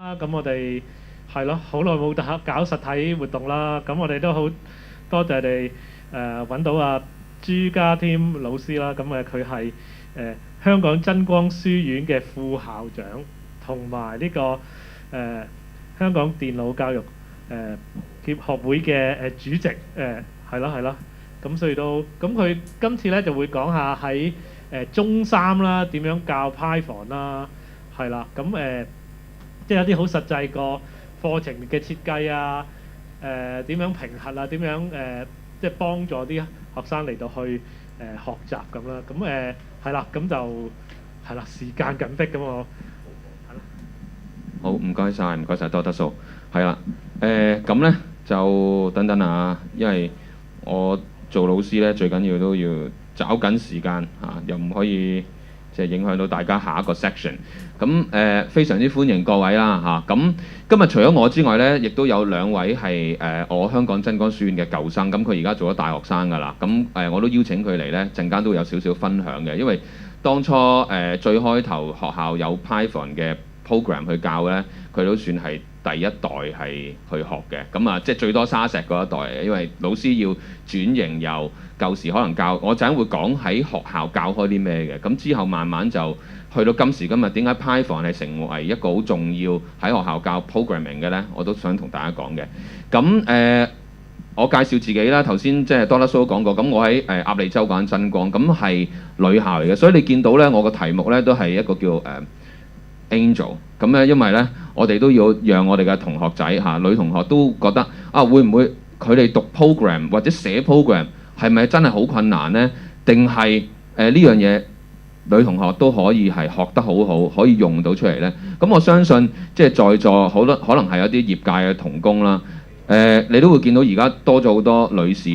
咁我哋係咯，好耐冇搞實體活動啦。咁我哋都好多謝你揾到阿朱家添老師啦。咁佢係香港真光書院嘅副校長，同埋呢個香港電腦教育協學會嘅主席。係咯。咁所以咁佢今次咧就會講下喺中三啦點樣教 Python 啦，係啦。咁即係有啲好實際個課程嘅設計啊，點樣評核啊，點樣即係幫助啲學生嚟到去學習咁啦。咁係啦，咁就係啦，時間緊迫咁我係啦。好，唔該晒多德叔。係啦，咁咧就等等啊，因為我做老師咧最緊要都要找緊時間嚇，又唔可以即係影響到大家下一個 section。咁非常之歡迎各位啦嚇。咁今日除咗我之外咧，亦都有兩位係我香港真光書院嘅舊生。咁佢而家做咗大學生㗎啦。咁我都邀請佢嚟咧，陣間都有少少分享嘅。因為當初最開頭學校有 Python 嘅 program 去教咧，佢都算係第一代係去學嘅。咁啊，即係最多沙石嗰一代嘅，因為老師要轉型由舊時可能教，我陣間會講喺學校教開啲咩嘅。咁之後慢慢就去到今時今日，點解 Python 係成為一個好重要喺學校教 programming 嘅呢？我都想同大家講嘅。咁我介紹自己啦。頭先即係多德蘇講過，咁我喺鴨脷洲嗰間真光，咁係女校嚟嘅，所以你見到呢，我個題目呢都係一個叫Angel。咁咧，因為咧，我哋都要讓我哋嘅同學仔女同學都覺得啊，會唔會佢哋讀 program 或者寫 program 係咪真係好困難呢？定係呢樣嘢女同學都可以係學得好好，可以用到出嚟呢？咁我相信即係在座好多可能係有啲業界嘅同工啦。你都會見到而家多咗好多女士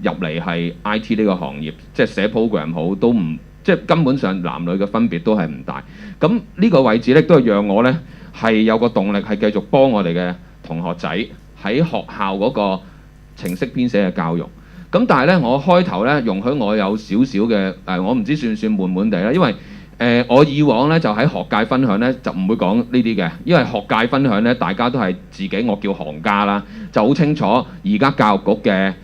入嚟係 IT 呢個行業，即係寫 program 好都唔。即係根本上男女嘅分別都係唔大，咁呢個位置咧都係讓我咧係有個動力係繼續幫我哋嘅同學仔喺學校嗰個程式編寫嘅教育。咁但係咧，我開頭咧容許我有少少嘅我唔知算唔算悶悶地啦，因為我以往咧就喺學界分享咧就唔會講呢啲嘅，因為學界分享咧大家都係自己我叫行家啦，就好清楚而家教育局嘅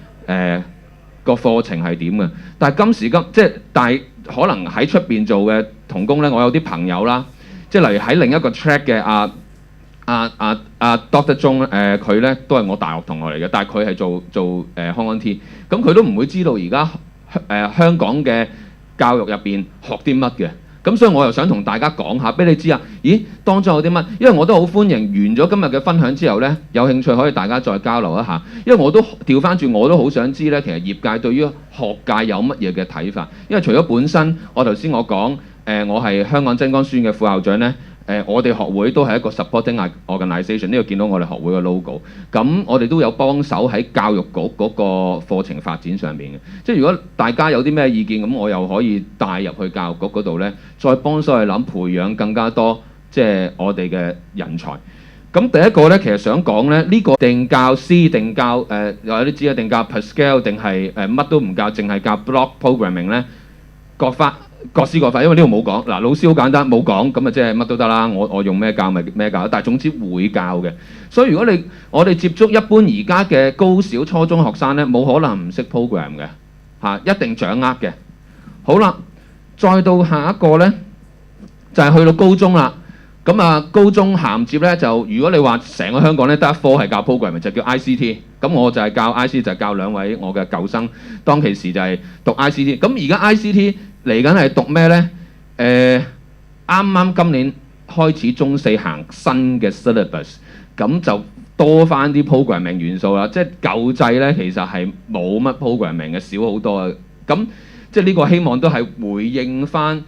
個課程係點嘅。但係今時即係但係。可能喺出邊做嘅同工咧，我有啲朋友啦，即係例如喺另一個 track 嘅Dr. 鐘佢咧都係我大學同學嚟嘅，但係佢係做康安 T， 咁佢都唔會知道而家香港嘅教育入邊學啲乜嘅。咁所以我又想同大家講下，俾你知啊！咦，當中有啲乜？因為我都好歡迎完咗今日嘅分享之後呢，有興趣可以大家再交流一下。因為我都調翻轉，我都好想知呢，其實業界對於學界有乜嘢嘅睇法？因為除咗本身我頭先我講我係香港真光書院嘅副校長呢。我哋學會都係一個 supporting organisation， 呢度見到我哋學會嘅 logo。咁我哋都有幫手喺教育局嗰個課程發展上邊嘅。即係如果大家有啲咩意見，咁我又可以帶入去教育局嗰度呢，再幫手去諗培養更加多即係我哋嘅人才。咁第一個呢，其實想講呢，呢個定教 C 定教有啲知啊，定教 Pascal 定係乜都唔教，淨係教 block programming 呢，各施各法，因為呢度冇講嗱，老師好簡單冇講，咁啊即係乜都得啦。我用咩教咪咩教，但係總之會教嘅。所以如果我哋接觸一般而家嘅高小初中學生呢，冇可能唔識 program 嘅一定掌握嘅。好啦，再到下一個呢，就係去到高中啦。咁啊，高中銜接呢，就如果你話成個香港呢，得一科係教 program 就叫 ICT。咁我就係教 ICT，就係教兩位我嘅舊生，當其時就係讀 ICT。咁而家 ICT嚟緊係讀咩呢？啱啱今年開始中四行新嘅 syllabus， 咁就多翻啲 programming 元素啦。即係舊制呢，其實係冇乜 programming 嘅，少好多嘅。咁即係呢個希望都係回應翻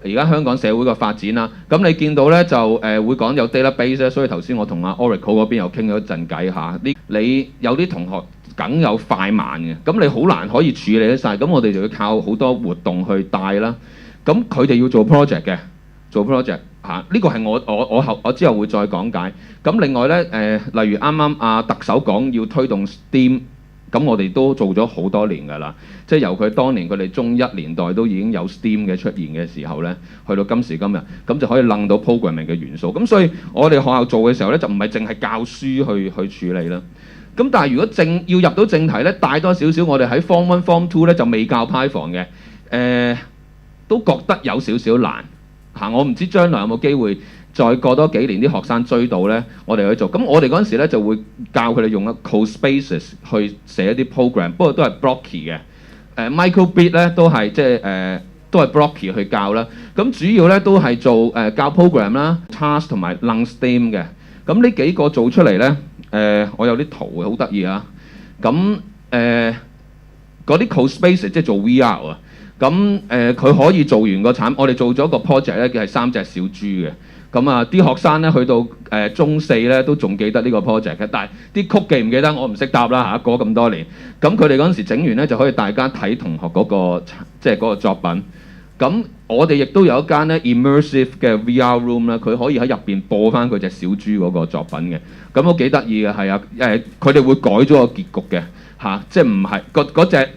而家香港社會嘅發展啦。咁你見到呢，就會講有 database， 所以頭先我同阿 Oracle 嗰邊又傾咗一陣偈下。你有啲同學梗有快慢嘅，咁你好難可以處理得晒，咁我哋就要靠好多活動去帶啦。咁佢哋要做 project 嘅，做 project 呢個係我之後會再講解。咁另外呢，例如啱啱特首講要推動 STEAM 咁我哋都做咗好多年㗎啦，即係由佢當年佢哋中一年代都已經有 STEAM 嘅出現嘅時候呢，去到今時今日，咁就可以楞到 programming 嘅元素。咁所以我哋學校做嘅時候呢，就唔係淨係教書去處理啦。咁但係如果要入到正題呢，大多少少我哋喺 Form 1、Form 2呢就未教 Python 嘅，都覺得有少少難嚇。我唔知將來有冇機會。再過多幾年啲學生追到呢，我哋去做。咁我哋嗰陣時呢就會教佢哋用 code spaces 去寫一啲 program， 不過都係 blocky 嘅。microbit 呢都係即係都係 blocky 去教啦。咁主要呢都係做教 program 啦、task 同埋 learn STEAM 嘅。咁呢幾個做出嚟呢，我有啲圖好得意啊。咁嗰啲 code spaces 即係做 VR 啊。咁佢可以做完個產，我哋做咗個 project 呢，叫係3隻小豬嘅。咁啊，啲學生咧去到中4咧都仲記得呢個 project 嘅，但係啲曲記唔記得，我唔識答啦嚇，過咁多年。咁佢哋嗰陣時整完咧就可以大家睇同學嗰個即係嗰個作品。咁我哋亦都有一間咧 immersive 嘅 VR room 啦，佢可以喺入邊播翻佢隻小豬嗰個作品嘅。咁都幾得意嘅，係啊，佢哋會改咗個結局嘅嚇，即係唔係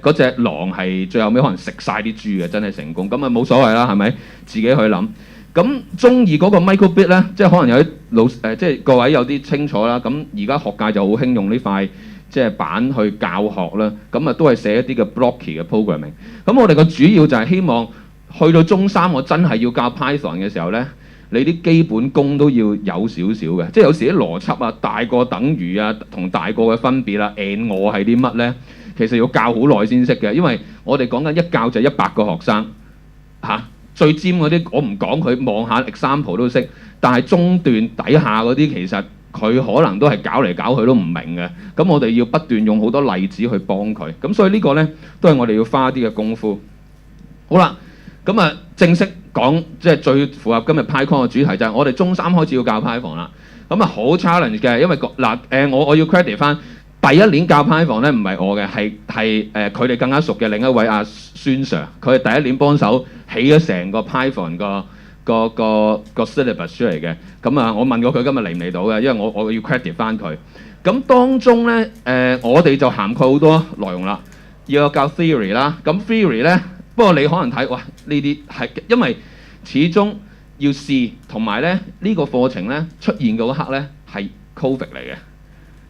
嗰隻狼係最後尾可能食晒啲豬嘅，真係成功。咁啊冇所謂啦，係咪？自己去諗。咁中意嗰個 microbit 咧，即係可能有啲即係各位有啲清楚啦。咁而家學界就好興用呢塊即係板去教學啦。咁啊都係寫一啲嘅 blocky 嘅 programming。咁我哋個主要就係希望去到中3，我真係要教 Python 嘅時候咧，你啲基本功都要有少少嘅。即係有時啲邏輯啊、大過等於啊、同大過嘅分別啦、and 我係啲乜咧，其實要教好耐先識嘅。因為我哋講緊一教就100個學生嚇。最尖嗰啲我唔講，佢望下 example 都識，但係中段底下嗰啲其實佢可能都係搞嚟搞去都唔明嘅。咁我哋要不斷用好多例子去幫佢。咁所以呢個呢，都係我哋要花啲嘅功夫。好啦，咁啊正式講即係最符合今日 PyCon 嘅主題就係我哋中3開始要教 Python 啦。咁啊好 challenge 嘅，因為我要 credit 翻。第一年教 Python 咧唔係我嘅，係佢哋更加熟嘅另一位阿孫 Sir， 佢係第一年幫手起咗成個 Python 個 syllabus 出嚟嘅。咁啊，我問過佢今日嚟唔嚟到嘅，因為我要 credit 翻佢。咁當中咧我哋就涵蓋好多內容啦，要有教 theory 啦。咁 theory 咧，不過你可能睇哇呢啲係因為始終要試，同埋咧呢個課程咧出現嗰刻咧係 COVID 嚟嘅。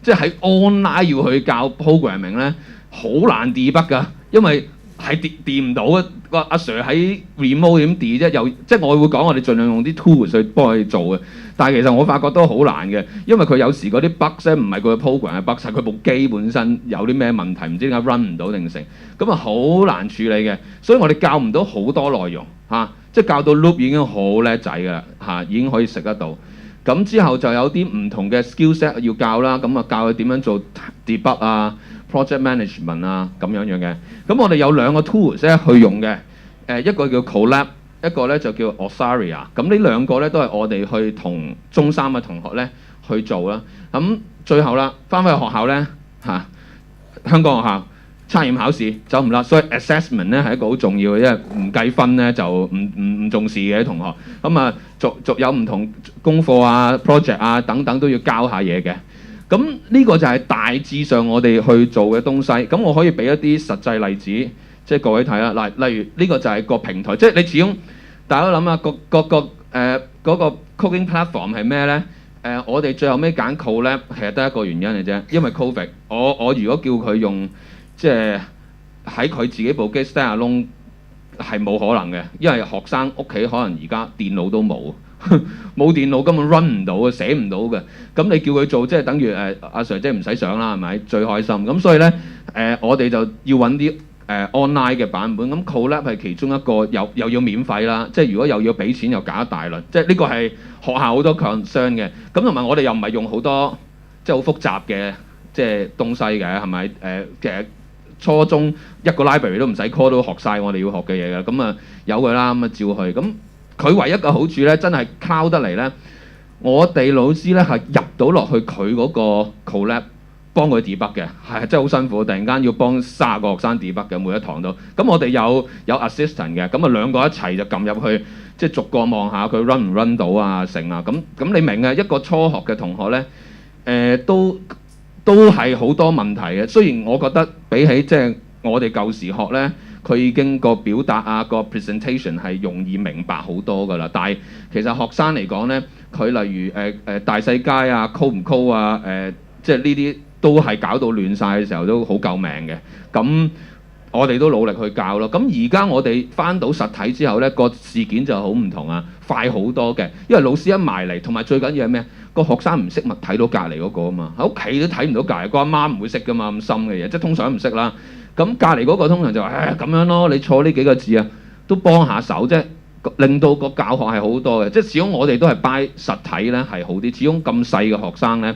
即係喺 online 要去教 programming 咧，好難 debug 㗎，因為係掂唔到嘅。個阿 Sir 喺 remote 點 debug 啫？即係我會講，我哋盡量用啲 tools 去幫佢做嘅。但係其實我發覺都好難嘅，因為佢有時嗰啲 bug 咧唔係佢嘅 program 嘅 bug，係佢部機本身有啲咩問題，唔知點解 run 唔到定成，咁啊好難處理嘅。所以我哋教唔到好多內容嚇，即係教到 loop 已經好叻仔㗎啦嚇，已經可以食得到。咁之後就有啲唔同嘅 skill set 要教啦，咁啊教佢點樣做 debug 啊、project management 啊咁樣嘅。咁我哋有2個 tools 咧去用嘅，一個叫 Colab， 一個咧就叫 Osaria。咁呢2個咧都係我哋去同中3嘅同學咧去做啦。咁最後啦，翻返去學校咧嚇，香港學校測驗考試走唔甩，所以 assessment 咧係一個好重要嘅，因為唔計分咧就唔重視嘅同學。咁啊，逐有唔同功課啊、project 啊等等都要交下嘢嘅。咁呢個就係大致上我哋去做嘅東西。咁我可以俾一啲實際例子，即係各位睇啦。嗱，例如呢個就係個平台，即係你始終大家都諗下嗰個 coding platform 係咩咧？我哋最後尾揀 Colab 其實得一個原因嘅啫，因為 Covid。我如果叫佢用即係喺佢自己部機 stand alone 係冇可能嘅，因為學生屋企可能而家電腦都冇，冇電腦根本 run 唔到嘅，寫唔到嘅。咁你叫佢做即係等於阿 Sir 即係唔使上啦，係咪最開心？咁所以咧我哋就要揾啲online 嘅版本。咁 Colab 係其中一個，又要免費啦，即係如果又要俾錢又搞一大輪，即係呢個係學校好多 concern 嘅。咁同埋我哋又唔係用好多即係好複雜嘅即係東西嘅，係咪其實初中一個 library 都唔使 call 都學晒我哋要學嘅嘢㗎，咁啊由佢啦，咁啊照去。咁佢唯一嘅好處咧，真係 cloud 得嚟咧，我哋老師咧係入到落去佢嗰個 Colab 幫佢 debug 嘅，係真係好辛苦，突然間要幫30個學生 debug 嘅每一堂都。咁我哋有 assistant 嘅，咁啊2個一齊就撳入去，即係逐個望下佢 run 唔 run 到啊成啊。咁你明嘅，一個初學嘅同學咧，都都係好多問題嘅。雖然我覺得比起即係我哋舊時學呢，佢已經個表達啊個 presentation 係容易明白好多㗎啦。但係其實學生嚟講呢，佢例如大細階啊、code 唔 code 啊、即係呢啲都係搞到亂晒嘅時候都好救命嘅。咁我哋都努力去教咯。咁而家我哋翻到實體之後呢，個事件就好唔同啊，快好多嘅。因為老師一埋嚟，同埋最緊要係咩？個學生唔識咪睇到隔離嗰個啊嘛，喺屋企都睇唔到隔離個阿媽唔會識噶嘛，咁深嘅嘢，即係通常都唔識啦。咁隔離嗰個通常就話咁樣咯，你錯呢幾個字啊，都幫下手啫，令到個教學係好多嘅。即係始終我哋都係 buy 實體咧係好啲，始終咁細嘅學生咧，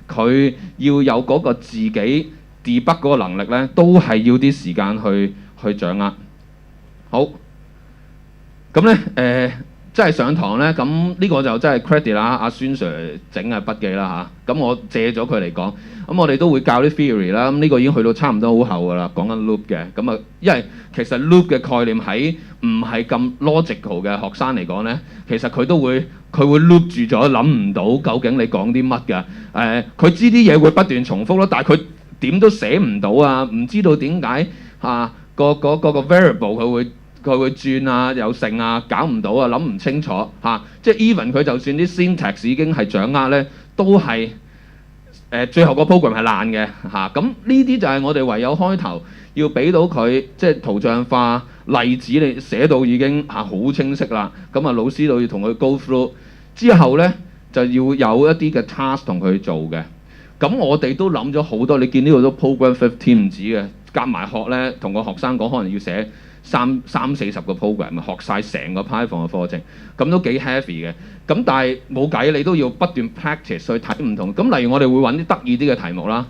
佢要有嗰個自己 debug 嗰個能力咧，都係要啲時間去掌握。好，咁咧即係上堂咧，咁呢個就真係 credit 啦，阿孫 Sir 整嘅筆記啦嚇。咁我借咗佢嚟講，咁我哋都會教啲 theory 啦。咁呢個已經去到差唔多好後㗎啦，講緊 loop 嘅。咁啊，因為其實 loop 嘅概念喺唔係咁 logical 嘅學生嚟講咧，其實佢會 loop 住咗，諗唔到究竟你講啲乜㗎。佢知啲嘢會不斷重複咯，但係佢點都寫唔到啊，唔知道點解個 variable 佢會轉啊，有剩啊，搞唔到啊，諗唔清楚即係 even 佢就算啲 syntax 已經係掌握咧，都係最後個 program 係爛嘅咁呢啲就係我哋唯有開頭要俾到佢，即係圖像化例子，你寫到已經好清晰啦。咁啊，老師就要同佢 go through 之後咧，就要有一啲嘅 task 同佢做嘅。咁我哋都諗咗好多，你見呢度都 program 15唔止嘅，夾埋學咧，同個學生講可能要寫30-40個 program， 學晒成個 Python 嘅課程，咁都幾 heavy 嘅。咁但係冇計，你都要不斷 practice 去睇唔同。咁例如我哋會揾啲得意啲嘅題目啦，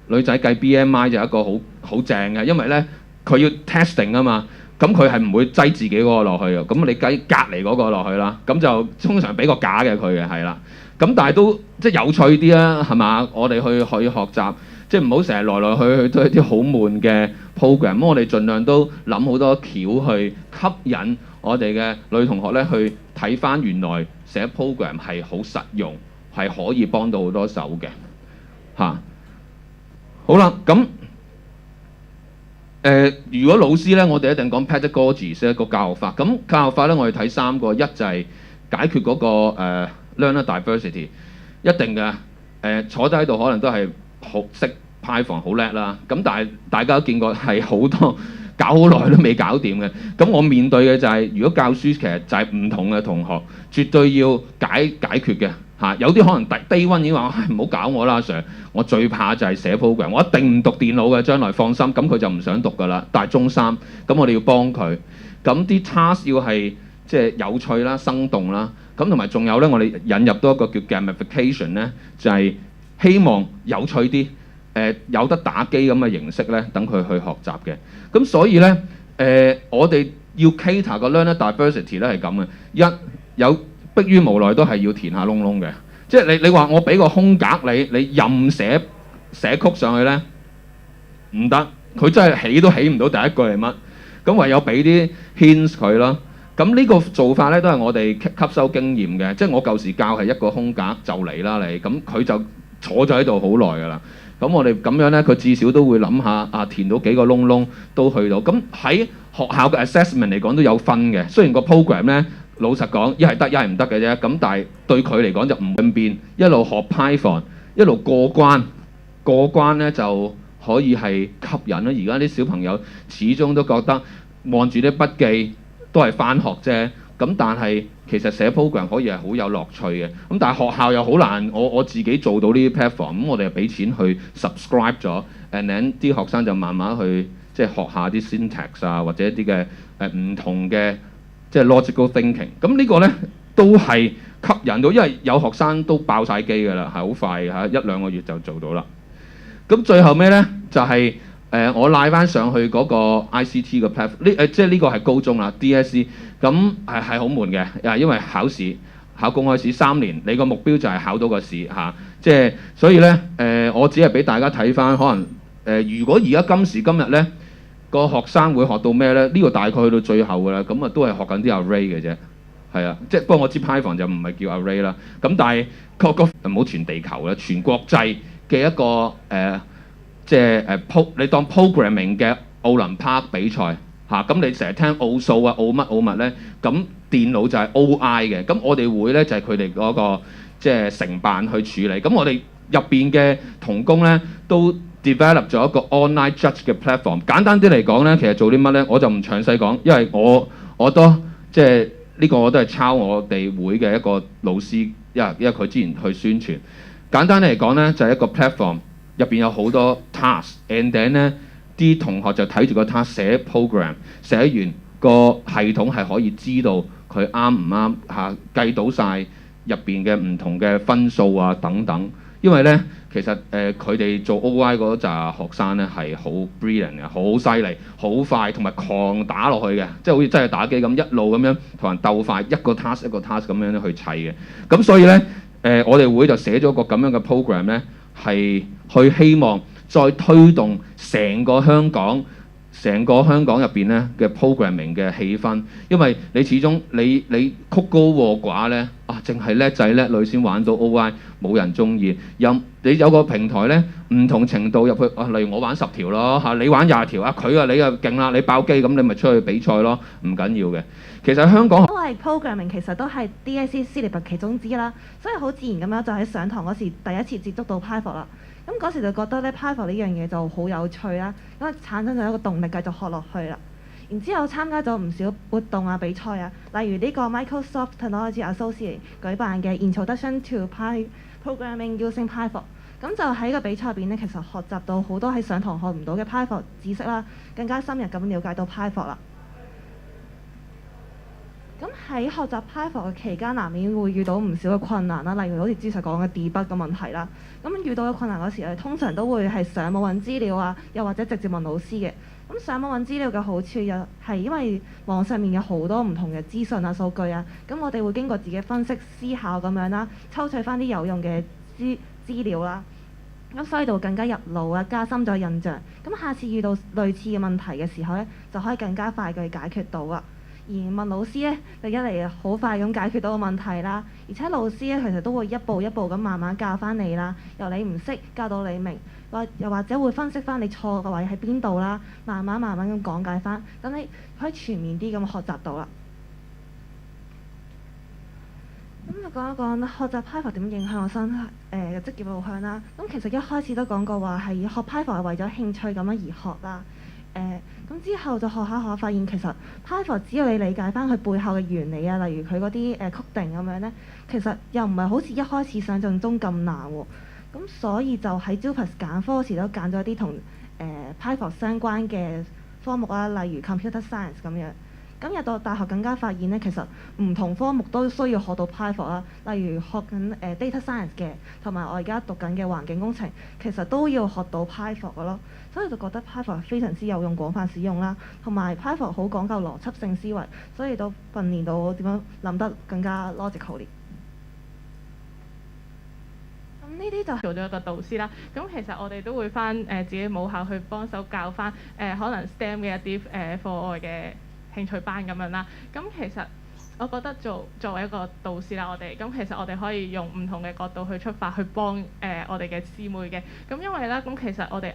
女仔計 BMI 就一個好正嘅，因為咧佢要 testing 啊嘛，咁佢係唔會擠自己嗰個落去嘅，咁你計隔離嗰個落去啦，咁就通常俾個假嘅佢嘅，係啦。咁但係都即係有趣啲啊，係嘛？我哋去學習。即係唔好成日來來去去都係啲好悶嘅 program， 咁我哋盡量都諗好多橋去吸引我哋嘅女同學咧去睇翻原來寫 program 係好實用，係可以幫到好多手嘅好啦，咁如果老師咧，我哋一定講 pedagogy 一個教學法。咁教學法咧，我哋睇3個，一就係解決嗰個learner diversity， 一定嘅坐低喺度可能都係好識Python好叻啦，咁但係大家都見過係好多搞好耐都未搞掂嘅。咁我面對嘅就係、如果教書其實就係唔同嘅同學，絕對要解決嘅有啲可能低溫已經話唔好搞我啦 Sir， 我最怕就係寫 program， 我一定唔讀電腦嘅，將來放心。咁佢就唔想讀㗎啦。但係中3，咁我哋要幫佢。咁啲 task 要係即係有趣啦、生動啦。咁同埋仲有咧，我哋引入多一個叫 gamification 咧，就係、希望有趣啲，有得打機咁嘅形式咧，等佢去學習嘅。咁所以咧，我哋要 cater 個 learner diversity 咧係咁嘅，一有迫於無奈都係要填下窿窿嘅。即係你話我俾個空格你任寫曲上去咧，唔得，佢真係起都起唔到第一句係乜。咁唯有俾啲 hints 佢咯。咁呢個做法咧都係我哋吸收經驗嘅。即係我舊時教係一個空格就嚟啦你，咁佢就坐咗喺度好耐㗎啦。咁我哋咁樣咧，佢至少都會諗下填到幾個窿窿都去到。咁喺學校嘅 assessment 嚟講都有分嘅。雖然個 program 咧老實講一係得一係唔得嘅啫。咁但係對佢嚟講就唔會變，一路學 Python 一路過關咧就可以係吸引啦。而家啲小朋友始終都覺得望住啲筆記都係返學啫。咁但係其實寫 program 可以係好有樂趣嘅。咁但係學校又好難，我自己做到呢啲 platform， 咁我哋就俾錢去 subscribe 咗 and then 啲學生就慢慢去即係學下啲 syntax 啊，或者一啲嘅唔同嘅即係 logical thinking。咁呢個咧都係吸引到，因為有學生都爆晒機㗎啦，係好快嘅1-2個月就做到啦。咁最後咩咧就係、我拉翻上去嗰個 ICT 嘅 platform， 即係呢個係高中啦 DSE。咁係好悶嘅，因為考公開試3年，你個目標就係考到個試即係所以咧我只係俾大家睇翻，可能如果而家今時今日咧個學生會學到咩咧？呢個大概去到最後㗎啦，咁啊都係學緊啲 array 嘅啫，係啊，即係不過我知 Python 就唔係叫 array 啦。咁但係個唔好全地球啦，全國際嘅一個即係你當 programming 嘅奧林匹克比賽嚇，咁你成日聽奧數啊、奧乜奧物咧，咁電腦就係 OI 嘅，咁我哋會咧就係佢哋嗰個即係承辦去處理，咁我哋入邊嘅同工咧都 develop 咗一個 online judge 嘅 platform。簡單啲嚟講咧，其實做啲乜咧，我就唔詳細講，因為我都即係呢個我都係抄我哋會嘅一個老師，因為佢之前去宣傳。簡單嚟講咧，就係一個 platform 入邊有好多 task，and then 咧啲同學就睇住個 task 寫 program， 寫完個系統係可以知道佢啱唔啱嚇，計到晒入邊嘅唔同嘅分數啊等等。因為咧其實佢哋做 OI 嗰紮學生咧係好 brilliant 嘅，好犀利，好快，同埋狂打落去嘅，即係好似真係打機咁一路咁樣同人鬥快，一個 task 一個 task 咁樣去砌嘅。咁所以咧我哋會就寫咗個咁樣嘅 program 咧，係去希望再推動成個香港入邊咧嘅 programming 嘅氣氛，因為你始終你曲高和寡咧啊，淨係叻仔叻女先玩到 OI， 冇人中意。你有個平台咧，唔同程度入去啊，例如我玩10條咯嚇，你玩20條啊，佢啊你啊勁啦，你爆機咁你咪出去比賽咯，唔緊要嘅。其實香港因為 programming 其實都係 DSE syllabus 其中之一啦，所以好自然咁樣就喺上堂嗰時第一次接觸到 Python 啦。咁嗰時就覺得咧 Python 呢樣嘢就好有趣啦，咁啊產生咗一個動力繼續學落去啦。然之後參加咗唔少活動啊、比賽啊，例如呢個 Microsoft Technology Association 舉辦嘅 Introduction to Programming Using Python。咁就喺個比賽入邊咧，其實學習到好多喺上堂學唔到嘅 Python 知識啦，更加深入咁了解到 Python 啦。咁喺學習 Python 嘅期間，難免會遇到唔少嘅困難啦，例如好似之前講嘅 debug 嘅問題啦。咁遇到嘅困難嗰時，通常都會係上網揾資料啊，又或者直接問老師嘅。咁上網揾資料嘅好處又係因為網上面有好多唔同嘅資訊啊、數據啊，咁我哋會經過自己分析、思考咁樣啦，抽取翻啲有用嘅資料啦，咁所以就會更加入腦啊，加深咗印象。咁下次遇到類似嘅問題嘅時候咧，就可以更加快嘅解決到啊。而問老師咧，就一嚟好快咁解決到個問題啦，而且老師咧其實都會一步一步咁慢慢教翻你啦，由你唔識教到你明，又或者會分析翻你錯嘅位喺邊度啦，慢慢咁講解翻，等你可以全面啲咁學習到啦。咁就講一講學習 Python 點影響我嘅職業路向啦。咁其實一開始都講過話係學 Python 係為咗興趣咁樣而學啦。咁之後就學下發現其實 Python 只要你理解翻佢背後嘅原理啊，例如佢嗰啲曲定咁樣咧，其實又唔係好似一開始想像中咁難喎。咁所以就喺 JUPAS 揀科時都揀咗一啲同Python 相關嘅科目啦，例如 Computer Science 咁樣。咁入到大學更加發現咧，其實唔同科目都需要學到 Python 啦，例如學緊Data Science 嘅，同埋我而家讀緊嘅環境工程，其實都要學到 Python 嘅咯。所以就覺得 Python 非常之有用、廣泛使用啦，同埋 Python 好講究邏輯性思維，所以都訓練到我點樣諗得更加 logical 啲。咁呢啲就做咗一個導師啦。咁其實我哋都會翻自己母校去幫手教翻可能 STEM 嘅一啲課外嘅興趣班咁樣啦。咁其實我覺得作為一個導師啦，咁其實我哋可以用唔同嘅角度去出發，去幫我哋嘅師妹嘅。咁因為咧，咁其實我哋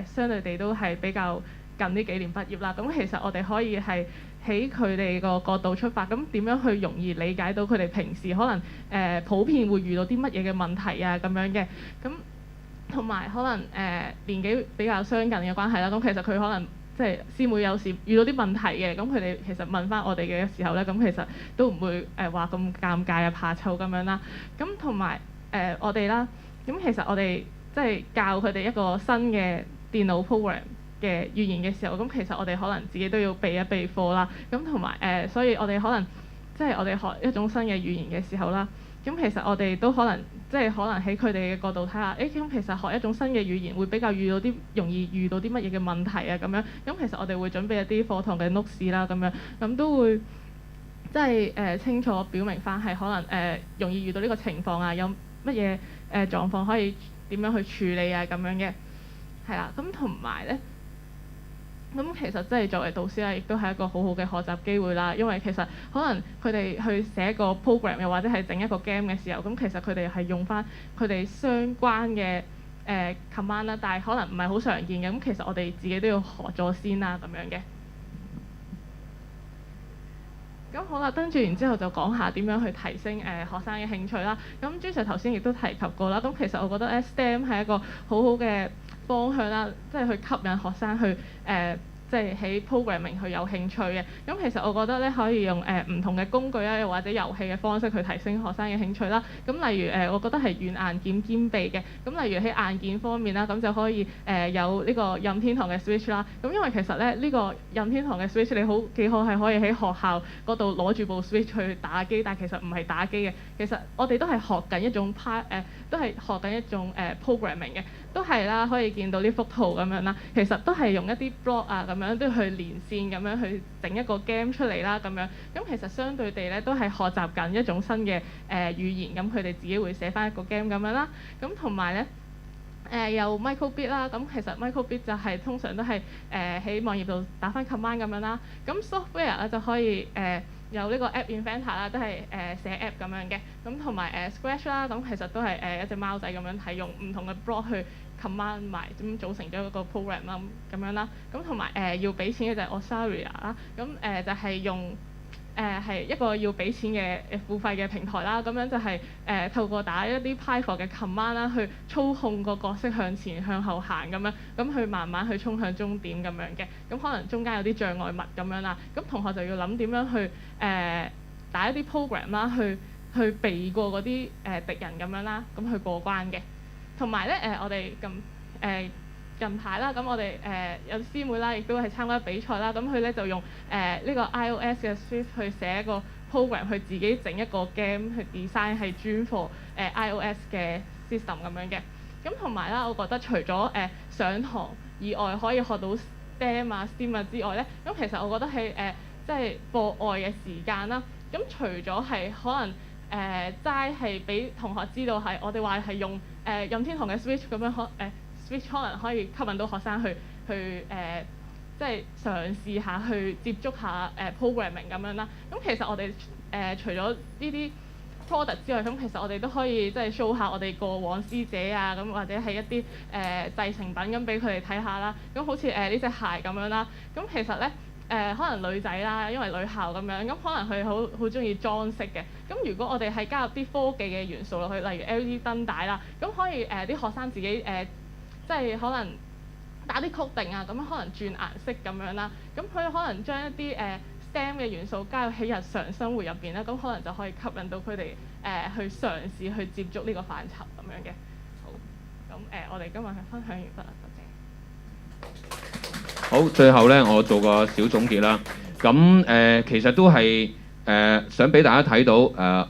相對地都係比較近呢幾年畢業啦。咁其實我哋可以係喺佢哋個角度出發，咁點樣去容易理解到佢哋平時可能普遍會遇到啲乜嘢嘅問題啊咁樣嘅。咁同埋可能年紀比較相近嘅關係啦。咁其實佢可能即係師妹有時遇到啲問題嘅，咁佢哋其實問翻我哋嘅時候咧，咁其實都唔會話咁尷尬啊、怕醜咁樣啦。咁同埋我哋啦，咁其實我哋即係教佢哋一個新嘅電腦 program 嘅語言嘅時候，咁其實我哋可能自己都要備一備課啦。咁同埋所以我哋可能即係我哋學一種新嘅語言嘅時候啦，咁其實我哋都可能即係可能喺佢哋嘅角度睇下，咁其實學一種新嘅語言會比較容易遇到啲乜嘢嘅問題啊咁樣。咁其實我哋會準備一啲課堂嘅 notes 啦咁樣，咁都會即係清楚表明翻係可能容易遇到呢個情況啊，有乜嘢狀況可以點樣去處理啊咁樣嘅，係啦。咁同埋咧。咁其實即係作為導師啦，亦都係一個好好嘅學習機會啦。因為其實可能佢哋去寫個 program 又或者係整一個 game 嘅時候，咁其實佢哋係用翻佢哋相關嘅 command 啦，但係可能唔係好常見嘅，咁其實我哋自己都要學咗先啦咁樣嘅。咁好啦，跟住然之後就講下點樣去提升學生嘅興趣啦。咁朱 Sir 頭先亦都提及過啦。咁其實我覺得咧 STEM 係一個好好嘅方向啦，即係去吸引學生去即係喺 programming 去有興趣嘅。咁其實我覺得咧可以用唔同嘅工具啊，又或者遊戲嘅方式去提升學生嘅興趣啦。咁例如我覺得係軟硬件兼備嘅。咁例如喺硬件方面啦，咁就可以有呢個任天堂嘅 Switch 啦。咁因為其實咧呢個任天堂嘅 Switch 你幾好係可以喺學校嗰度攞住部 Switch 去打機，但係其實唔係打機嘅。其實我哋都係學緊一種都係學緊一種programming 嘅，都係啦，可以見到呢幅圖咁樣啦。其實都係用一啲 block 啊咁樣都去連線咁樣去整一個 game 出嚟啦咁樣。咁其實相對地咧都係學習緊一種新嘅語言，咁佢哋自己會寫翻一個 game 咁樣啦。咁同埋咧有 microbit 啦，咁其實 microbit 就係通常都係喺網頁度打翻 command 咁樣啦。咁 software 咧就可以有呢個 app inventor 啦，都係寫 app 咁樣嘅。咁同埋Scratch 啦，咁其實都係一隻貓仔咁樣，係用唔同嘅 block 去 command 埋，咁組成咗一個 program 啦咁樣啦。咁同埋要俾錢嘅就係 Osaria 啦，咁就係用係一個要俾錢嘅付費嘅平台啦。咁樣就係透過打一啲 Python 嘅 command 啦，去操控個角色向前向後行咁樣，咁去慢慢去衝向終點咁樣嘅。咁可能中間有啲障礙物咁樣啦，咁同學就要諗點樣去打一啲 program 啦，去避過嗰啲敵人咁樣啦，咁去過關嘅。同埋咧我哋近排啦，咁我哋有師妹啦，亦都係參加比賽啦。咁佢咧就用呢個 iOS 嘅 Swift 去寫一個 program，去自己整一個 game 去 design 係專 for iOS 嘅 system 咁樣嘅。咁同埋啦，我覺得除咗上堂以外可以學到 STEM 啊、STEM 啊之外咧，咁其實我覺得喺即係課外嘅時間啦。咁除咗係可能齋係俾同學知道係我哋話係用任天堂嘅 Switch 咁樣Switch 可能可以吸引到學生去即係嘗試下去接觸下programming 咁樣啦。咁其實我哋除咗呢啲 product 之外，咁其實我哋都可以即係 show 下我哋過往師姐啊，咁或者係一啲製成品咁俾佢哋睇下啦。咁好似呢隻鞋咁樣啦。咁其實咧可能女仔啦，因為女校咁樣，咁可能佢好中意裝飾嘅。咁如果我哋係加入啲科技嘅元素落去，例如 LED 燈帶啦，咁可以啲學生自己即係可能打啲曲定啊，咁樣可能轉顏色咁樣啦。咁佢可能將一啲STEM 嘅元素加入喺日常生活入邊咧，咁可能就可以吸引到佢哋去嘗試去接觸呢個範疇咁樣嘅。好，咁我哋今日嘅分享完畢啦，多謝。好，最後咧，我做個小總結啦。咁其實都係想俾大家睇到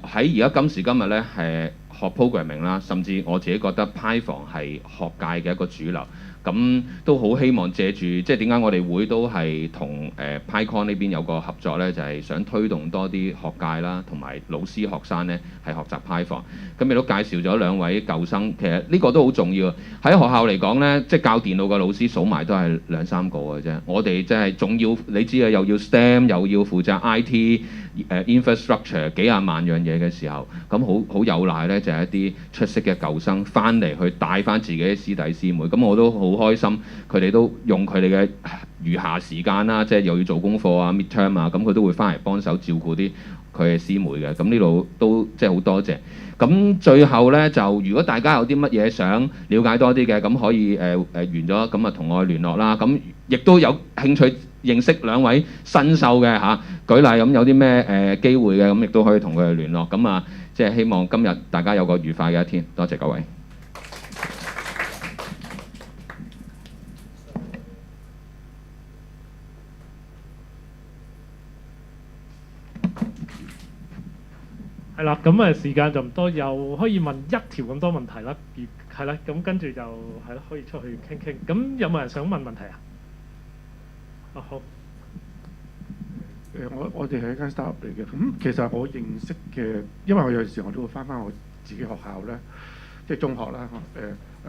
喺而家今時今日咧，係學 programming 啦，甚至我自己覺得 Python 係學界嘅一個主流。咁都好希望借住，即係點解我哋會都係同PyCon 呢邊有個合作呢？就係想推動多啲學界啦，同埋老師學生呢係學習 Python。咁亦都介紹咗兩位舊生，其實呢個都好重要。喺學校嚟講呢，即係教電腦嘅老師數埋都係兩三個嘅啫。我哋即係仲要，你知啊，又要 STEM，又要負責 IT。infrastructure 幾廿萬樣嘢嘅時候，咁好有賴呢，就係一啲出色嘅舊生翻嚟去帶翻自己嘅師弟師妹。咁我都好開心，佢哋都用佢哋嘅餘下時間啦，即係又要做功課啊、midterm 啊，咁佢都會翻嚟幫手照顧啲佢嘅師妹嘅。咁呢度都即係好多謝。咁最後呢，就如果大家有啲乜嘢想了解多啲嘅，咁可以完咗咁啊同我聯絡啦。咁亦都有興趣認識兩位新秀嘅嚇，舉例咁有啲咩機會嘅，咁亦都可以同佢哋聯絡。咁啊，即係希望今日大家有個愉快嘅一天。多謝各位。係啦，咁時間就唔多，又可以問一條咁多問題啦。係啦，咁跟住就係咯，可以出去傾傾。咁有冇人想問問題啊？好。我哋係一間 startup 嚟嘅，咁其實我認識嘅，因為我有時我都會翻我自己學校咧，即係中學啦。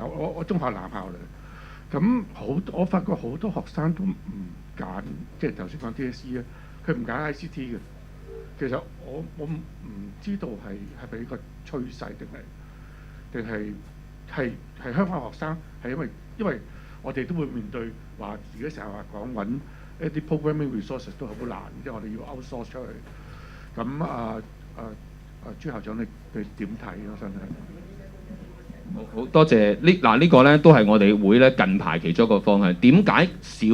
我中學男校嚟，咁我發覺好多學生都唔揀，即係頭先講 DSE 咧，佢唔揀 ICT 嘅。其實我唔知道係咪一個趨勢定係係香港學生係因為我哋都會面對話，而家成日話講揾一啲 programming resources 都好難，即係我哋要 outsource 出去。咁朱校長你點睇咯？真係好多謝呢個咧都係我哋會咧近排其中一個方向。點解小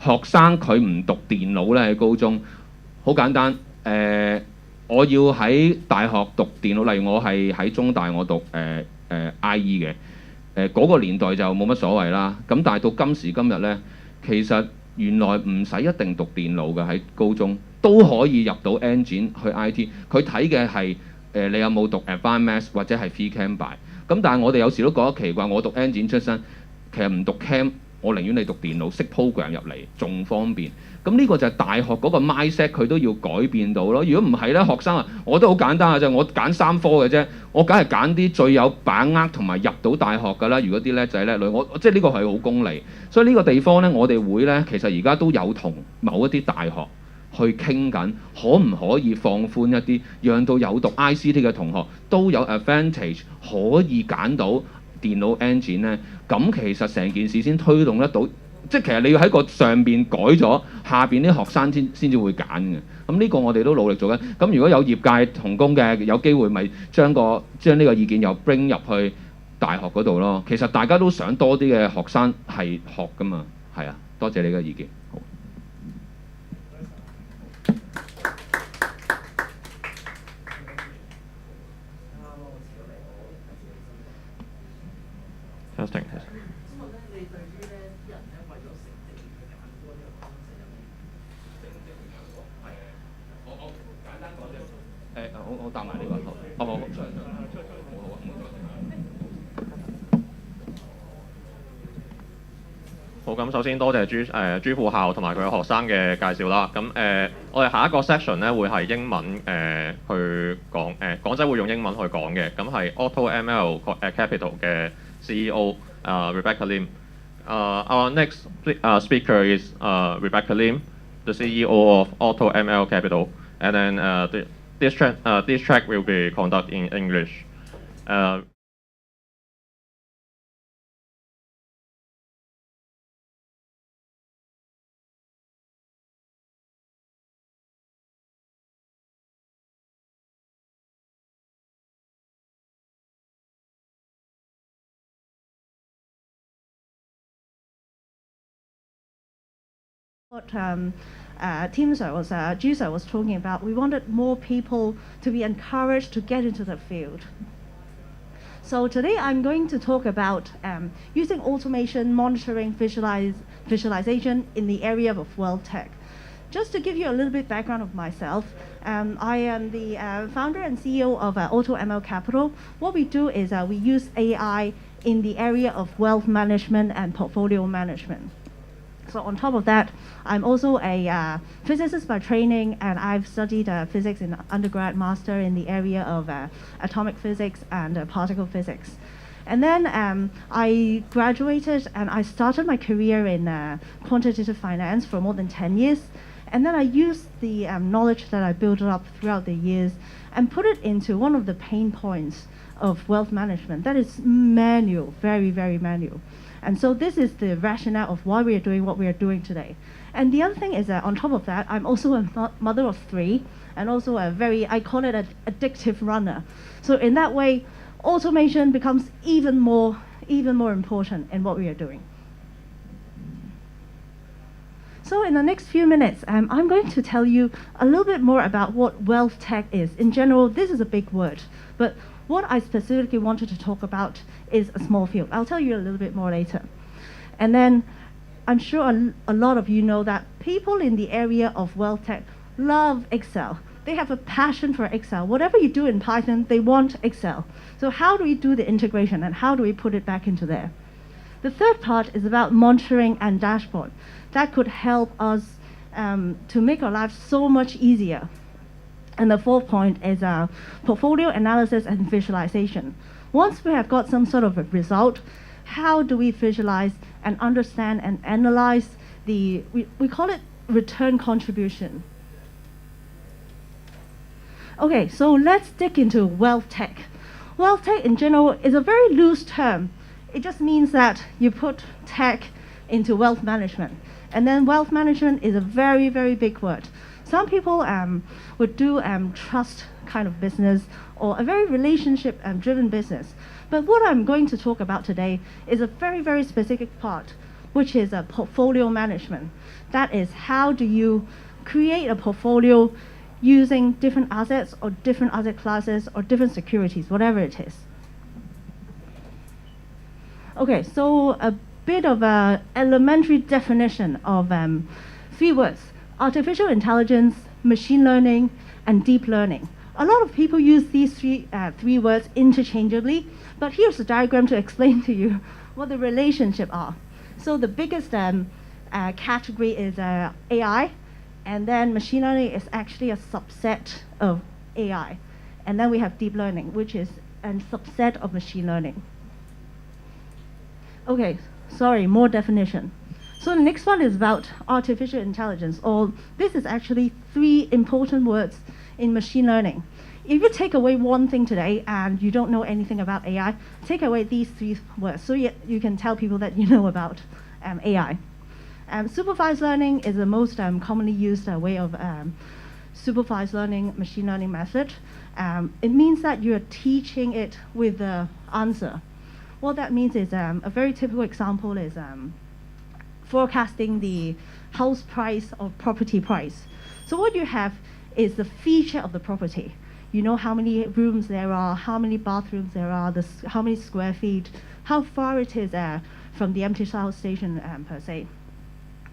學生佢唔讀電腦咧？喺高中好簡單，我要喺大學讀電腦，例如我係喺中大我讀IE 嘅，嗰個年代就冇乜所謂啦。咁但係到今時今日咧，其實原來唔使一定讀電腦嘅，喺高中都可以入到 engine 去 IT。佢睇嘅係你有冇讀 Advanced Maths 或者係 Phy Chem Bio。咁但係我哋有時都覺得奇怪，我讀 engine 出身，其實唔讀 Chem， 我寧願你讀電腦，識 program 入嚟仲方便。咁呢個就係大學嗰個 mindset， 佢都要改變到咯。如果唔係咧，學生啊，我都好簡單嘅啫，我揀3科嘅啫，我梗係揀啲最有把握同埋入到大學㗎啦。如果啲叻仔叻女，我即係呢個係好功利。所以呢個地方咧，我哋會咧，其實而家都有同某一啲大學去傾緊，可唔可以放寬一啲，讓到有讀 ICT 嘅同學都有 advantage 可以揀到電腦 engine 咧。咁其實成件事先推動得到。即係其實你要喺個上邊改咗，下邊啲學生先至會揀嘅。咁呢個我哋都努力做緊。咁如果有業界同工嘅，有機會咪將呢個意見又 bring 入去大學嗰度咯。其實大家都想多啲嘅學生係學㗎嘛。係啊，多謝你嘅意見。好。Testing。我答埋呢個。好。好，咁首先多謝朱副校同埋佢嘅學生嘅介紹啦。咁我哋下一個 section 咧會係英文去講，講者會用英文去講嘅。咁係 AutoML Capital 嘅 CEO Rebecca Lim。Our next speaker is Rebecca Lim, the CEO of AutoML Capital, and then this track will be conducted in English. What Tim Sir was, Ju Sir was talking about, we wanted more people to be encouraged to get into the field. So today I'm going to talk about using automation, monitoring, visualization in the area of wealth tech. Just to give you a little bit background of myself, I am the founder and CEO of AutoML Capital. What we do is we use AI in the area of wealth management and portfolio management. So on top of that, I'm also a physicist by training, and I've studied physics in undergrad, master in the area of atomic physics and particle physics. And then I graduated and I started my career in quantitative finance for more than 10 years. And then I used the knowledge that I built up throughout the years and put it into one of the pain points of wealth management. That is manual, very, very manual. And so this is the rationale of why we are doing what we are doing today. And the other thing is that on top of that, I'm also a mother of 3 and also a very, I call it an addictive runner. So in that way, automation becomes even more important in what we are doing. So in the next few minutes, I'm going to tell you a little bit more about what wealth tech is. In general, this is a big word, but what I specifically wanted to talk about is a small field. I'll tell you a little bit more later. And then I'm sure a lot of you know that people in the area of wealth tech love Excel. They have a passion for Excel. Whatever you do in Python, they want Excel. So how do we do the integration and how do we put it back into there? The third part is about monitoring and dashboard. That could help us to make our lives so much easier. And the fourth point is portfolio analysis and visualization. Once we have got some sort of a result, how do we visualize and understand and analyze we call it return contribution. Okay, so let's dig into wealth tech. Wealth tech in general is a very loose term. It just means that you put tech into wealth management. And then wealth management is a very, very big word. Some people would do trust kind of business or a very relationship driven business. But what I'm going to talk about today is a very, very specific part, which is portfolio management. That is, how do you create a portfolio using different assets or different asset classes or different securities, whatever it is. Okay, so a bit of an elementary definition of 3 words: artificial intelligence, machine learning, and deep learning. A lot of people use these three words interchangeably, but here's a diagram to explain to you what the relationship are. So the biggest category is AI, and then machine learning is actually a subset of AI. And then we have deep learning, which is a subset of machine learning. Okay, sorry, more definition. So the next one is about artificial intelligence, or this is actually 3 important words in machine learning. If you take away one thing today and you don't know anything about AI, take away these 3 words so you can tell people that you know about AI. Supervised learning is the most commonly used way of supervised learning, machine learning method. It means that you're teaching it with the answer. What that means is a very typical example is forecasting the house price or property price. So what you have is the feature of the property. You know how many rooms there are, how many bathrooms there are, how many square feet, how far it is from the empty house station per se.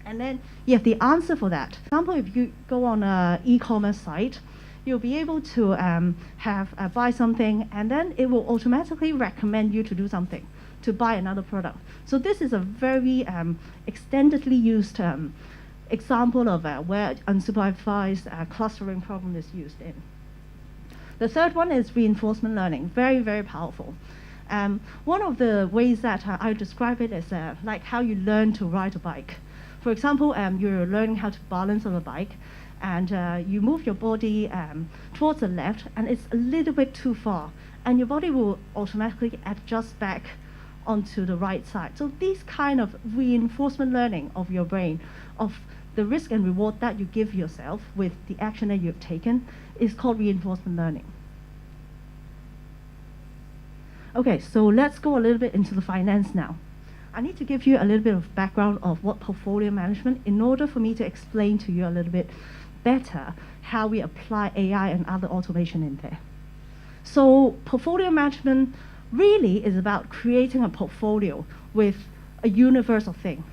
And then you have the answer for that. For example, if you go on an e-commerce site, you'll be able to buy something, and then it will automatically recommend you to do something, to buy another product. So this is a very extendedly used example of where unsupervised clustering problem is used in. The third one is reinforcement learning, very, very powerful. One of the ways that I describe it is like how you learn to ride a bike. For example, you're learning how to balance on a bike, and you move your body towards the left, and it's a little bit too far, and your body will automatically adjust back onto the right side. So these kind of reinforcement learning of your brain, of the risk and reward that you give yourself with the action that you've taken, is called reinforcement learning. Okay, so let's go a little bit into the finance now. I need to give you a little bit of background of what portfolio management in order for me to explain to you a little bit better how we apply AI and other automation in there. So portfolio management really is about creating a portfolio with a universe of things.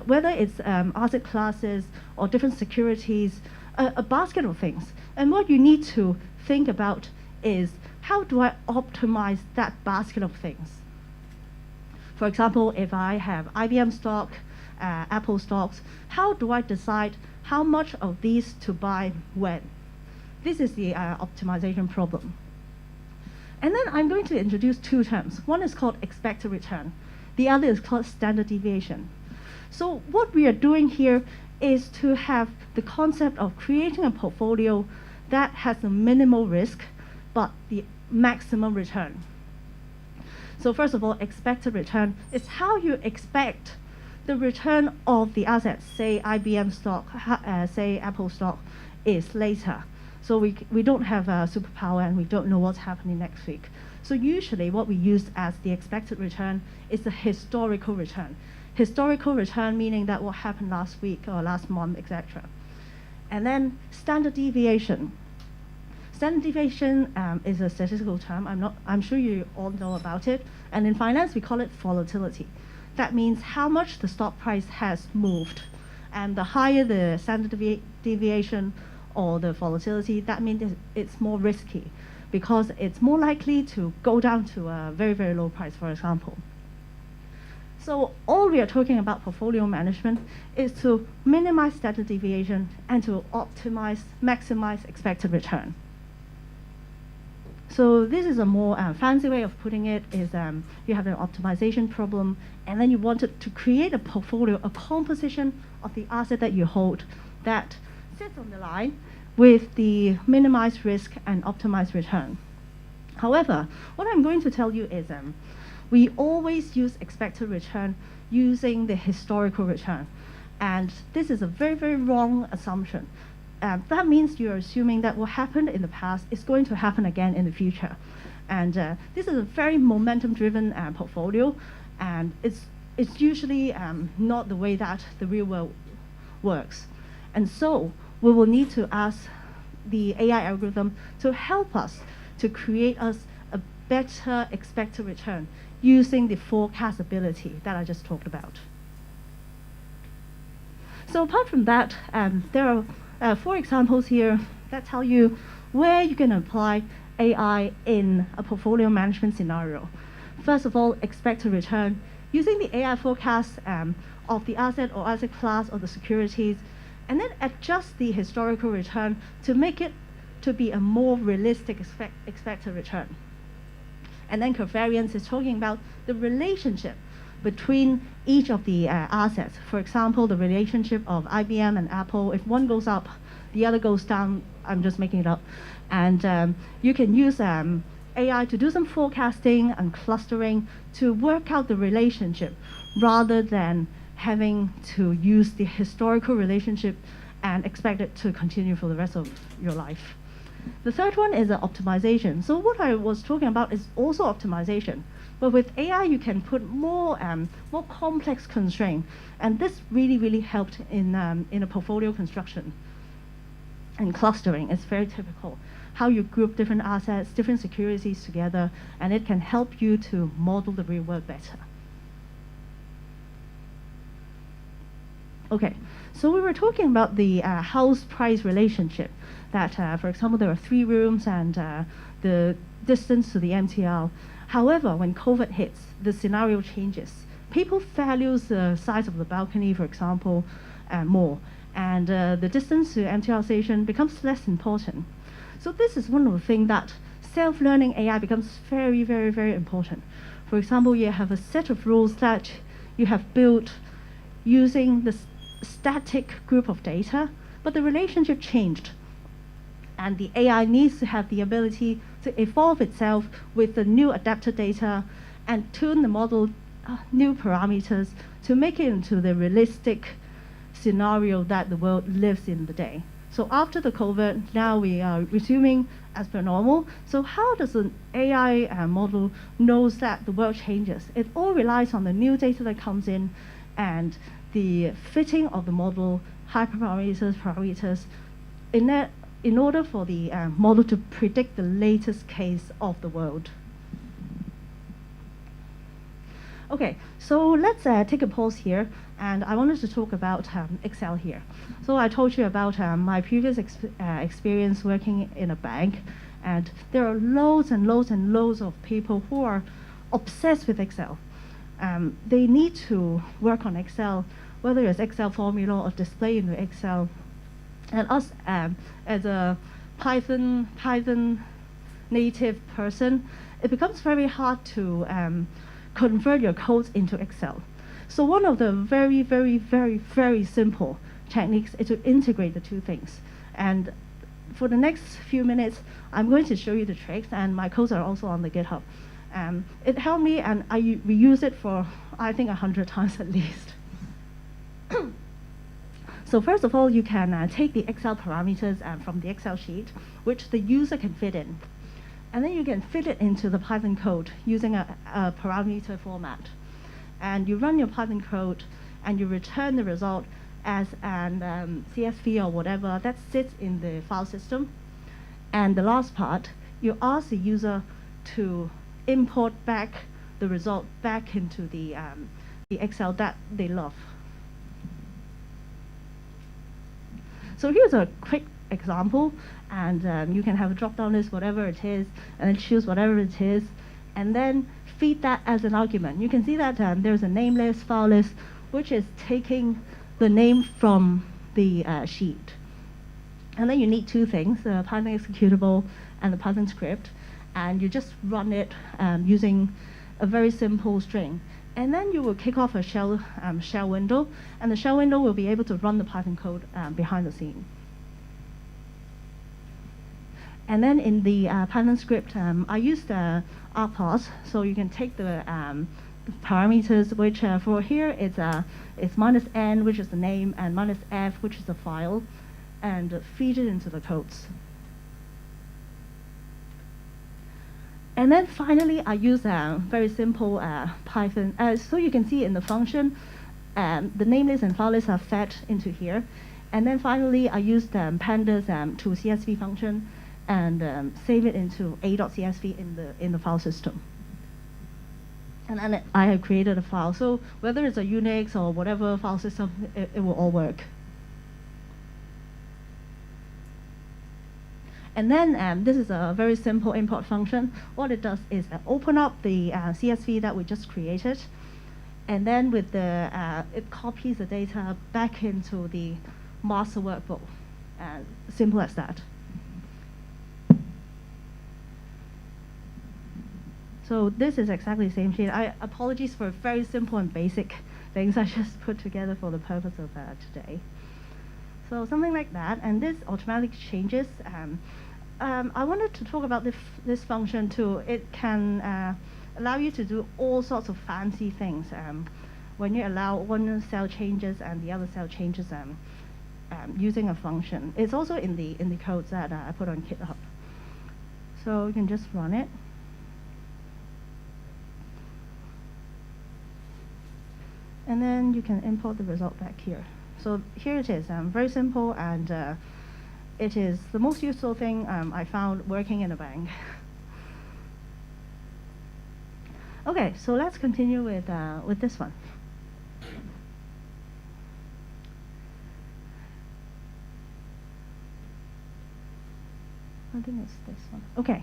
Whether it's asset classes or different securities, a basket of things. And what you need to think about is, how do I optimize that basket of things? For example, if I have IBM stock, Apple stocks, how do I decide how much of these to buy when? This is the optimization problem. And then I'm going to introduce 2 terms. One is called expected return. The other is called standard deviation. So what we are doing here is to have the concept of creating a portfolio that has a minimal risk, but the maximum return. So first of all, expected return is how you expect the return of the assets, say IBM stock, say Apple stock, is later. So we don't have a superpower and we don't know what's happening next week. So usually what we use as the expected return is the historical return. Historical return meaning that what happened last week or last month, etc. And then standard deviation. Standard deviation is a statistical term. I'm sure you all know about it. And in finance, we call it volatility. That means how much the stock price has moved. And the higher the standard deviation or the volatility, that means it's more risky because it's more likely to go down to a very, very low price, for example. So all we are talking about portfolio management is to minimize standard deviation and to maximize expected return. So this is a more fancy way of putting it is you have an optimization problem, and then you wanted to create a portfolio, a composition of the asset that you hold that sits on the line with the minimized risk and optimized return. However, what I'm going to tell you is we always use expected return using the historical return. And this is a very, very wrong assumption. That means you're assuming that what happened in the past is going to happen again in the future. And this is a very momentum-driven portfolio, and it's usually not the way that the real world works. And so we will need to ask the AI algorithm to help us to create us a better expected return using the forecastability that I just talked about. So apart from that, there are 4 examples here that tell you where you can apply AI in a portfolio management scenario. First of all, expected return. Using the AI forecast of the asset or asset class or the securities, and then adjust the historical return to make it to be a more realistic expected return. And then covariance is talking about the relationship between each of the assets. For example, the relationship of IBM and Apple. If one goes up, the other goes down. I'm just making it up. And you can use AI to do some forecasting and clustering to work out the relationship rather than having to use the historical relationship and expect it to continue for the rest of your life. The third one is optimization. So what I was talking about is also optimization. But with AI, you can put more complex constraint. And this really, really helped in a portfolio construction. And clustering is very typical. How you group different assets, different securities together, and it can help you to model the real world better. Okay, so we were talking about the house price relationship. That, for example, there are 3 rooms and the distance to the MTL. However, when COVID hits, the scenario changes. People value the size of the balcony, for example, more. And the distance to MTL station becomes less important. So this is one of the things that self-learning AI becomes very, very, very important. For example, you have a set of rules that you have built using the static group of data, but the relationship changed. And the AI needs to have the ability to evolve itself with the new adapted data and tune the model new parameters to make it into the realistic scenario that the world lives in today. So after the COVID, now we are resuming as per normal. So how does an AI model knows that the world changes? It all relies on the new data that comes in and the fitting of the model, parameters, in order for the model to predict the latest case of the world. Okay, so let's take a pause here, and I wanted to talk about Excel here. So I told you about my previous experience working in a bank, and there are loads and loads and loads of people who are obsessed with Excel. They need to work on Excel, whether it's Excel formula or display in the Excel. And us as a Python native person, it becomes very hard to convert your codes into Excel. So one of the very, very, very, very simple techniques is to integrate the 2 things. And for the next few minutes, I'm going to show you the tricks, and my codes are also on the GitHub. It helped me, and I reuse it for, I think, 100 times at least. So first of all, you can take the Excel parameters from the Excel sheet, which the user can fit in. And then you can fit it into the Python code using a parameter format. And you run your Python code, and you return the result as an CSV or whatever that sits in the file system. And the last part, you ask the user to import back the result back into the Excel that they love. So here's a quick example, and you can have a drop-down list, whatever it is, and then choose whatever it is, and then feed that as an argument. You can see that there's a name list, file list, which is taking the name from the sheet. And then you need 2 things, the Python executable and the Python script, and you just run it using a very simple string. And then you will kick off a shell window, and the shell window will be able to run the Python code behind the scene. And then in the Python script, I used argplots, so you can take the parameters, which for here it's minus n, which is the name, and minus f, which is the file, and feed it into the codes. And then finally, I use a very simple Python. So you can see in the function, the name list and file list are fed into here. And then finally, I used pandas to CSV function and save it into a.csv in the file system. And then I have created a file. So whether it's a Unix or whatever file system, it will all work. And then this is a very simple import function. What it does is open up the CSV that we just created, and then with the it copies the data back into the master workbook. Simple as that. So this is exactly the same sheet. I apologize for very simple and basic things I just put together for the purpose of today. So something like that, and this automatically changes. I wanted to talk about this function too. It can allow you to do all sorts of fancy things. When you allow one cell changes and the other cell changes using a function. It's also in the codes that I put on GitHub. So you can just run it. And then you can import the result back here. So here it is, very simple, and it is the most useful thing I found working in a bank. Okay, so let's continue with this one. I think it's this one. Okay,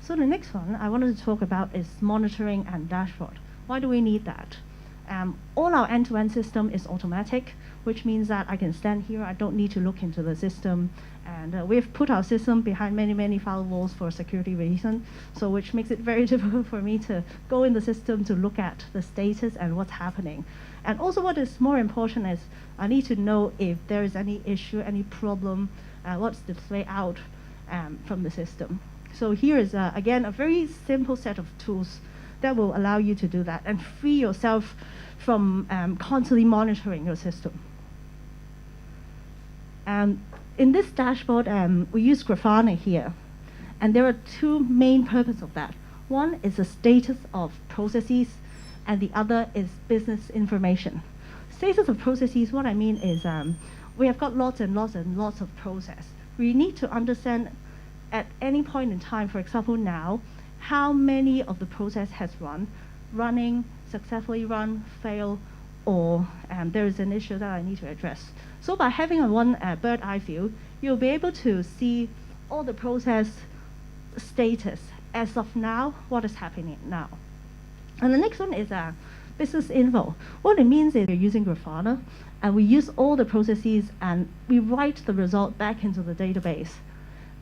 so the next one I wanted to talk about is monitoring and dashboard. Why do we need that? All our end-to-end system is automatic, which means that I can stand here, I don't need to look into the system, and we've put our system behind many firewalls for security reasons, so which makes it very difficult for me to go in the system to look at the status and what's happening. And also what is more important is I need to know if there is any issue, any problem, what's displayed out from the system. So here is, again, a very simple set of tools that will allow you to do that and free yourself from constantly monitoring your system. In this dashboard, we use Grafana here. And there are two main purposes of that. One is the status of processes, and the other is business information. Status of processes, what I mean is we have got lots and lots of process. We need to understand at any point in time, for example now, how many of the process has running, successfully run, fail, or there is an issue that I need to address. So by having a one bird eye view, you'll be able to see all the process status as of now, what is happening now. And the next one is business info. What it means is we're using Grafana, and we use all the processes, and we write the result back into the database.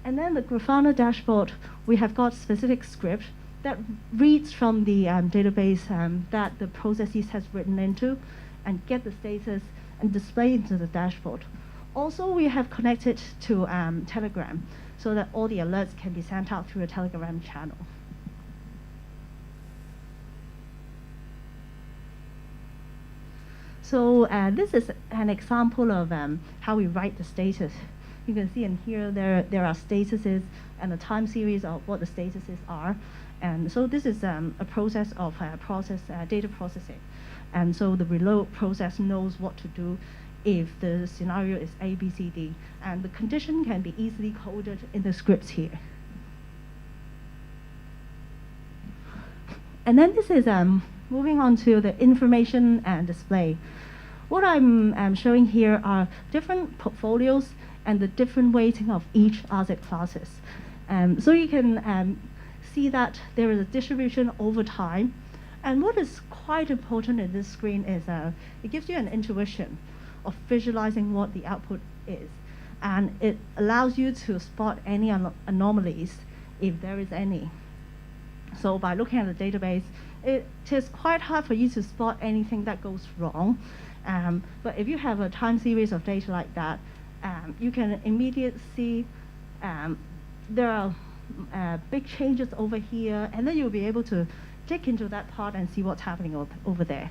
And then the Grafana dashboard, we have got specific script that reads from the database that the processes has written into and get the status and display into the dashboard. Also, we have connected to Telegram so that all the alerts can be sent out through a Telegram channel. So this is an example of how we write the status. You can see in here there are statuses and a time series of what the statuses are. And so this is a process of data processing. And so the reload process knows what to do if the scenario is A, B, C, D. And the condition can be easily coded in the scripts here. And then this is moving on to the information and display. What I'm showing here are different portfolios and the different weighting of each asset classes. So you can see that there is a distribution over time. And what is quite important in this screen is it gives you an intuition of visualizing what the output is. And it allows you to spot any anomalies if there is any. So by looking at the database, it is quite hard for you to spot anything that goes wrong. But if you have a time series of data like that, you can immediately see there are big changes over here, and then you'll be able to dig into that part and see what's happening over there.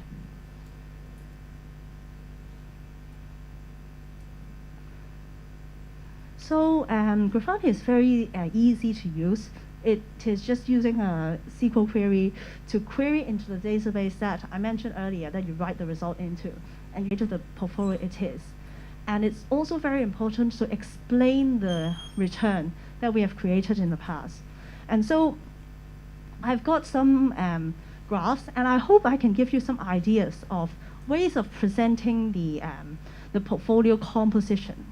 So Grafana is very easy to use. It is just using a SQL query to query into the database that I mentioned earlier that you write the result into, and into the portfolio it is. And it's also very important to explain the return that we have created in the past. And so I've got some graphs, and I hope I can give you some ideas of ways of presenting the portfolio composition.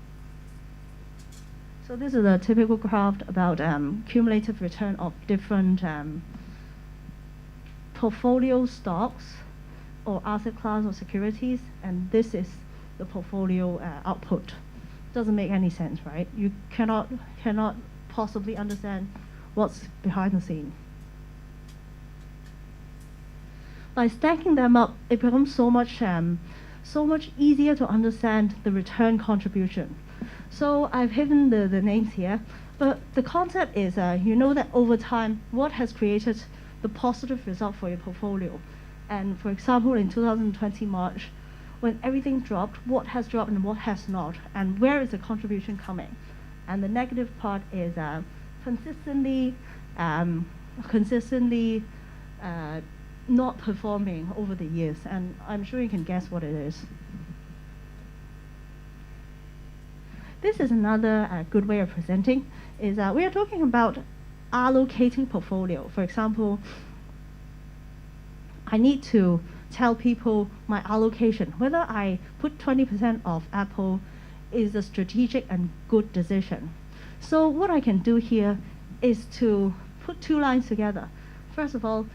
So this is a typical graph about cumulative return of different portfolio stocks or asset class or securities, and this is the portfolio output. Doesn't make any sense, right? You cannot possibly understand what's behind the scene. By stacking them up, it becomes so much easier to understand the return contribution. So I've hidden the names here, but the concept is you know that over time, what has created the positive result for your portfolio. And for example, in 2020 March, when everything dropped, what has dropped and what has not, and where is the contribution coming? And the negative part is consistently not performing over the years, and I'm sure you can guess what it is. This is another good way of presenting, is we are talking about allocating portfolio. For example, I need to tell people my allocation, whether I put 20% of Apple is a strategic and good decision. So what I can do here is to put two lines together. First of all,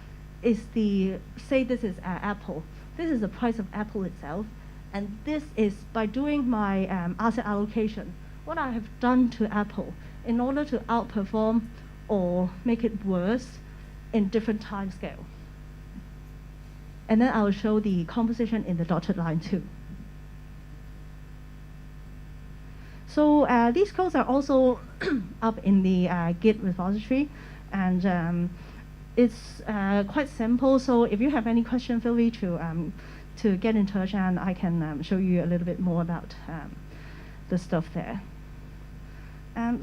say this is Apple. This is the price of Apple itself. And this is by doing my asset allocation, what I have done to Apple in order to outperform or make it worse in different time scale. And then I will show the composition in the dotted line too. So these codes are also up in the Git repository, and it's quite simple. So if you have any question, feel free to get in touch, and I can show you a little bit more about the stuff there.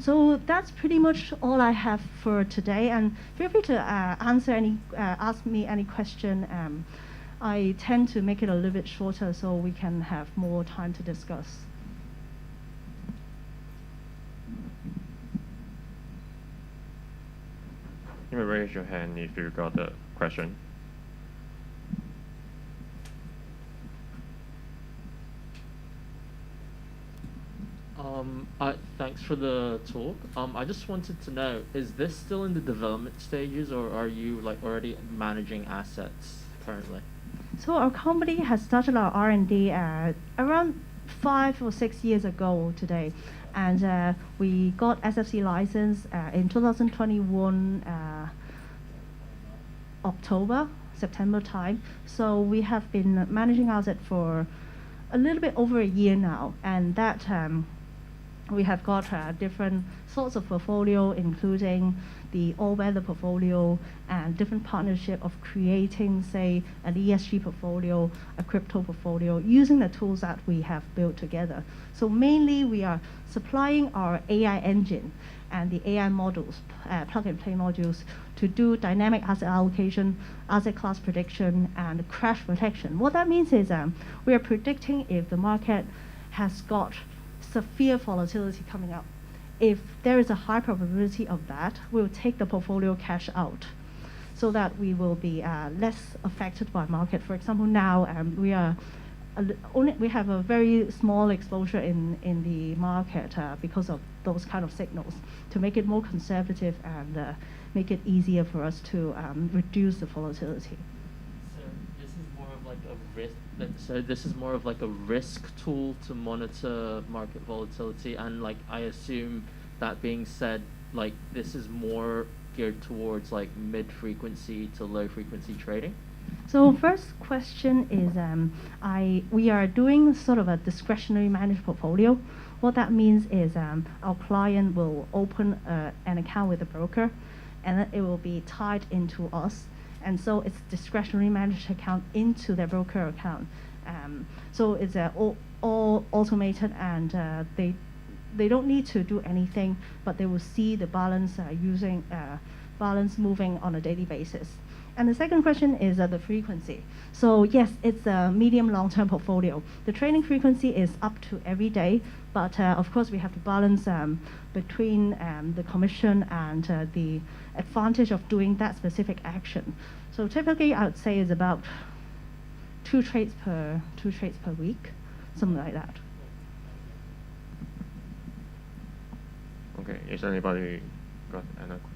So that's pretty much all I have for today, and feel free to ask me any question. I tend to make it a little bit shorter so we can have more time to discuss. You may raise your hand if you got a question. Thanks for the talk. I just wanted to know, is this still in the development stages, or are you already managing assets currently? So our company has started our R&D around 5 or 6 years ago today, and we got SFC license in 2021 September time. So we have been managing asset for a little bit over a year now, and that we have got different sorts of portfolio, including the all-weather portfolio and different partnership of creating, say, an ESG portfolio, a crypto portfolio, using the tools that we have built together. So mainly we are supplying our AI engine and the AI models, plug-and-play modules, to do dynamic asset allocation, asset class prediction, and crash protection. What that means is we are predicting if the market has got severe volatility coming up. If there is a high probability of that, we'll take the portfolio cash out so that we will be less affected by market. For example, now we have a very small exposure in the market because of those kind of signals, to make it more conservative and make it easier for us to reduce the volatility. So this is more of like a risk tool to monitor market volatility, and I assume, that being said, this is more geared towards mid-frequency to low-frequency trading. So first question is, we are doing sort of a discretionary managed portfolio. What that means is our client will open an account with a broker, and then it will be tied into us. And so it's discretionary managed account into their broker account. So it's all automated, and they don't need to do anything, but they will see the balance balance moving on a daily basis. And the second question is the frequency. So yes, it's a medium long-term portfolio. The trading frequency is up to every day, but of course we have to balance between the commission and the advantage of doing that specific action. So typically I would say it's about two trades per week, something like that. Okay, is anybody got another question?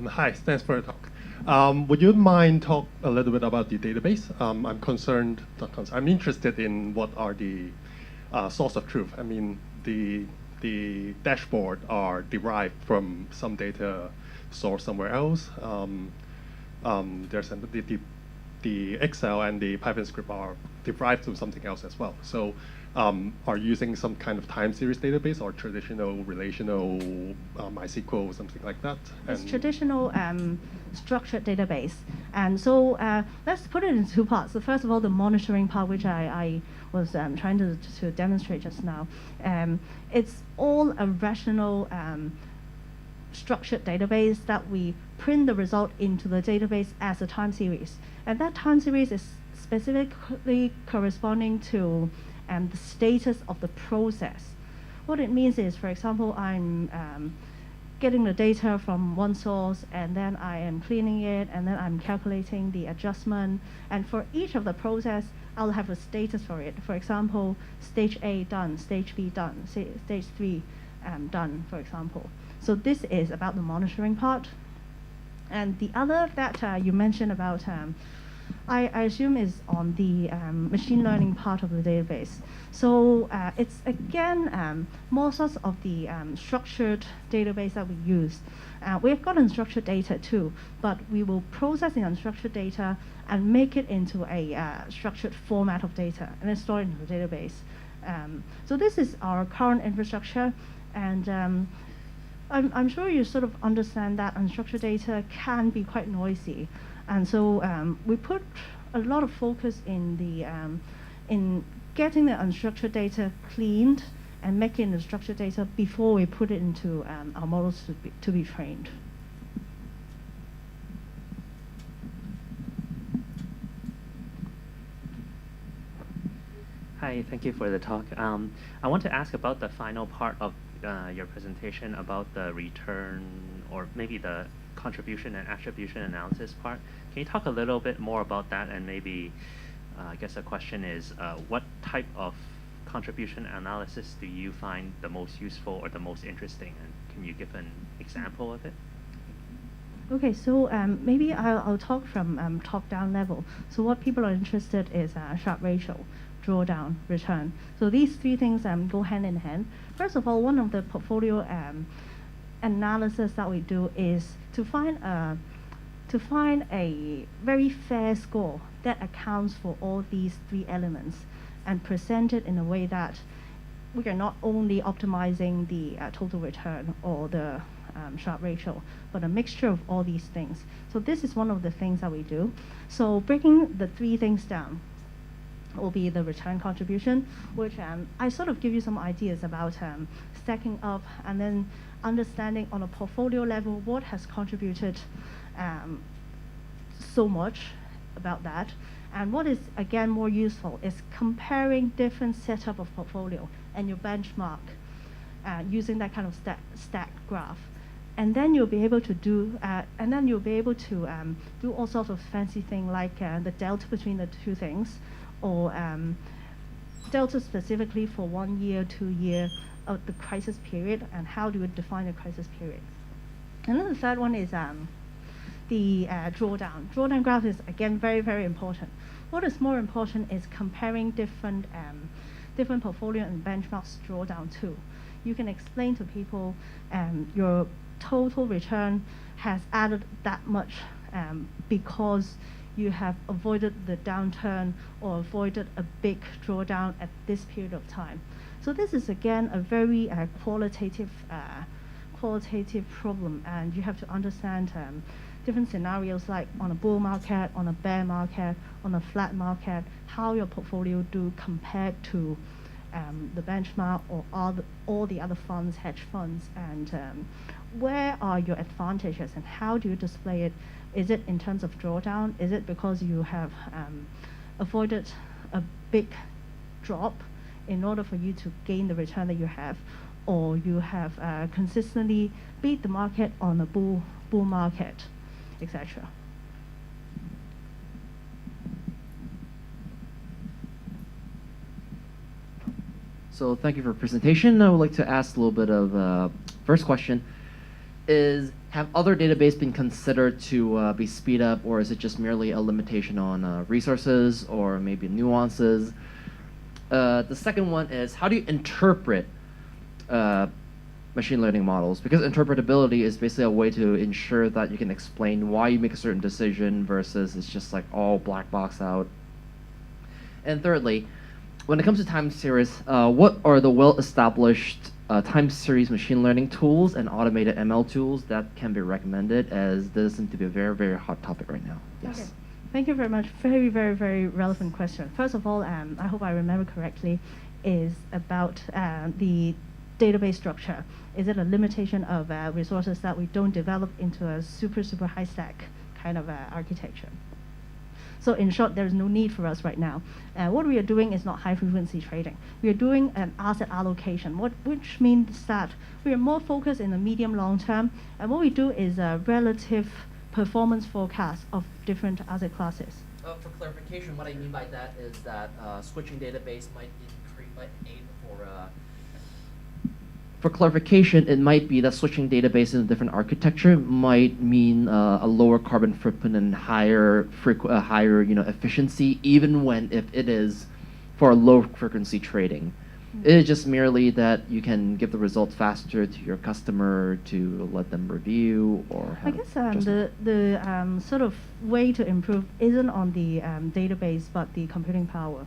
Hi, thanks for the talk. Would you mind talk a little bit about the database? I'm interested in what are the source of truth. I mean, the dashboard are derived from some data source somewhere else. There's the Excel and the Python script are derived from something else as well. So are you using some kind of time series database or traditional relational MySQL or something like that? It's traditional structured database. And so let's put it in two parts. So first of all, the monitoring part, which I was trying to demonstrate just now. It's all a rational structured database that we print the result into the database as a time series. And that time series is specifically corresponding to the status of the process. What it means is, for example, I'm getting the data from one source, and then I am cleaning it, and then I'm calculating the adjustment. And for each of the process, I'll have a status for it. For example, stage A done, stage B done, stage 3 done, for example. So this is about the monitoring part. And the other that you mentioned about, I assume is on the machine learning part of the database. So it's again more sorts of the structured database that we use. We've got unstructured data too, but we will process the unstructured data and make it into a structured format of data and then store it into the database. So this is our current infrastructure, and I'm sure you sort of understand that unstructured data can be quite noisy. And so we put a lot of focus in getting the unstructured data cleaned and making the structured data before we put it into our models to be trained. Hi, thank you for the talk. I want to ask about the final part of your presentation about the return, or maybe the contribution and attribution analysis part. Can you talk a little bit more about that? And maybe, I guess the question is, what type of contribution analysis do you find the most useful or the most interesting? And can you give an example of it? Okay, so maybe I'll talk from top-down level. So what people are interested is Sharpe ratio, drawdown, return. So these three things go hand in hand. First of all, one of the portfolio analysis that we do is to find a very fair score that accounts for all these three elements and present it in a way that we are not only optimizing the total return or the Sharpe ratio, but a mixture of all these things. So this is one of the things that we do. So breaking the three things down will be the return contribution, which I sort of give you some ideas about stacking up and then understanding on a portfolio level what has contributed so much about that. And what is, again, more useful is comparing different setup of portfolio and your benchmark using that kind of stack graph. And then you'll be able to do, do all sorts of fancy things like the delta between the two things, or delta specifically for 1 year, 2 year of the crisis period, and how do you define a crisis period. And then the third one is the drawdown. Drawdown graph is, again, very, very important. What is more important is comparing different portfolio and benchmarks drawdown too. You can explain to people your total return has added that much because you have avoided the downturn or avoided a big drawdown at this period of time. So this is again a very qualitative problem, and you have to understand different scenarios like on a bull market, on a bear market, on a flat market, how your portfolio do compared to the benchmark or all the other funds, hedge funds, and where are your advantages and how do you display it? Is it in terms of drawdown? Is it because you have avoided a big drop in order for you to gain the return that you have, or you have consistently beat the market on a bull market, etc.? So thank you for your presentation. I would like to ask a little bit of first question is, have other database been considered to be speed up, or is it just merely a limitation on resources or maybe nuances? The second one is, how do you interpret machine learning models? Because interpretability is basically a way to ensure that you can explain why you make a certain decision versus it's just like all black box out. And thirdly, when it comes to time series, what are the well-established time series machine learning tools and automated ML tools that can be recommended, as this seems to be a very, very hot topic right now? Yes. Okay. Thank you very much. Very, very, very relevant question. First of all, I hope I remember correctly, is about the database structure. Is it a limitation of resources that we don't develop into a super, super high stack kind of architecture? So in short, there's no need for us right now. What we are doing is not high frequency trading. We are doing an asset allocation, which means that we are more focused in the medium long term. And what we do is a relative performance forecast of different asset classes. For clarification, what I mean by that is that switching database might aid for clarification, it might be that switching database in a different architecture might mean a lower carbon footprint and higher efficiency, even when if it is for low frequency trading. It is just merely that you can give the results faster to your customer to let them review or have. I guess the sort of way to improve isn't on the database but the computing power.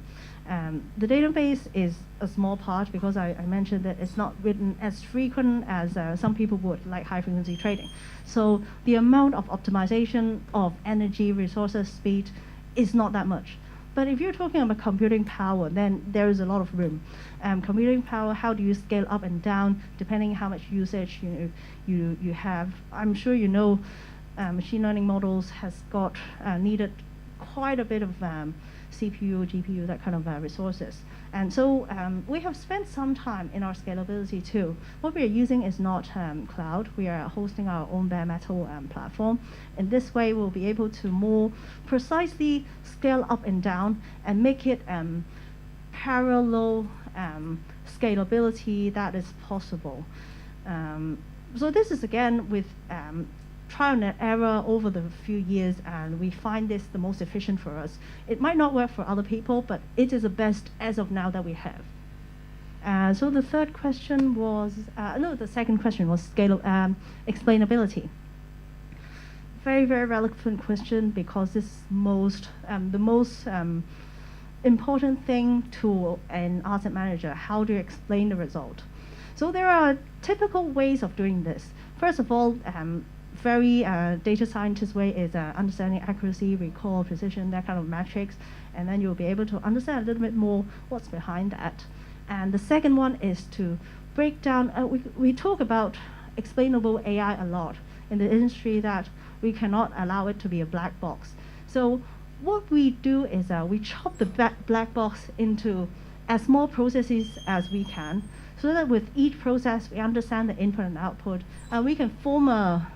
The database is a small part because I mentioned that it's not written as frequent as some people would like high frequency trading. So the amount of optimization of energy, resources, speed is not that much. But if you're talking about computing power, then there is a lot of room. Computing power, how do you scale up and down depending how much usage you have? I'm sure you know machine learning models has got needed quite a bit of CPU, GPU, that kind of resources. And so we have spent some time in our scalability too. What we are using is not cloud. We are hosting our own bare metal platform. In this way, we'll be able to more precisely scale up and down and make it parallel scalability that is possible. So this is again with trial and error over the few years, and we find this the most efficient for us. It might not work for other people, but it is the best as of now that we have. So the third question was, the second question was explainability. Very, very relevant question because this is the most important thing to an asset manager. How do you explain the result? So there are typical ways of doing this. First of all, very data scientist way is understanding accuracy, recall, precision, that kind of metrics, and then you'll be able to understand a little bit more what's behind that. And the second one is to break down, we talk about explainable AI a lot in the industry, that we cannot allow it to be a black box. So what we do is we chop the black box into as small processes as we can, so that with each process we understand the input and output, and we can form a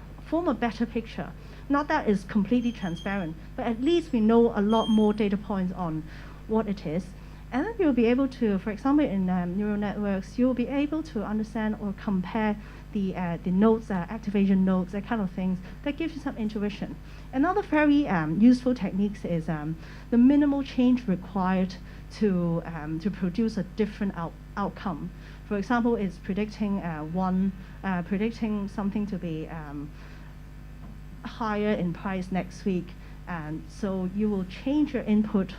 better picture. Not that it's completely transparent, but at least we know a lot more data points on what it is. And then you'll be able to, for example, in neural networks, you'll be able to understand or compare the nodes, activation nodes, that kind of things. That gives you some intuition. Another very useful technique is the minimal change required to produce a different outcome. For example, it's predicting predicting something to be higher in price next week, and so you will change your input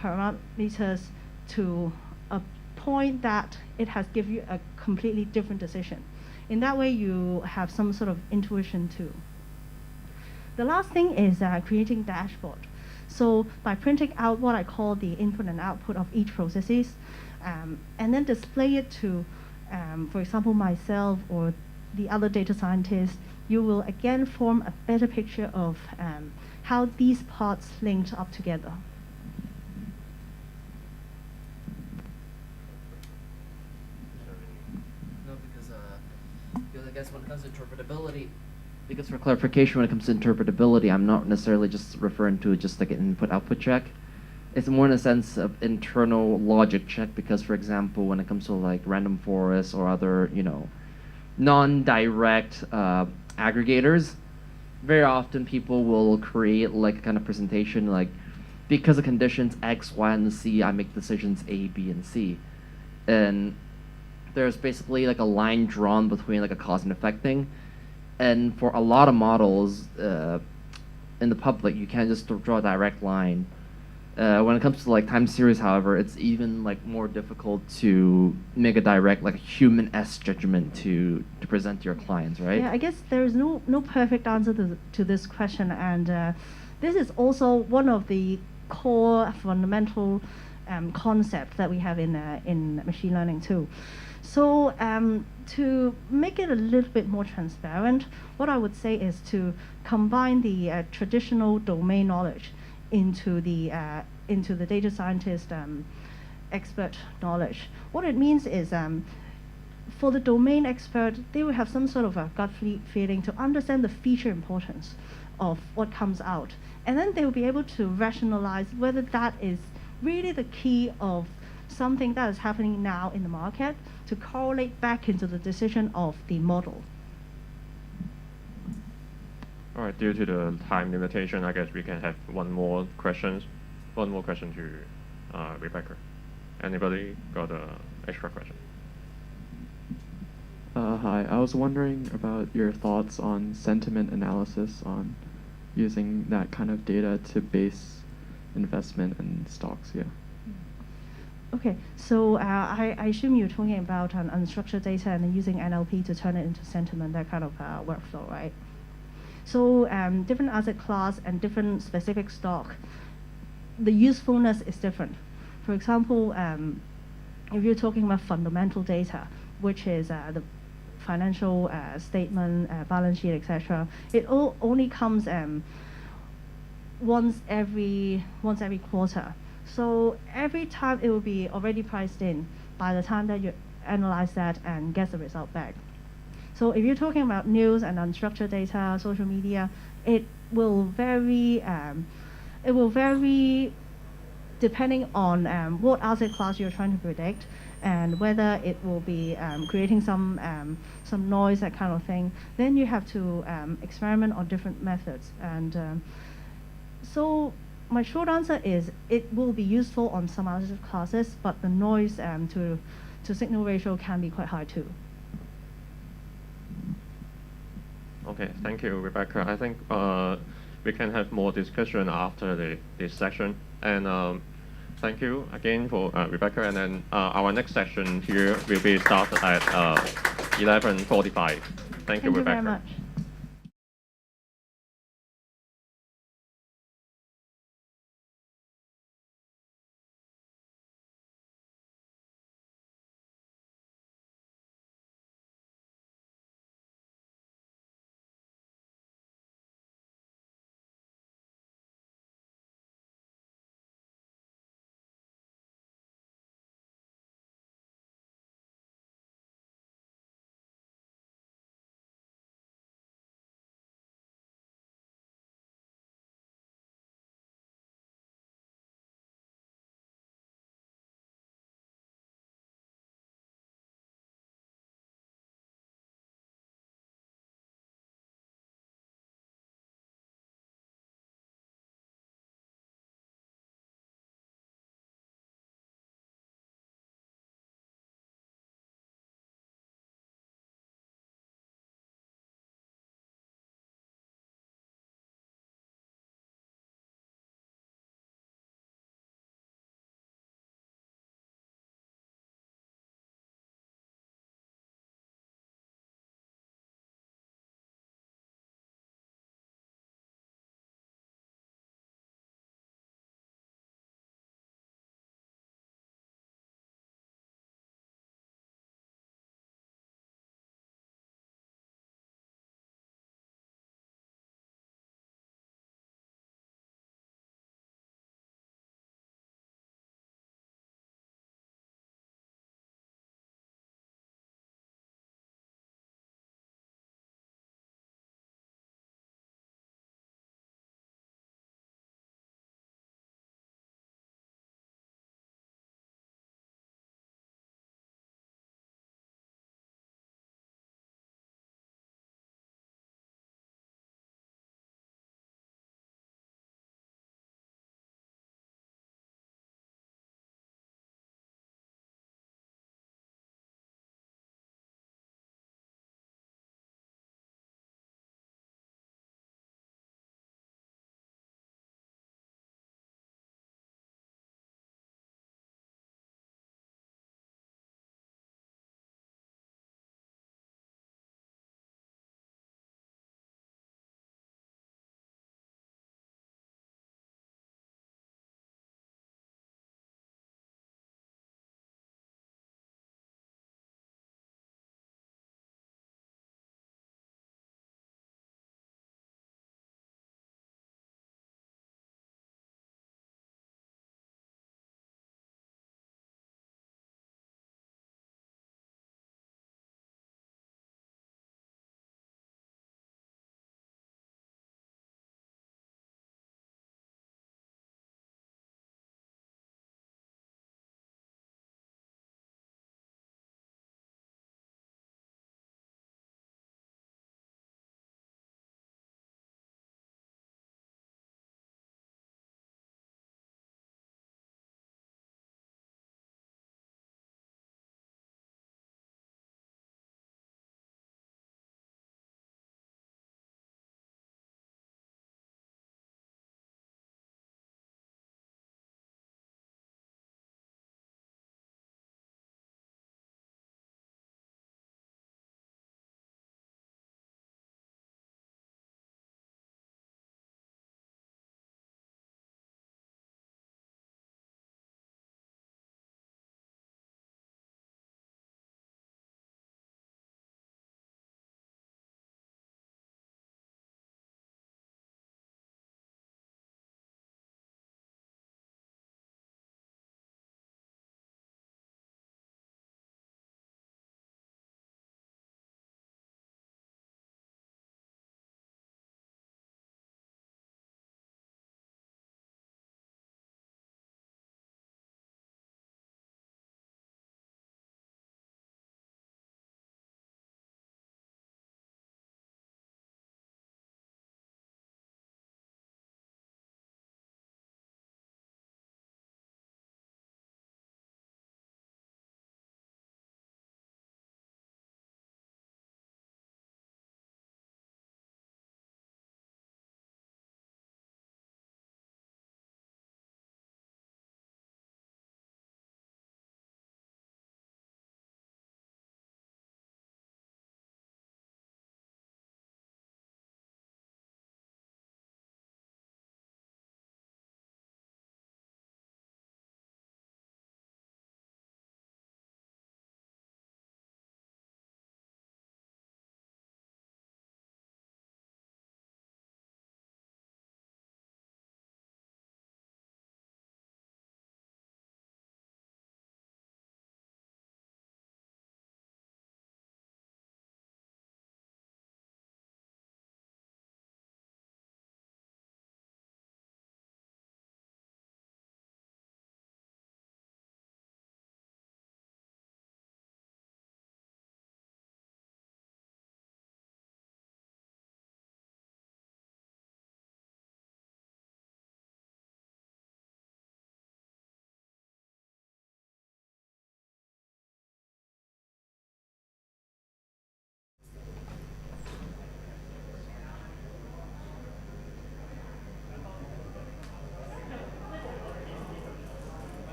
parameters to a point that it has given you a completely different decision. In that way, you have some sort of intuition too. The last thing is creating dashboard. So by printing out what I call the input and output of each processes, and then display it to, for example, myself or the other data scientists, you will again form a better picture of how these parts linked up together. No, because I guess when it comes to interpretability, because for clarification, when it comes to interpretability, I'm not necessarily just referring to just like an input-output check. It's more in a sense of internal logic check, because, for example, when it comes to like random forests or other, non-direct aggregators, very often people will create like a kind of presentation like, because of conditions X, Y, and Z, I make decisions A, B, and C. And there's basically like a line drawn between like a cause and effect thing. And for a lot of models in the public, you can't just draw a direct line. When it comes to like time series, however, it's even like more difficult to make a direct like human-esque judgment to present to your clients, right? Yeah, I guess there is no perfect answer to this question, and this is also one of the core fundamental concepts that we have in machine learning too. So to make it a little bit more transparent, what I would say is to combine the traditional domain knowledge into the data scientist expert knowledge. What it means is for the domain expert, they will have some sort of a gut feeling to understand the feature importance of what comes out. And then they will be able to rationalize whether that is really the key of something that is happening now in the market to correlate back into the decision of the model. All right, due to the time limitation, I guess we can have one more question to Rebecca. Anybody got an extra question? Hi, I was wondering about your thoughts on sentiment analysis, on using that kind of data to base investment in stocks, yeah. Okay, so I assume you're talking about unstructured data and then using NLP to turn it into sentiment, that kind of workflow, right? So different asset class and different specific stock, the usefulness is different. For example, if you're talking about fundamental data, which is the financial statement, balance sheet, etc., it all only comes once every quarter. So every time it will be already priced in by the time that you analyze that and get the result back. So if you're talking about news and unstructured data, social media, it will vary depending on what asset class you're trying to predict and whether it will be creating some noise, that kind of thing. Then you have to experiment on different methods. And so my short answer is it will be useful on some asset classes, but the noise to signal ratio can be quite high too. Okay, thank you, Rebecca. I think we can have more discussion after this session. And thank you again for Rebecca. And then our next session here will be started at 11:45. Thank you, Rebecca. Thank you very much.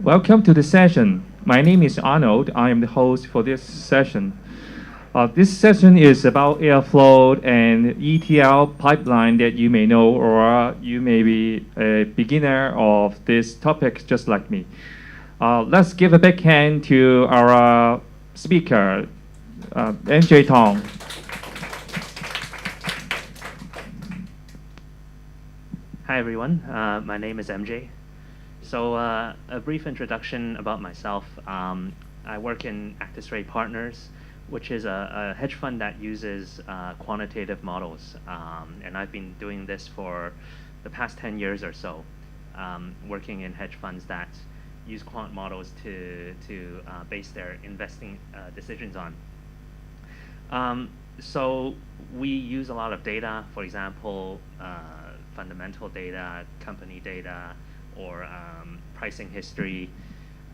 Welcome to the session. My name is Arnold. I am the host for this session. This session is about Airflow and ETL pipeline that you may know, or you may be a beginner of this topic just like me. Let's give a big hand to our speaker, MJ Tong. Hi everyone, my name is MJ. So a brief introduction about myself. I work in ActisRay Partners, which is a hedge fund that uses quantitative models. And I've been doing this for the past 10 years or so, working in hedge funds that use quant models to base their investing decisions on. So we use a lot of data, for example, fundamental data, company data, or pricing history,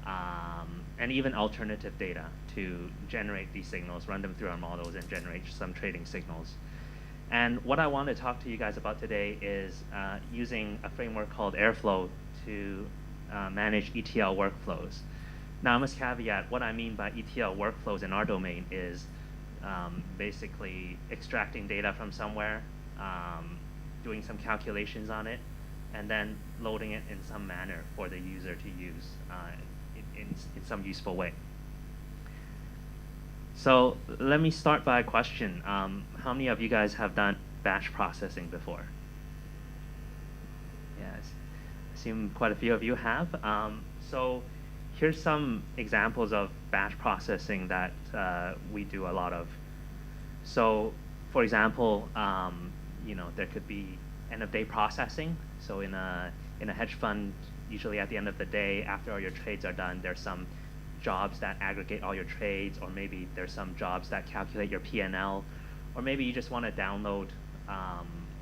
and even alternative data to generate these signals, run them through our models, and generate some trading signals. And what I want to talk to you guys about today is using a framework called Airflow to manage ETL workflows. Now, I must caveat what I mean by ETL workflows in our domain is basically extracting data from somewhere, doing some calculations on it, and then loading it in some manner for the user to use in some useful way. So let me start by a question. How many of you guys have done batch processing before? Yes, I assume quite a few of you have. So here's some examples of batch processing that we do a lot of. So for example, there could be end-of-day processing. So in a hedge fund, usually at the end of the day, after all your trades are done, there's some jobs that aggregate all your trades, or maybe there's some jobs that calculate your P&L, or maybe you just want to download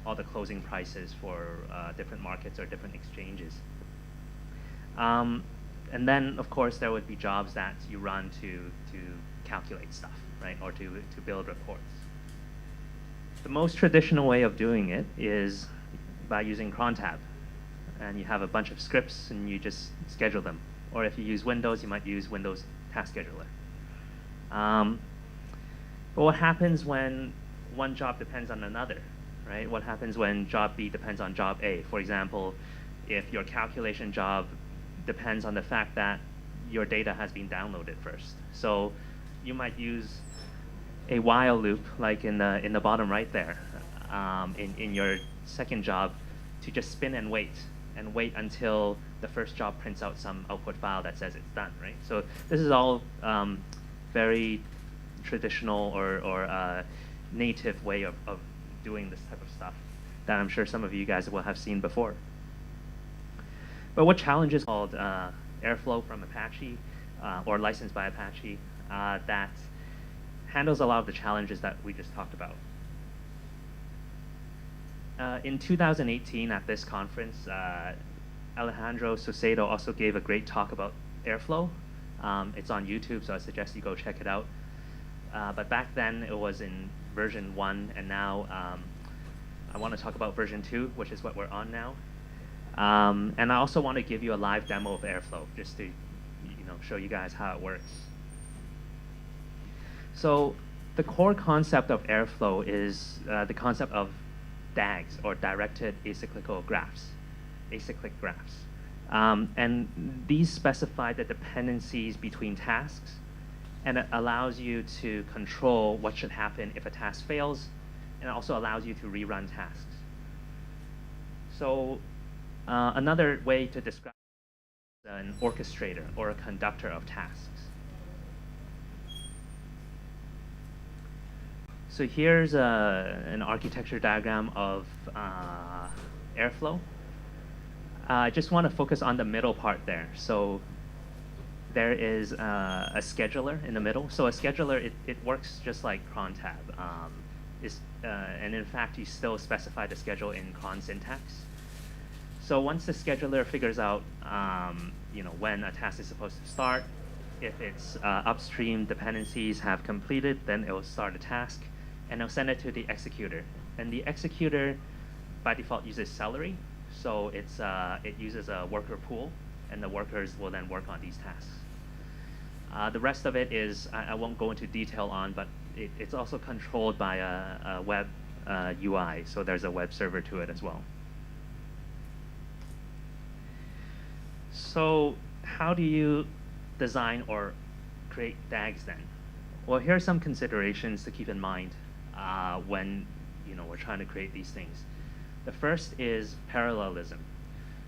all the closing prices for different markets or different exchanges. And then, of course, there would be jobs that you run to calculate stuff, right, or to build reports. The most traditional way of doing it is by using crontab. And you have a bunch of scripts and you just schedule them. Or if you use Windows, you might use Windows Task Scheduler. But what happens when one job depends on another, right? What happens when job B depends on job A? For example, if your calculation job depends on the fact that your data has been downloaded first. So you might use a while loop, like in the bottom right there, in your second job, to just spin and wait until the first job prints out some output file that says it's done, right? So this is all very traditional or native way of doing this type of stuff that I'm sure some of you guys will have seen before. But what challenges called Airflow from Apache or licensed by Apache that handles a lot of the challenges that we just talked about. In 2018 at this conference, Alejandro Saucedo also gave a great talk about Airflow. It's on YouTube, so I suggest you go check it out. But back then it was in version 1, and now I want to talk about version 2, which is what we're on now. And I also want to give you a live demo of Airflow, just to show you guys how it works. So the core concept of Airflow is the concept of DAGs, or directed acyclical graphs, acyclic graphs. And these specify the dependencies between tasks, and it allows you to control what should happen if a task fails, and it also allows you to rerun tasks. So another way to describe an orchestrator or a conductor of tasks. So here's an architecture diagram of Airflow. I just want to focus on the middle part there. So there is a scheduler in the middle. So a scheduler, it works just like crontab. And in fact, you still specify the schedule in cron syntax. So once the scheduler figures out when a task is supposed to start, if its upstream dependencies have completed, then it will start a task, and it'll send it to the executor. And the executor, by default, uses Celery. So it uses a worker pool. and the workers will then work on these tasks. The rest of it is, I won't go into detail on, but it's also controlled by a web UI, so there's a web server to it as well. So how do you design or create DAGs then? Well, here are some considerations to keep in mind when we're trying to create these things. The first is parallelism.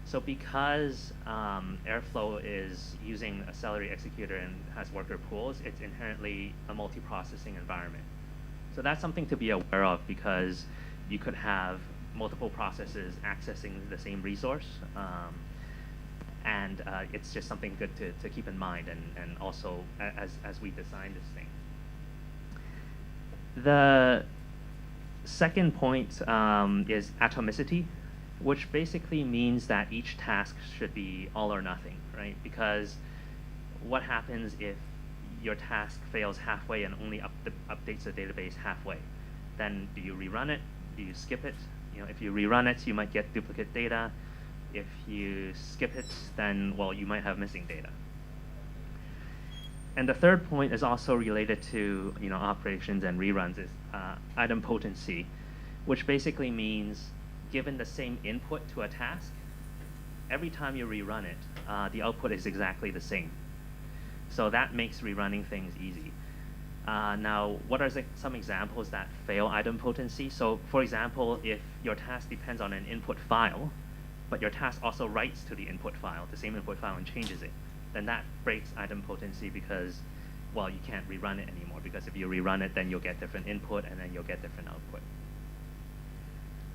So because Airflow is using a Celery executor and has worker pools, it's inherently a multi-processing environment. So that's something to be aware of, because you could have multiple processes accessing the same resource. And it's just something good to keep in mind, and also as we design this thing. The second point is atomicity, which basically means that each task should be all or nothing, right? Because what happens if your task fails halfway and only updates the database halfway? Then do you rerun it? Do you skip it? If you rerun it, you might get duplicate data. If you skip it, then, well, you might have missing data. And the third point is also related to operations and reruns, is idempotency, which basically means given the same input to a task, every time you rerun it, the output is exactly the same. So that makes rerunning things easy. Now, what are some examples that fail idempotency? So, for example, if your task depends on an input file, but your task also writes to the input file, the same input file, and changes it, then that breaks idempotency, because, well, you can't rerun it anymore, because if you rerun it, then you'll get different input and then you'll get different output.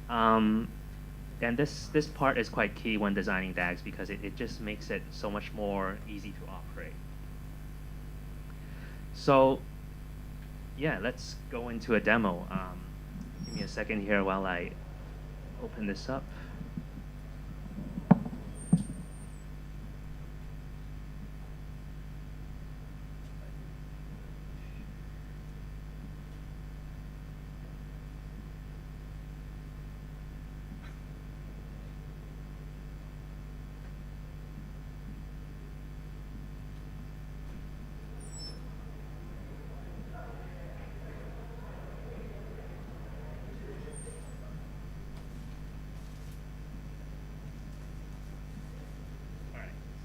And this part is quite key when designing DAGs, because it just makes it so much more easy to operate. So yeah, let's go into a demo. Give me a second here while I open this up.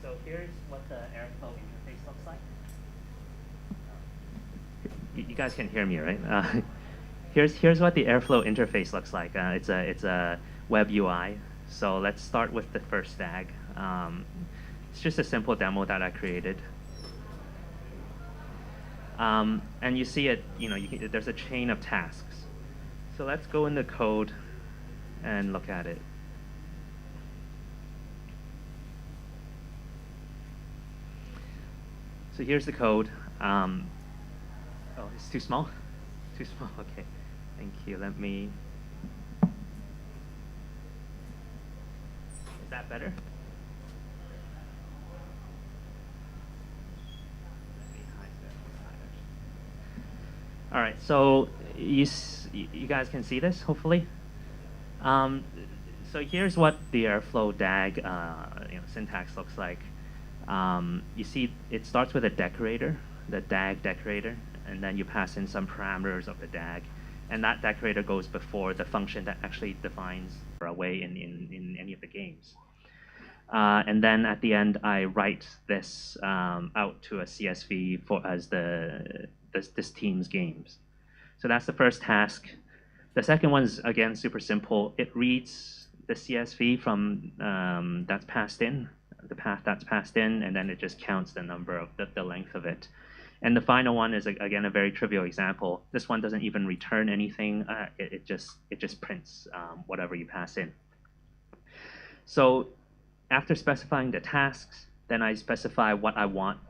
So here's what the Airflow interface looks like. You guys can hear me, right? Here's what the Airflow interface looks like. It's a web UI. So let's start with the first DAG. It's just a simple demo that I created. And you see it. There's a chain of tasks. So let's go in the code and look at it. So here's the code. Oh, it's too small? Too small, okay. Thank you. Let me... Is that better? All right, so you guys can see this, hopefully. So here's what the Airflow DAG syntax looks like. You see, it starts with a decorator, the DAG decorator, and then you pass in some parameters of the DAG, and that decorator goes before the function that actually defines or away in any of the games. And then at the end, I write this out to a CSV as this team's games. So that's the first task. The second one's again super simple. It reads the CSV from that's passed in, the path that's passed in, and then it just counts the number of the length of it. And the final one is again a very trivial example. This one doesn't even return anything. It just prints whatever you pass in. So after specifying the tasks, then I specify what I want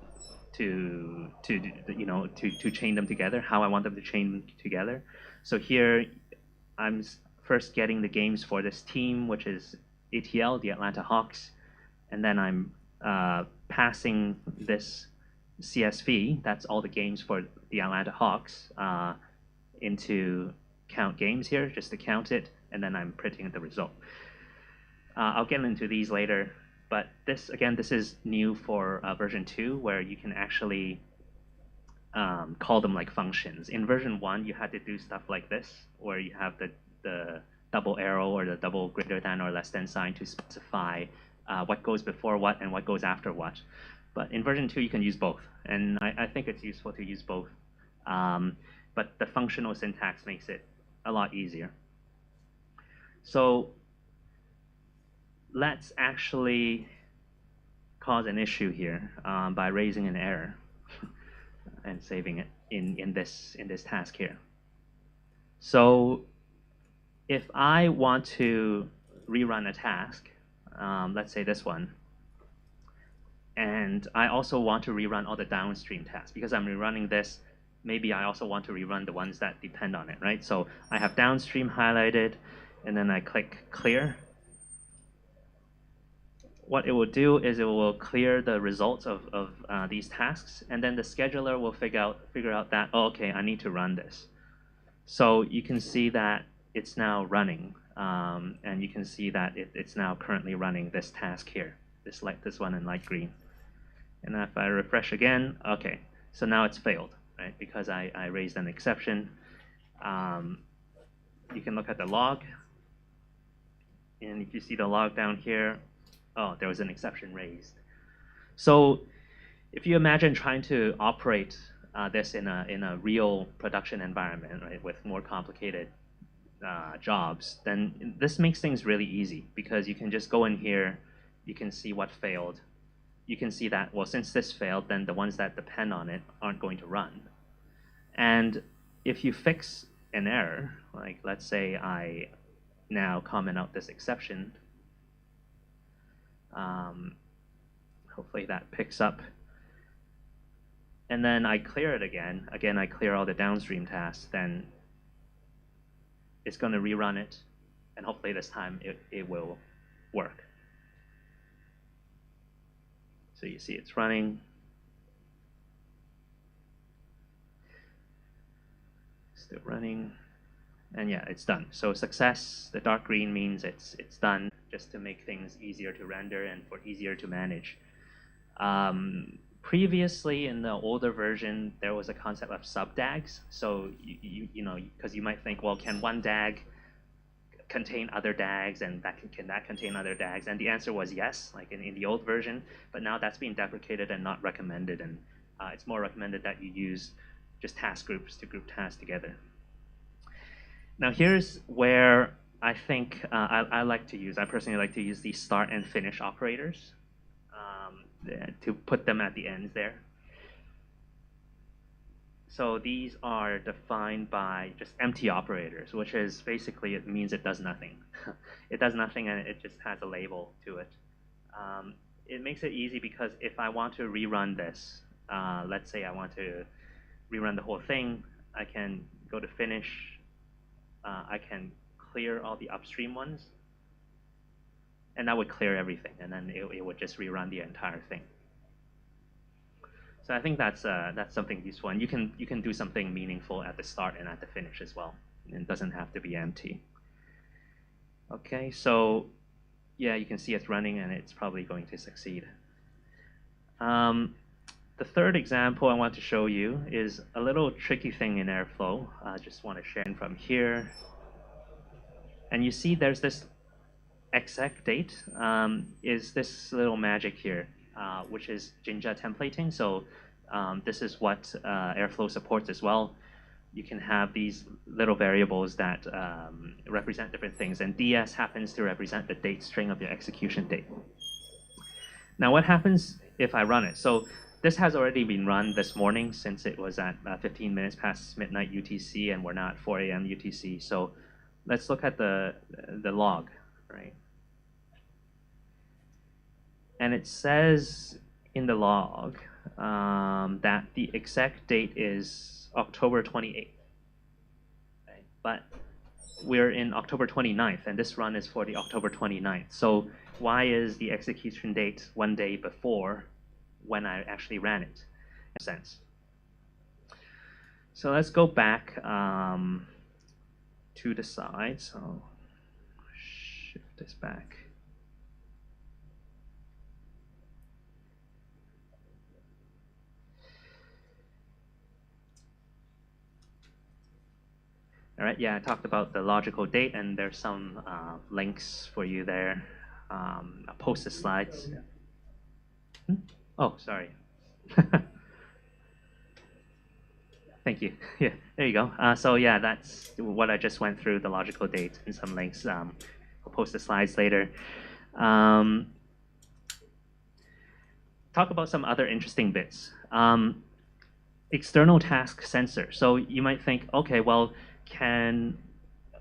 to chain them together, how I want them to chain together. So here I'm first getting the games for this team, which is ATL, the Atlanta Hawks, and then I'm passing this CSV, that's all the games for the Atlanta Hawks, into count games here, just to count it, and then I'm printing the result. I'll get into these later, But this, again, this is new for version 2, where you can actually call them like functions. In version 1, you had to do stuff like this, where you have the double arrow or the double greater than or less than sign to specify what goes before what and what goes after what. But in version 2, you can use both. And I think it's useful to use both. But the functional syntax makes it a lot easier. So let's actually cause an issue here by raising an error and saving it in this task here. So if I want to rerun a task, let's say this one, and I also want to rerun all the downstream tasks, because I'm rerunning this, maybe I also want to rerun the ones that depend on it, right? So I have downstream highlighted, and then I click clear. What it will do is it will clear the results of these tasks, and then the scheduler will figure out that, oh, okay, I need to run this. So you can see that it's now running, and you can see that it's now currently running this task here, this one in light green. And if I refresh again, okay, so now it's failed, right? Because I raised an exception. You can look at the log, and if you see the log down here, oh, there was an exception raised. So if you imagine trying to operate this in a real production environment, right, with more complicated jobs, then this makes things really easy, because you can just go in here, you can see what failed. You can see that, well, since this failed, then the ones that depend on it aren't going to run. And if you fix an error, like let's say I now comment out this exception, hopefully that picks up. And then I clear it again. Again, I clear all the downstream tasks. Then it's going to rerun it. And hopefully this time it will work. So you see it's running. Still running. And yeah, it's done. So success, the dark green means it's done, just to make things easier to render and for easier to manage. Previously, in the older version, there was a concept of subdags. So you know, because you might think, well, can one dag contain other dags, and can that contain other dags? And the answer was yes, like in the old version. But now that's being deprecated and not recommended, and it's more recommended that you use just task groups to group tasks together. Now here's where I think I personally like to use these start and finish operators to put them at the ends there. So these are defined by just empty operators, which is basically, it means it does nothing. It does nothing, and it just has a label to it. It makes it easy because if I want to rerun this, let's say I want to rerun the whole thing, I can go to finish. I can clear all the upstream ones, and that would clear everything, and then it would just rerun the entire thing. So I think that's something useful, and you can do something meaningful at the start and at the finish as well. It doesn't have to be empty. Okay, so yeah, you can see it's running, and it's probably going to succeed. The third example I want to show you is a little tricky thing in Airflow. I just want to share it from here. And you see there's this exec date is this little magic here, which is Jinja templating. So this is what Airflow supports as well. You can have these little variables that represent different things, and DS happens to represent the date string of your execution date. Now what happens if I run it? So this has already been run this morning, since it was at 15 minutes past midnight UTC, and we're now at 4 a.m. UTC. So let's look at the log, right? And it says in the log that the exec date is October 28th. Right? But we're in October 29th, and this run is for the October 29th. So why is the execution date one day before when I actually ran it? Makes sense. So let's go back to the side. So shift this back. All right, yeah, I talked about the logical date, and there's some links for you there. I'll post the slides. Oh, sorry. Thank you. Yeah, there you go. So yeah, that's what I just went through, the logical date and some links. I'll post the slides later. Talk about some other interesting bits. External task sensor. So you might think, okay, well, can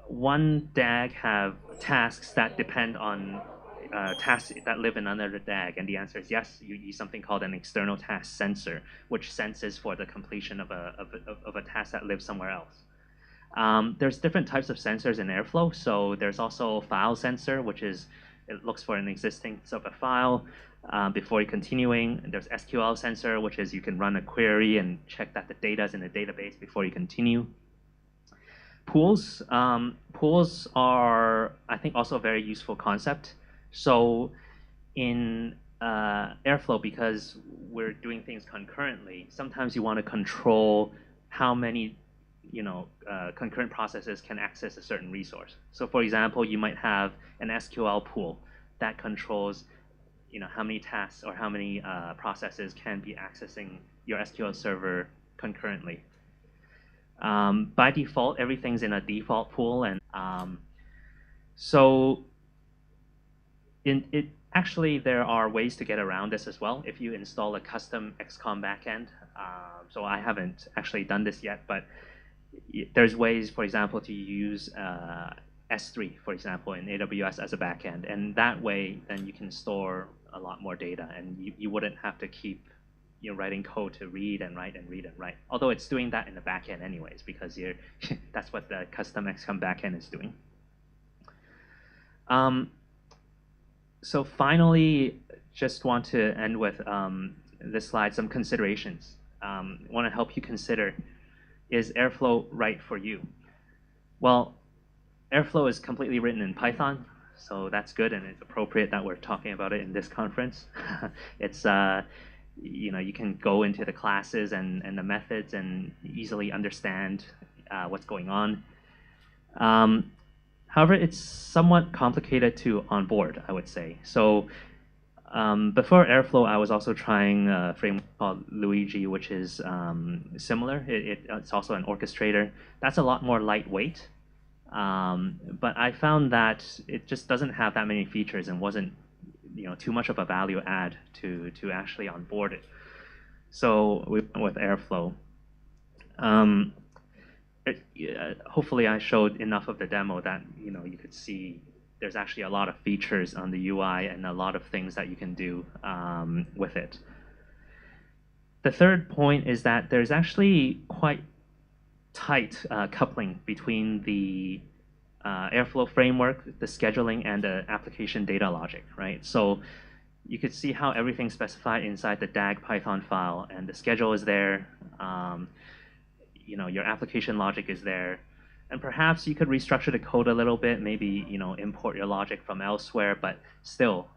one DAG have tasks that depend on tasks that live in another DAG? And the answer is yes. You use something called an external task sensor, which senses for the completion of a task that lives somewhere else. There's different types of sensors in Airflow. So there's also file sensor, which is it looks for an existence of a file before continuing. There's SQL sensor, which is you can run a query and check that the data is in the database before you continue. Pools. Pools are, I think, also a very useful concept. So in Airflow, because we're doing things concurrently, sometimes you want to control how many concurrent processes can access a certain resource. So for example, you might have an SQL pool that controls how many tasks or how many processes can be accessing your SQL server concurrently. By default, everything's in a default pool, and so actually there are ways to get around this as well if you install a custom XCOM backend. So I haven't actually done this yet, but there's ways, for example, to use S3, for example, in AWS as a backend, and that way then you can store a lot more data, and you wouldn't have to keep writing code to read and write and read and write. Although it's doing that in the backend anyways, because that's what the custom XCOM backend is doing. So finally, just want to end with this slide, some considerations. Want to help you consider, is Airflow right for you? Well, Airflow is completely written in Python, so that's good, and it's appropriate that we're talking about it in this conference. It's you can go into the classes and the methods and easily understand what's going on. However, it's somewhat complicated to onboard, I would say. So before Airflow, I was also trying a framework called Luigi, which is similar. It's also an orchestrator. That's a lot more lightweight. But I found that it just doesn't have that many features and wasn't too much of a value add to actually onboard it. So we went with Airflow. Hopefully I showed enough of the demo that you could see there's actually a lot of features on the UI and a lot of things that you can do with it. The third point is that there's actually quite tight coupling between the Airflow framework, the scheduling, and the application data logic, right? So you could see how everything's specified inside the DAG Python file, and the schedule is there. Your application logic is there, and perhaps you could restructure the code a little bit, maybe import your logic from elsewhere, but still,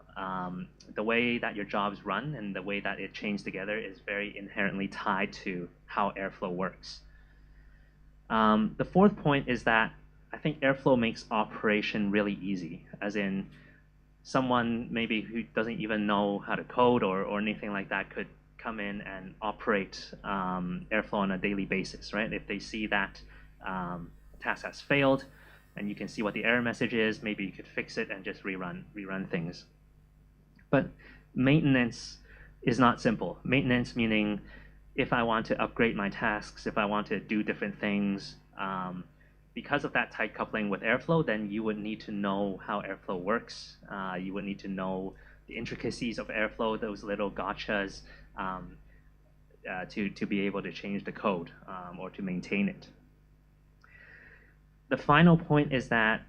the way that your jobs run and the way that it chains together is very inherently tied to how Airflow works. The fourth point is that I think Airflow makes operation really easy, as in someone maybe who doesn't even know how to code or anything like that could come in and operate Airflow on a daily basis, right? If they see that task has failed, and you can see what the error message is, maybe you could fix it and just rerun things. But maintenance is not simple. Maintenance meaning if I want to upgrade my tasks, if I want to do different things, because of that tight coupling with Airflow, then you would need to know how Airflow works. You would need to know the intricacies of Airflow, those little gotchas, to be able to change the code or to maintain it. The final point is that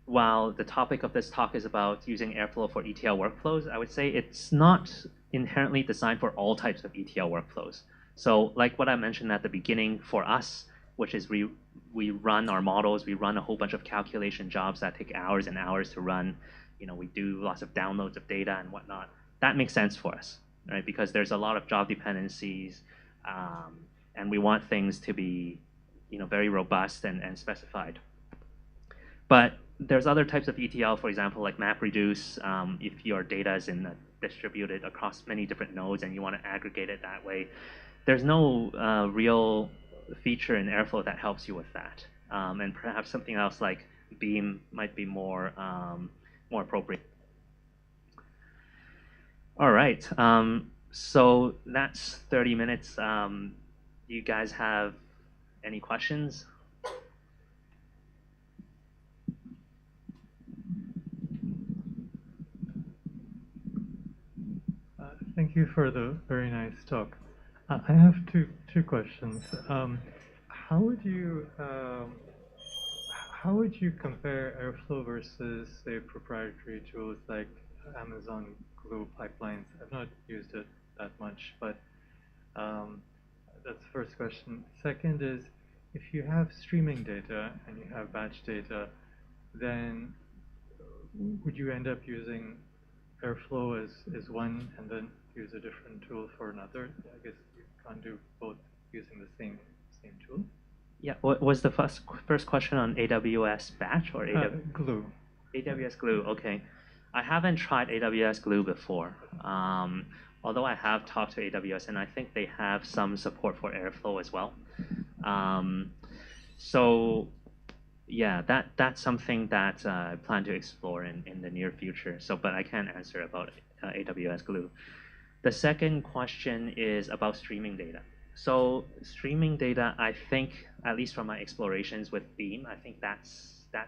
while the topic of this talk is about using Airflow for ETL workflows, I would say it's not inherently designed for all types of ETL workflows. So like what I mentioned at the beginning, for us, which is we run our models, we run a whole bunch of calculation jobs that take hours and hours to run. We do lots of downloads of data and whatnot. That makes sense for us, right? Because there's a lot of job dependencies, and we want things to be very robust and specified. But there's other types of ETL, for example, like MapReduce. If your data is distributed across many different nodes and you want to aggregate it that way, there's no real feature in Airflow that helps you with that. And perhaps something else like Beam might be more appropriate. All right. So that's 30 minutes. Do you guys have any questions? Thank you for the very nice talk. I have two questions. How would you compare Airflow versus, say, proprietary tools like Amazon Glue pipelines? I've not used it that much, but that's the first question. Second is, if you have streaming data and you have batch data, then would you end up using Airflow as one and then use a different tool for another? I guess you can't do both using the same tool. Yeah. What was the first question on AWS Batch or AWS Glue? AWS Glue. Okay. I haven't tried AWS Glue before. Although I have talked to AWS, and I think they have some support for Airflow as well. So yeah, that's something that I plan to explore in the near future. But I can't answer about AWS Glue. The second question is about streaming data. So streaming data, I think, at least from my explorations with Beam, I think that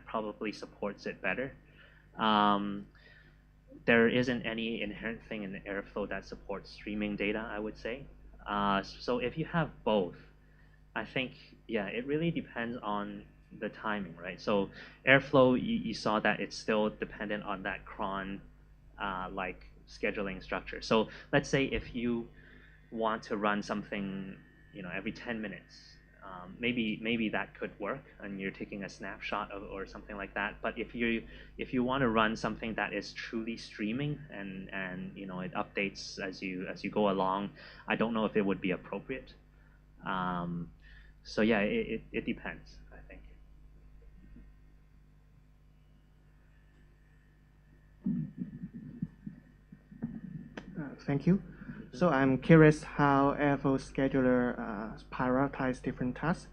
probably supports it better. There isn't any inherent thing in Airflow that supports streaming data, I would say. So if you have both, I think, yeah, it really depends on the timing, right? So Airflow, you saw that it's still dependent on that cron like scheduling structure. So let's say if you want to run something, every 10 minutes, maybe that could work, and you're taking a snapshot or something like that. But if you want to run something that is truly streaming and it updates as you go along, I don't know if it would be appropriate. So yeah, it depends, I think. Thank you. So I'm curious how Airflow scheduler prioritize different tasks.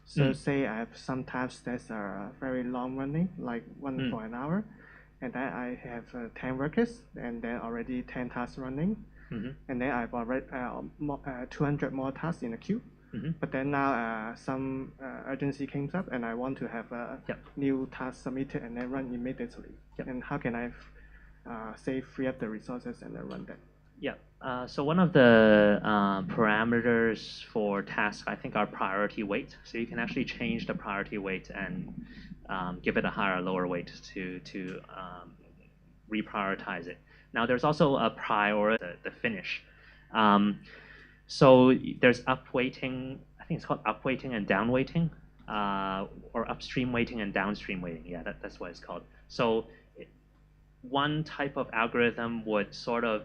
So say I have some tasks that are very long running, like one for an hour, and then I have 10 workers, and then already 10 tasks running, and then I've already 200 more tasks in the queue. But then now some urgency comes up, and I want to have a new task submitted and then run immediately. And how can I free up the resources and then run that? Yeah. So one of the parameters for tasks, I think, are priority weight. So you can actually change the priority weight and give it a higher or lower weight to reprioritize it. Now there's also a priority, the finish. So there's upweighting. I think it's called upweighting and downweighting, or upstream weighting and downstream weighting. Yeah, that's what it's called. So one type of algorithm would sort of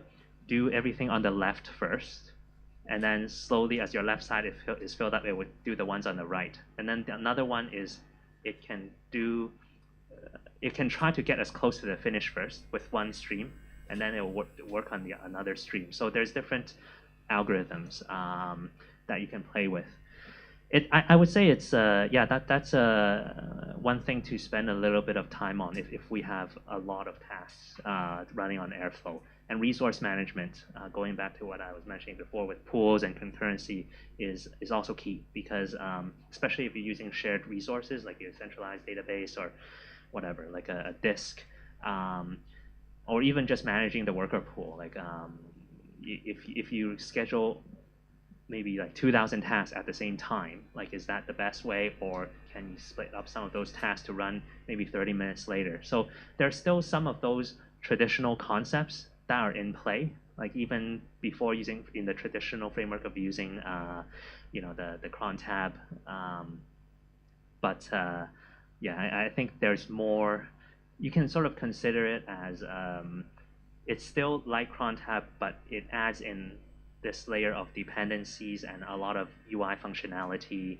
do everything on the left first, and then slowly, as your left side is filled up, it would do the ones on the right. And then another one is it can try to get as close to the finish first with one stream, and then it will work on another stream. So there's different algorithms that you can play with. I would say it's that's one thing to spend a little bit of time on if we have a lot of tasks running on Airflow. And resource management, going back to what I was mentioning before with pools and concurrency, is also key, because especially if you're using shared resources like your centralized database or whatever, like a disk, or even just managing the worker pool. Like if you schedule maybe like 2,000 tasks at the same time, like is that the best way, or can you split up some of those tasks to run maybe 30 minutes later? So there's still some of those traditional concepts that are in play, like even before using in the traditional framework of using the cron tab. I think there's more. You can sort of consider it as it's still like cron tab, but it adds in this layer of dependencies and a lot of UI functionality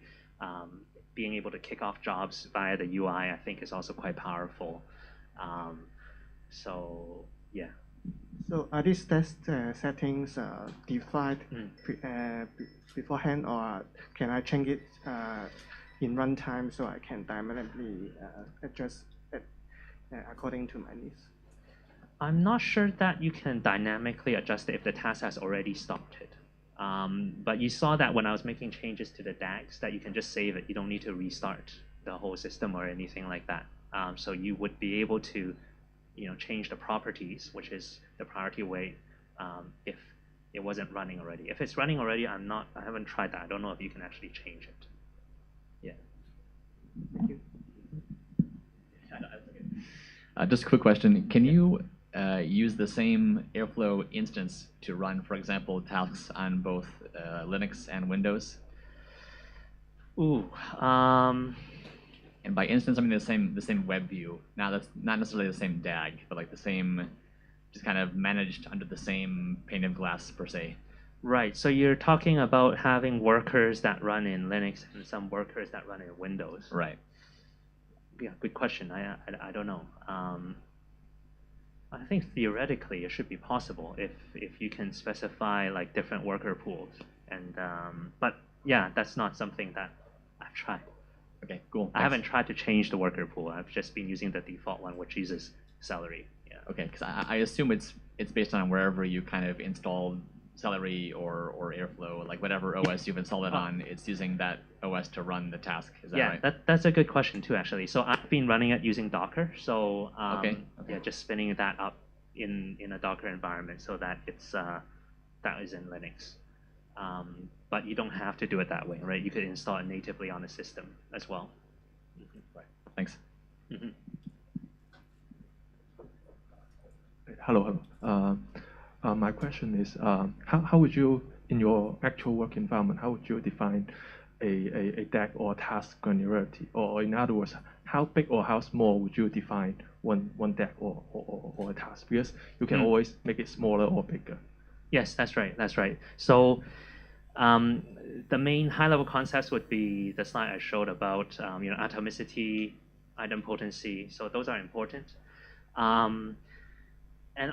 being able to kick off jobs via the UI, I think, is also quite powerful. So yeah. So are these test settings defined beforehand, or can I change it in runtime so I can dynamically adjust it according to my needs? I'm not sure that you can dynamically adjust it if the task has already started. But you saw that when I was making changes to the DAGs, that you can just save it. You don't need to restart the whole system or anything like that. So you would be able to, change the properties, which is the priority weight, if it wasn't running already. If it's running already, I haven't tried that. I don't know if you can actually change it. Yeah. Thank you. Just a quick question. Can you use the same Airflow instance to run, for example, tasks on both Linux and Windows? Ooh. And by instance, I mean the same web view. Now that's not necessarily the same DAG, but like the same, just kind of managed under the same pane of glass per se. Right. So you're talking about having workers that run in Linux and some workers that run in Windows. Right. Yeah, good question. I don't know. I think theoretically it should be possible if you can specify like different worker pools. And but yeah, that's not something that I've tried. Okay, cool. I haven't tried to change the worker pool. I've just been using the default one, which uses Celery. Yeah. Okay, because I assume it's based on wherever you kind of installed Celery or Airflow, like whatever OS you've installed it on, it's using that OS to run the task. Is that right? Yeah, that's a good question too, actually. So I've been running it using Docker. So okay. Yeah, just spinning that up in a Docker environment so that it's that is in Linux. But you don't have to do it that way, right? You could install it natively on the system as well. Mm-hmm. Right. Thanks. Mm-hmm. Hello. My question is, how would you, in your actual work environment, how would you define a DAG or task granularity? Or in other words, how big or how small would you define one DAG or a task? Because you can always make it smaller or bigger. Yes, that's right. That's right. So the main high-level concepts would be the slide I showed about atomicity, idempotency. So those are important. And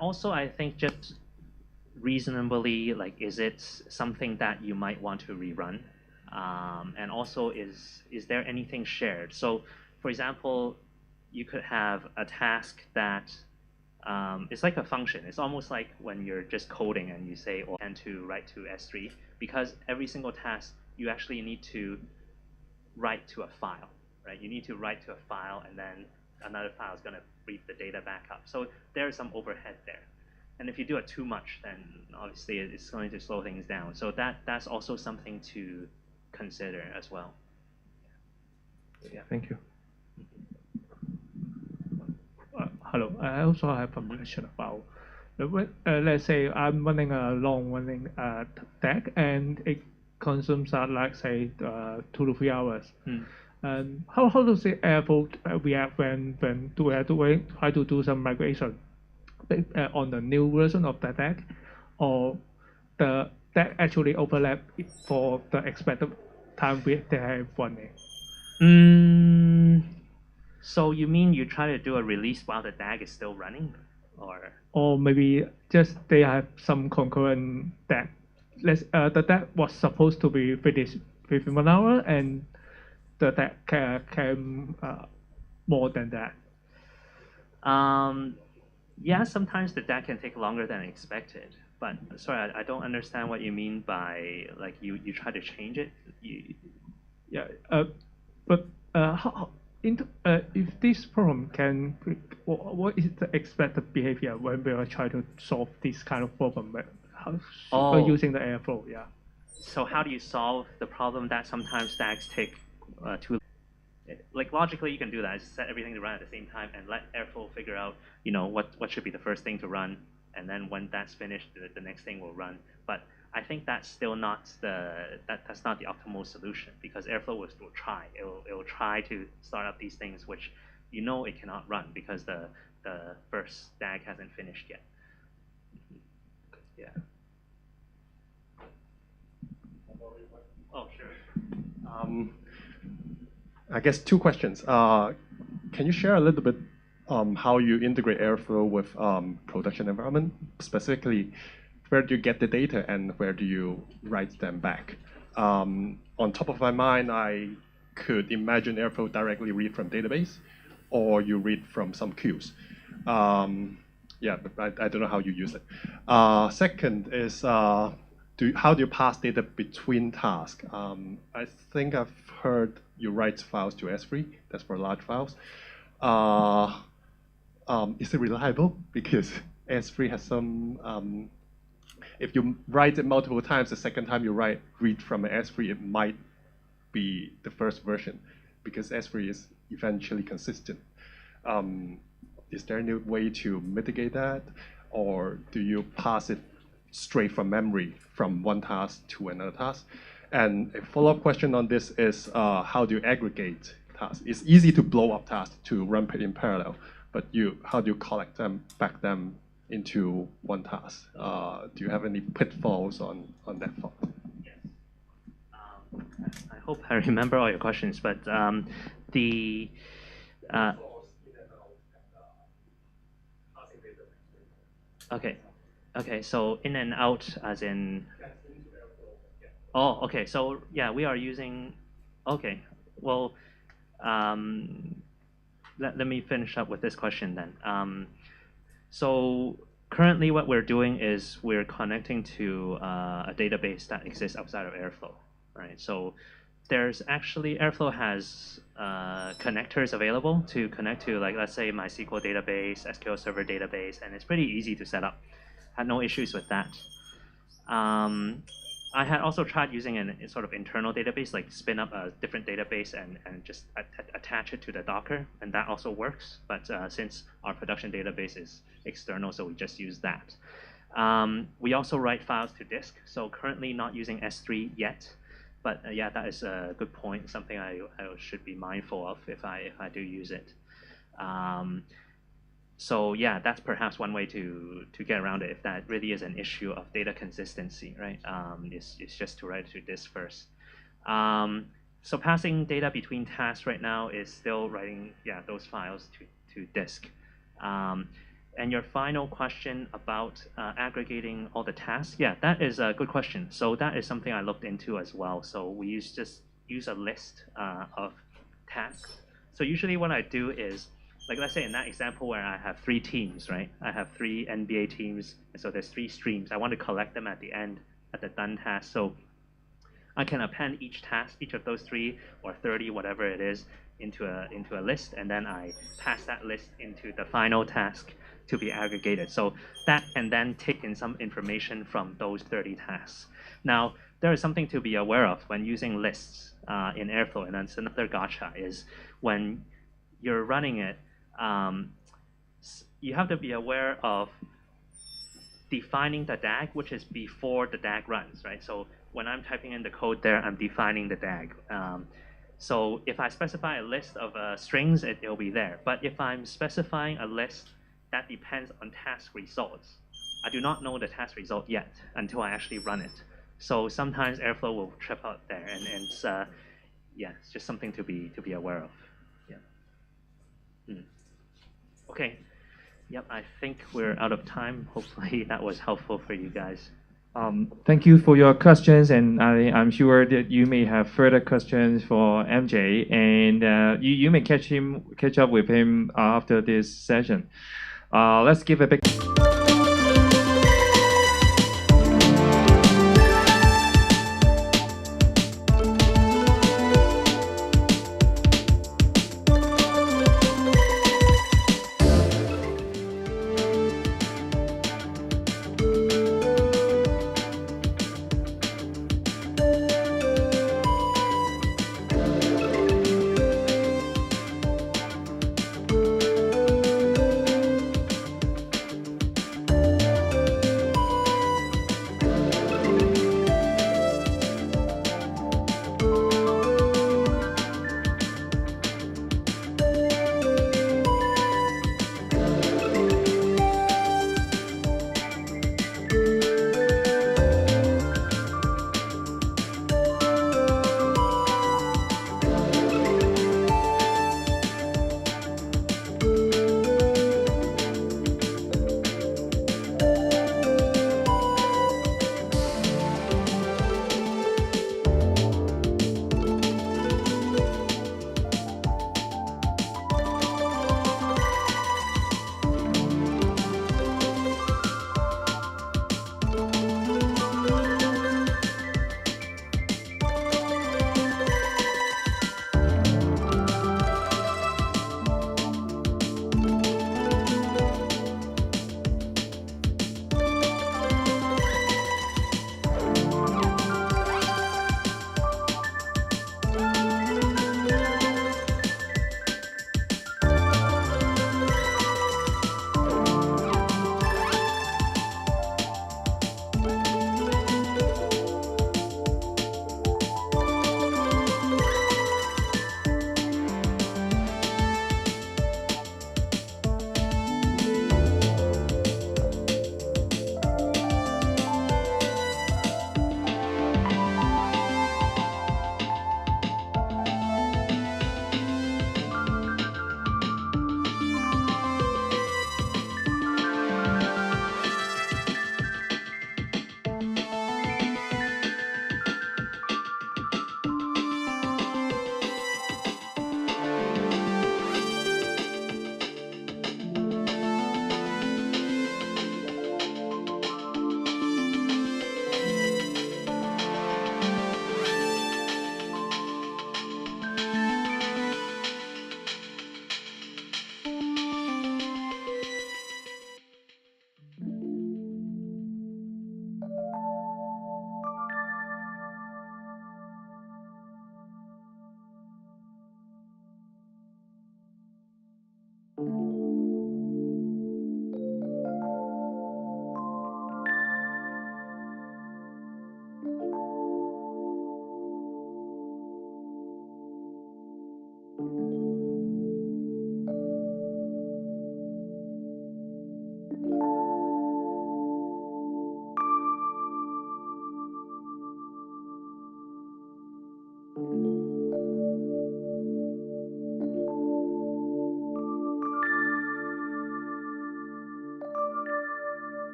also, I think just reasonably, like, is it something that you might want to rerun? And also, is there anything shared? So, for example, you could have a task that it's like a function. It's almost like when you're just coding and you say, and to write to S3, because every single task, you actually need to write to a file, right? You need to write to a file, and then another file is going to read the data back up. So there is some overhead there. And if you do it too much, then obviously it's going to slow things down. So that's also something to consider as well. Yeah, thank you. Hello. I also have a question about, let's say I'm running a long-running DAG and it consumes like say 2 to 3 hours. And how does the Airflow react when try to do some migration on the new version of the DAG, or the DAG actually overlap for the expected time they have running? So you mean you try to do a release while the DAG is still running, or maybe just they have some concurrent DAG. The DAG was supposed to be finished within 1 hour, and the DAG came more than that. Yeah, sometimes the DAG can take longer than expected. But sorry, I don't understand what you mean by like you try to change it. But how? If this problem can, what is the expected behavior when we are trying to solve this kind of problem? Using the Airflow, yeah. So how do you solve the problem that sometimes DAGs take too? Like logically, you can do that. Just set everything to run at the same time and let Airflow figure out, what should be the first thing to run, and then when that's finished, the next thing will run. But I think that's still not that's not the optimal solution, because Airflow will try. It will try to start up these things which it cannot run because the first DAG hasn't finished yet. Yeah. Oh, sure. I guess two questions. Can you share a little bit how you integrate Airflow with production environment? Specifically, where do you get the data and where do you write them back? On top of my mind, I could imagine Airflow directly read from database, or you read from some queues. Yeah, but I don't know how you use it. Second is, how do you pass data between tasks? I think I've heard you write files to S3. That's for large files. Is it reliable? Because S3 has some. If you write it multiple times, the second time you read from an S3, it might be the first version, because S3 is eventually consistent. Is there any way to mitigate that, or do you pass it straight from memory from one task to another task? And a follow-up question on this is, how do you aggregate tasks? It's easy to blow up tasks to run in parallel, but how do you collect them, back them into one task? Do you have any pitfalls on that thought? I hope I remember all your questions, but okay, so in and out as in. Oh, okay. So yeah, we are using. Okay, well, let me finish up with this question then. So currently, what we're doing is we're connecting to a database that exists outside of Airflow, right? So there's actually Airflow has connectors available to connect to, like, let's say MySQL database, SQL Server database, and it's pretty easy to set up. Had no issues with that. I had also tried using a sort of internal database, like spin up a different database and just attach it to the Docker, and that also works. But since our production database is external, so we just use that. We also write files to disk, so currently not using S3 yet. But yeah, that is a good point, something I should be mindful of if I do use it. So yeah, that's perhaps one way to get around it if that really is an issue of data consistency, right? It's just to write to disk first. So passing data between tasks right now is still writing those files to disk. And your final question about aggregating all the tasks, that is a good question. So that is something I looked into as well. So we just use a list of tasks. So usually what I do is, like, let's say in that example where I have 3 teams, right? I have 3 NBA teams, and so there's 3 streams. I want to collect them at the end, at the done task. So I can append each task, each of those 3 or 30, whatever it is, into a list, and then I pass that list into the final task to be aggregated. So that can then take in some information from those 30 tasks. Now, there is something to be aware of when using lists in Airflow, and that's another gotcha, is when you're running it, you have to be aware of defining the DAG, which is before the DAG runs, right? So when I'm typing in the code there, I'm defining the DAG. So if I specify a list of strings, it'll be there. But if I'm specifying a list that depends on task results, I do not know the task result yet until I actually run it. So sometimes Airflow will trip out there, and it's it's just something to be aware of. Okay. Yep, I think we're out of time. Hopefully that was helpful for you guys. Thank you for your questions, and I'm sure that you may have further questions for MJ, and you may catch up with him after this session. Let's give a big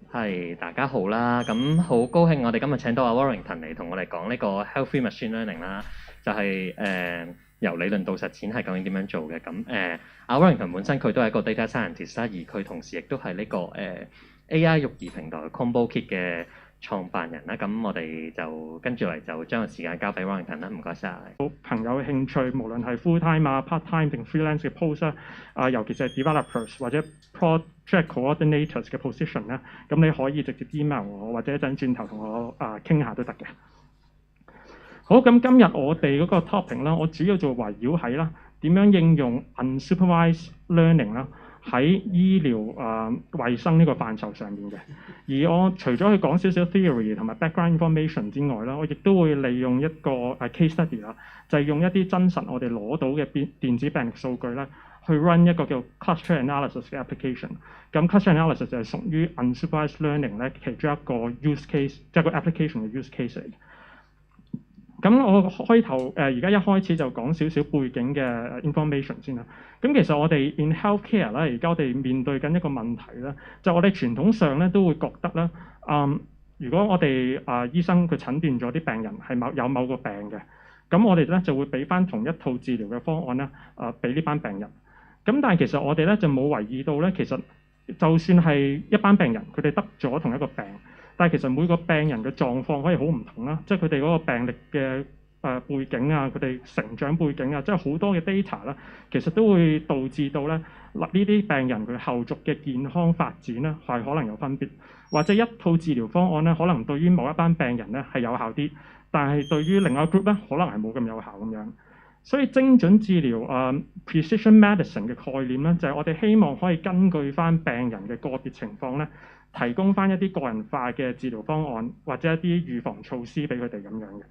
係大家好啦，咁好高興我哋今日請到阿 Warrington 嚟同我哋講呢個 Healthy Machine Learning 啦，就係、由理論到實踐係究竟點樣做嘅。咁阿 Warrington 本身佢都係一個 data scientist 啦，而佢同時亦都係呢個AI 育兒平台 Combo Kit 嘅創辦人啦。咁我哋就跟住嚟就將個時間交俾 Warrington 啦，唔該晒。朋友興趣，無論係 full time 啊、part time 定 freelance 嘅 post 啊，尤其是係 developers 或者 project coordinators 嘅 position 咧，咁你可以直接 email 我，或者一陣轉頭同我傾下都得嘅。好，咁今日我哋嗰個 topic 啦，我主要就圍繞喺啦點樣應用 unsupervised learning 啦喺醫療衞生呢個範疇上面嘅。而我除咗去講少少 theory 同埋 background information 之外啦，我亦都會利用一個case study 啦，就係用一啲真實我哋攞到嘅電子病歷數據啦，去 run 一個叫 cluster analysis 嘅 application。咁 cluster analysis 就係屬於 unsupervised learning 咧其中一個 use case， 即係個 application 嘅 use case 嚟嘅。咁我開頭而家一開始就講少少背景嘅 information 先啦。咁其實我哋 in healthcare 咧，而家我哋面對緊一個問題咧，就我哋傳統上咧都會覺得咧，如果我哋醫生佢診斷咗啲病人係有某個病嘅，咁我哋咧就會俾翻同一套治療嘅方案咧，俾呢班病人。咁但係其實我哋咧就冇留意到咧，其實就算係一班病人，佢哋得咗同一個病，但係其實每個病人嘅狀況可以好唔同啦，即係佢哋嗰個病歷嘅背景啊，佢哋成長背景啊，即係好多嘅 data 啦，其實都會導致到咧呢啲病人佢後續嘅健康發展咧係可能有分別，或者一套治療方案咧可能對於某一班病人咧係有效啲，但係對於另外一個 group 咧可能係冇咁有效咁樣。所以精準治療precision medicine 嘅概念咧，就係我哋希望可以根據翻病人嘅個別情況咧，提供翻一啲個人化嘅治療方案或者一啲預防措施俾佢哋咁樣嘅。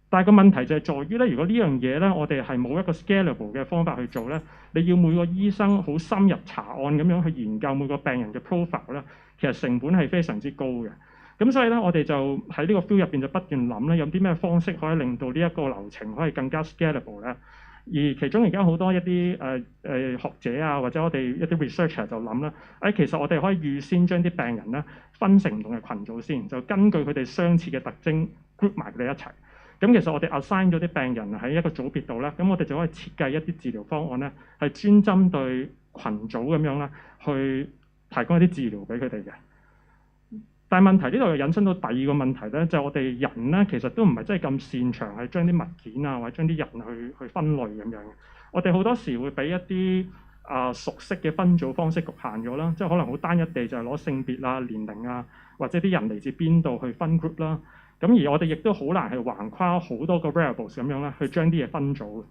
但係個問題就係在於咧，如果呢樣嘢咧，我哋係冇一個 scalable 嘅方法去做咧，你要每個醫生好深入查案咁樣去研究每個病人嘅 profile 咧，其實成本係非常之高嘅。咁所以咧，我哋就喺呢個 field 入邊就不斷諗咧，有啲咩方式可以令到呢一個流程可以更加 scalable 咧？而其中而家好多一啲學者啊，或者我哋一啲 researcher 就諗啦，其實我哋可以預先將啲病人咧分成唔同嘅群組先，就根據佢哋相似嘅特徵 group 埋佢哋一齊。咁其實我哋 assign 咗啲病人喺一個組別度咧，咁我哋就可以設計一啲治療方案咧，係專針對群組咁樣啦，去提供一啲治療俾佢哋嘅。但係問題呢度又引申到第二個問題咧，就係我哋人咧其實都唔係真係咁擅長係將啲物件啊或者將啲人去分類咁樣嘅。我哋好多時會俾一啲熟悉嘅分組方式局限咗啦，即係可能好單一地就係攞性別啊、年齡啊或者啲人嚟自邊度去分 group 啦。咁而我哋亦都好難係橫跨好多個 variables 咁樣啦，去將啲嘢分組。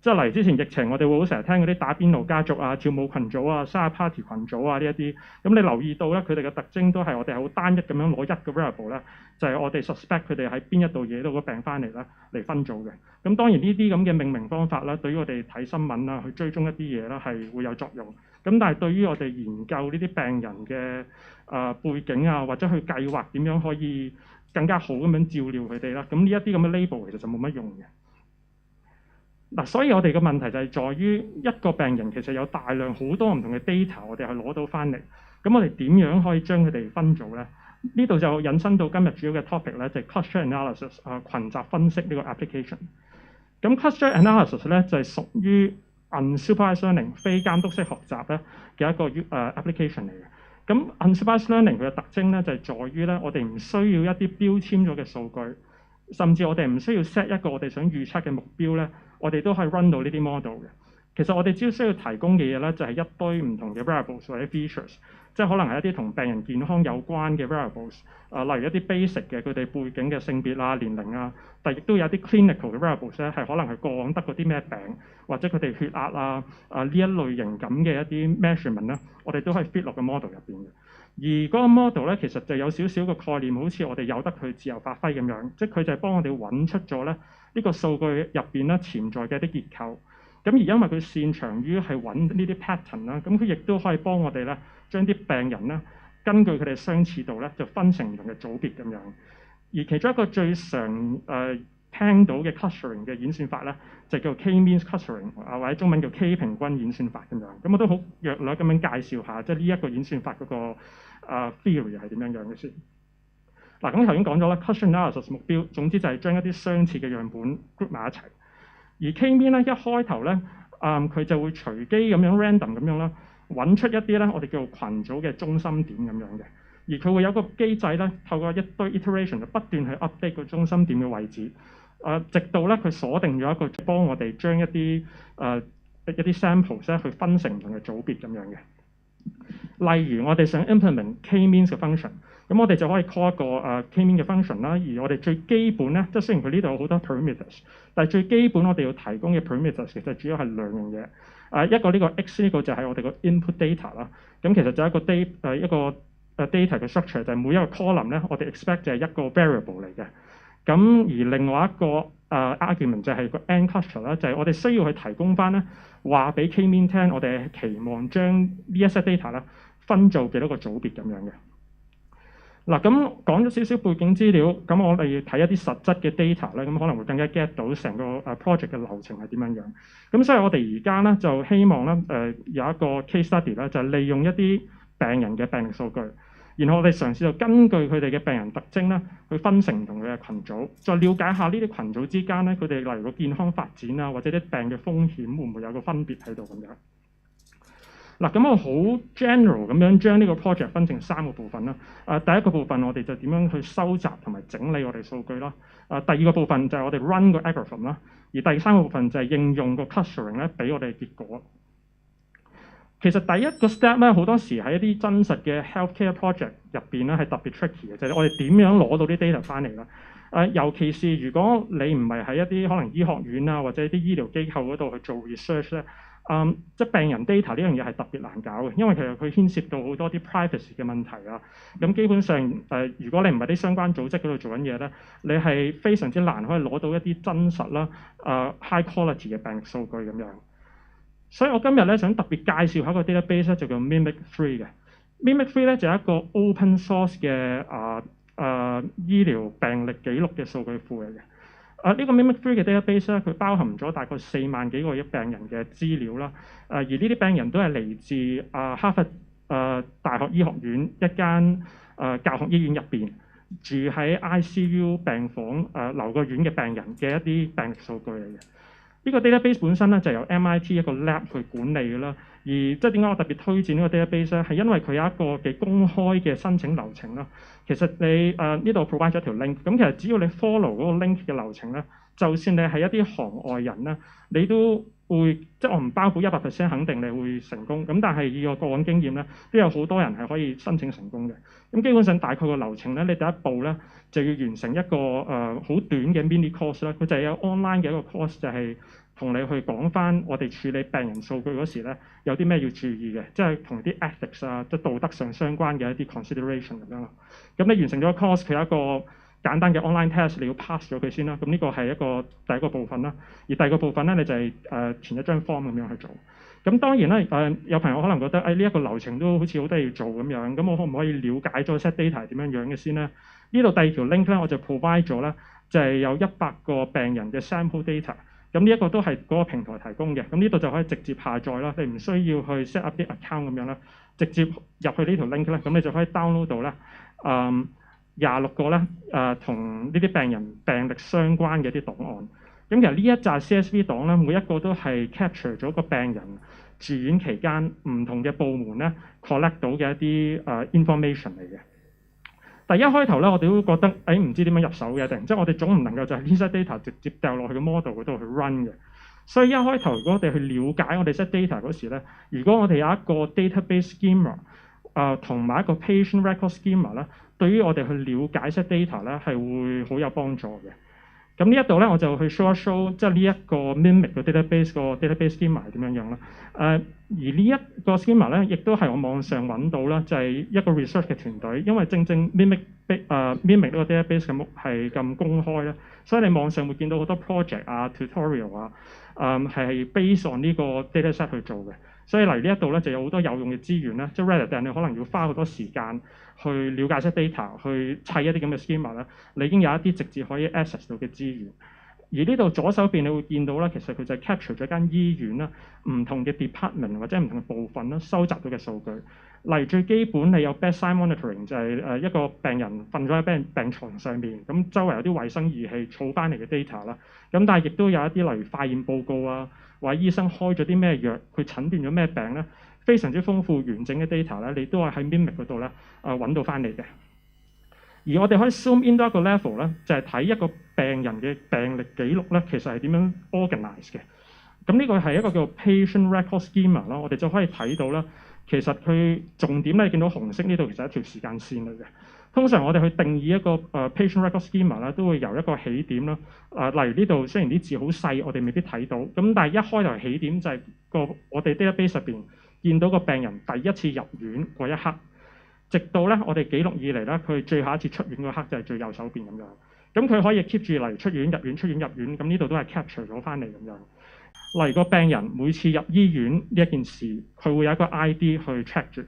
即係例如之前疫情，我哋會好成日聽嗰啲打邊爐家族啊、跳舞群組啊、生日 party 群組啊呢一啲。咁你留意到咧，佢哋嘅特徵都係我哋係好單一咁樣攞一個 variable 咧，就係我哋 suspect 佢哋喺邊一度惹到個病翻嚟咧嚟分組嘅。咁當然呢啲咁嘅命名方法咧，對於我哋睇新聞啊、去追蹤一啲嘢啦係會有作用。咁但係對於我哋研究呢啲病人嘅背景啊，或者去計劃點樣可以更加好咁樣照料佢哋啦，咁呢一啲咁嘅 label 其實就冇乜用嘅。嗱，所以我哋嘅問題就係在於一個病人其實有大量好多唔同嘅 data，我哋係攞到翻嚟，咁我哋點樣可以將佢哋分組咧？呢度就引申到今日主要嘅 topic 咧，就係 cluster analysis 群集分析呢個 application。咁 cluster analysis 咧就係屬於 unsupervised learning 非監督式學習咧嘅一個application 嚟嘅。咁 unsupervised learning 佢嘅特徵咧就係在於咧，我哋唔需要一啲標籤咗嘅數據，甚至我哋唔需要 set 一個我哋想預測嘅目標咧，我哋都可以 run 到呢啲 model 嘅。其實我哋只要需要提供嘅嘢咧，就係一堆唔同嘅 variables 或者 features， 即係可能係一啲同病人健康有關嘅 variables，例如一啲 basic 嘅佢哋背景嘅性別啊、年齡啊，但亦都有啲 clinical 嘅 variables 咧，係可能係過往得嗰啲咩病，或者佢哋血壓啊呢一類型咁嘅一啲 measurement 咧，我哋都可以 fit 落個 model 入邊嘅。而嗰個 model 咧，其實就有少少個概念，好似我哋由得佢自由發揮咁樣，即係佢就係幫我哋揾出咗咧呢個數據入邊咧潛在嘅一啲結構。咁而因為佢擅長於係揾呢啲 pattern 啦，咁佢亦都可以幫我哋咧將啲病人咧根據佢哋相似度咧就分成唔同嘅組別咁樣。而其中一個最常聽到嘅 clustering 嘅演算法咧，就叫 K-means clustering 或者中文叫 K 平均演算法咁樣。咁我都好略略咁樣介紹下，即係呢一個演算法嗰個theory 係點樣樣嘅先。嗱，咁頭先講咗啦 cluster analysis 目標，總之就係將一啲相似嘅樣本 group 埋一齊。而 K-mean 咧一開頭咧，佢就會隨機咁樣 random 咁樣啦，揾出一啲咧我哋叫做群組嘅中心點咁樣嘅。而佢會有個機制咧，透過一堆 iteration 就不斷去 update 個中心點嘅位置，直到咧佢鎖定咗一個幫我哋將一啲samples 咧去分成唔同嘅組別咁樣嘅。例如我哋想 implement K-means 嘅 function， 咁我哋就可以 call 一個K-mean 嘅 function 啦。而我哋最基本咧，即係雖然佢呢度有好多 parameters， 但係最基本我哋要提供嘅 parameters 其實主要係兩樣嘢。一個呢個 X 呢個就係我哋個 input data 啦。咁其實就係一個 data 嘅 structure 就係每一個 column 咧，我哋 expect 就係一個 variable 嚟嘅。咁而另外一個argument 就係個 n cluster 啦，就係我哋需要去提供翻咧，話俾 K-mean 聽，我哋期望將呢一 set data 咧分做幾多個組別咁樣嘅。嗱，咁講咗少少背景資料，咁我哋睇一啲實質嘅 data 咧，咁可能會更加 get 到成個project 嘅流程係點樣樣。咁所以我哋而家咧就希望咧有一個 case study 咧，就係利用一啲病人嘅病歷數據。然後我哋嘗試就根據佢哋嘅病人特徵咧，去分成唔同嘅群組，再了解下呢啲群組之間咧，佢哋例如個健康發展啊，或者啲病嘅風險會唔會有個分別喺度咁樣。嗱，咁我好 general 咁樣將呢個 project 分成3個部分啦。第一個部分我哋就點樣去收集同埋整理我哋數據啦。第二個部分就係我哋 run 個 algorithm 啦。而第三個部分就係應用個 clustering 咧，俾我哋結果。其實第一個 step 咧，好多時喺一啲真實嘅 healthcare project 入邊咧，係特別 tricky 嘅，就係我哋點樣攞到啲 data 翻嚟啦。尤其是如果你唔係喺一啲可能醫學院啊，或者啲醫療機構嗰度去做 research 咧，即係病人 data 呢樣嘢係特別難搞嘅，因為其實佢牽涉到好多啲 privacy 嘅問題啊。咁基本上如果你唔係啲相關組織嗰度做緊嘢咧，你係非常之難可以攞到一啲真實啦、high quality 嘅病歷數據咁樣。所以我今日咧想特別介紹一個 database 咧，就叫 Mimic3 嘅。Mimic3 咧就係一個 open source 嘅醫療病歷記錄嘅數據庫嚟嘅。呢個 Mimic3 嘅 database 咧，佢包含咗大概4萬幾個病人嘅資料啦。而呢啲病人都係嚟自哈佛大學醫學院一間教學醫院入邊，住喺 ICU 病房留過院嘅病人嘅一啲病歷數據嚟嘅。呢個 database 本身咧就由 MIT 一個 lab 去管理嘅啦，而即係點解我特別推薦呢個 database 咧？係因為佢有一個幾公開嘅申請流程啦。其實你呢度 provide 咗條 link，咁其實只要你 follow 嗰個 link 嘅流程咧，就算你係一啲行外人咧，你都會即係我唔包保100% 肯定你會成功，咁但係以我過往經驗咧，都有好多人係可以申請成功嘅。咁基本上大概個流程咧，你第一步咧就要完成一個好短嘅 mini course 啦，佢就係有 online 嘅一個 course，就係同你去講翻我哋處理病人數據嗰時咧有啲咩要注意嘅，即係同啲 ethics 啊，即係道德上相關嘅一啲 consideration 咁樣咯。咁你完成咗 course，佢有一個簡單嘅 online test，你要 pass 咗佢先啦。咁呢個係一個第一個部分啦。而第二個部分咧，你就係填一張 form 咁樣去做。咁當然咧有朋友可能覺得呢一個流程都好似好多嘢要做咁樣，咁我可唔可以了解咗 set data 係點樣樣嘅先咧？呢度第二條 link 咧，我就 provide 咗咧，就係有100個病人嘅 sample data。咁呢一個都係嗰個平台提供嘅，咁呢度就可以直接下載啦，你唔需要去 set up 啲 account 咁樣啦，直接入去呢條 link 咧，咁你就可以 download 到咧26個咧同呢啲病人病歷相關嘅一啲檔案。咁其實呢一紮 CSV 檔咧，每一個都係 capture 咗個病人住院期間唔同嘅部門咧 collect 到嘅一啲information 嚟嘅。但一開頭咧，我哋都覺得唔知點樣入手嘅，即係我哋總唔能夠就係呢 set data 直接掉落去個 model 嗰度去 run 嘅。所以一開頭如果我哋去了解我哋 set data 嗰時咧，如果我哋有一個 database schema 同埋一個 patient record schema 咧，對於我哋去了解 set data 咧係會好有幫助嘅。咁呢一度咧，我就去 show 一 show 即係呢一個 mimic 嘅 database 個 database schema 係點樣樣啦。而呢一個 schema 咧，亦都係我網上揾到啦，就係一個 research 嘅團隊，因為正正 mimic 呢個 database 嘅目係咁公開咧，所以你網上會見到好多 project 啊、tutorial 啊，係 based on 呢個 dataset 去做嘅。所以嚟呢一度咧就有好多有用嘅資源啦，即係 rather than 你可能要花好多時間去了解些 data，去砌一啲咁嘅 schema 啦，你已經有一啲直接可以 access 到嘅資源。而呢度左手邊你會見到啦，其實佢就係 capture 咗間醫院啦，唔同嘅 department 或者唔同嘅部分啦，收集到嘅數據。例如最基本你有 bedside monitoring， 就係一個病人瞓咗喺病床上面，咁周圍有啲衛生儀器儲翻嚟嘅 data 啦。咁但係亦都有一啲例如化驗報告啊，或者醫生開咗啲咩藥，佢診斷咗咩病咧，非常之豐富完整嘅 data 咧，你都係喺 Mimic 嗰度咧揾到翻嚟嘅。而我哋可以 zoom in 到一個 level 咧，就係睇一個病人嘅病歷記錄咧，其實係點樣 organize 嘅。咁呢個係一個叫 patient record schema 啦，我哋就可以睇到啦。其實佢重點咧，你見到紅色呢度其實係一條時間線嚟嘅。通常我哋去定義一個patient record schema 啦，都會由一個起點啦。例如呢度雖然啲字好細，我哋未必睇到，咁但係一開頭起點就係我哋 database 入邊見到個病人第一次入院嗰一刻。直到咧，我哋記錄以嚟咧，佢最後一次出院嗰刻就係最右手邊咁樣。咁佢可以 keep 住嚟出院、入院、出院、入院，咁呢度都係 capture 咗翻嚟咁樣。例如個病人每次入醫院呢一件事，佢會有一個 ID 去 check 住。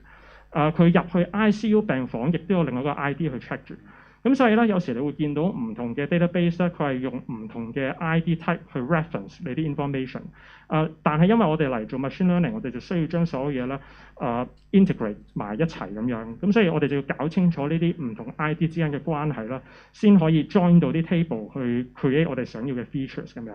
佢入去 ICU 病房，亦都有另外一個 ID 去 check 住。咁所以咧，有時你會見到唔同嘅 database 咧，佢係用唔同嘅 ID type 去 reference 你啲 information。但係因為我哋嚟做 machine learning，我哋就需要將所有嘢咧integrate 埋一齊咁樣。咁所以我哋就要搞清楚呢啲唔同 ID 之間嘅關係啦，先可以 join 到啲 table 去 create 我哋想要嘅 features 咁樣。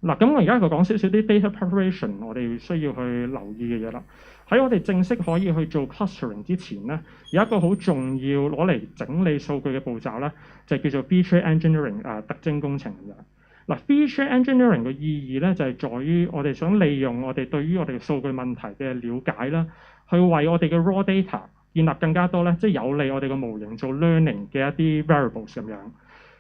嗱，咁我而家就講少少啲 data preparation， 我哋需要去留意嘅嘢啦。喺我哋正式可以去做 clustering 之前咧，有一個好重要攞嚟整理數據嘅步驟咧，就叫做 feature engineering 特徵工程咁樣。嗱 feature engineering 嘅意義咧，就係在於我哋想利用我哋對於我哋嘅數據問題嘅了解啦，去為我哋嘅 raw data 建立更加多咧，即係有利我哋嘅模型做 learning 嘅一啲 variables 咁樣。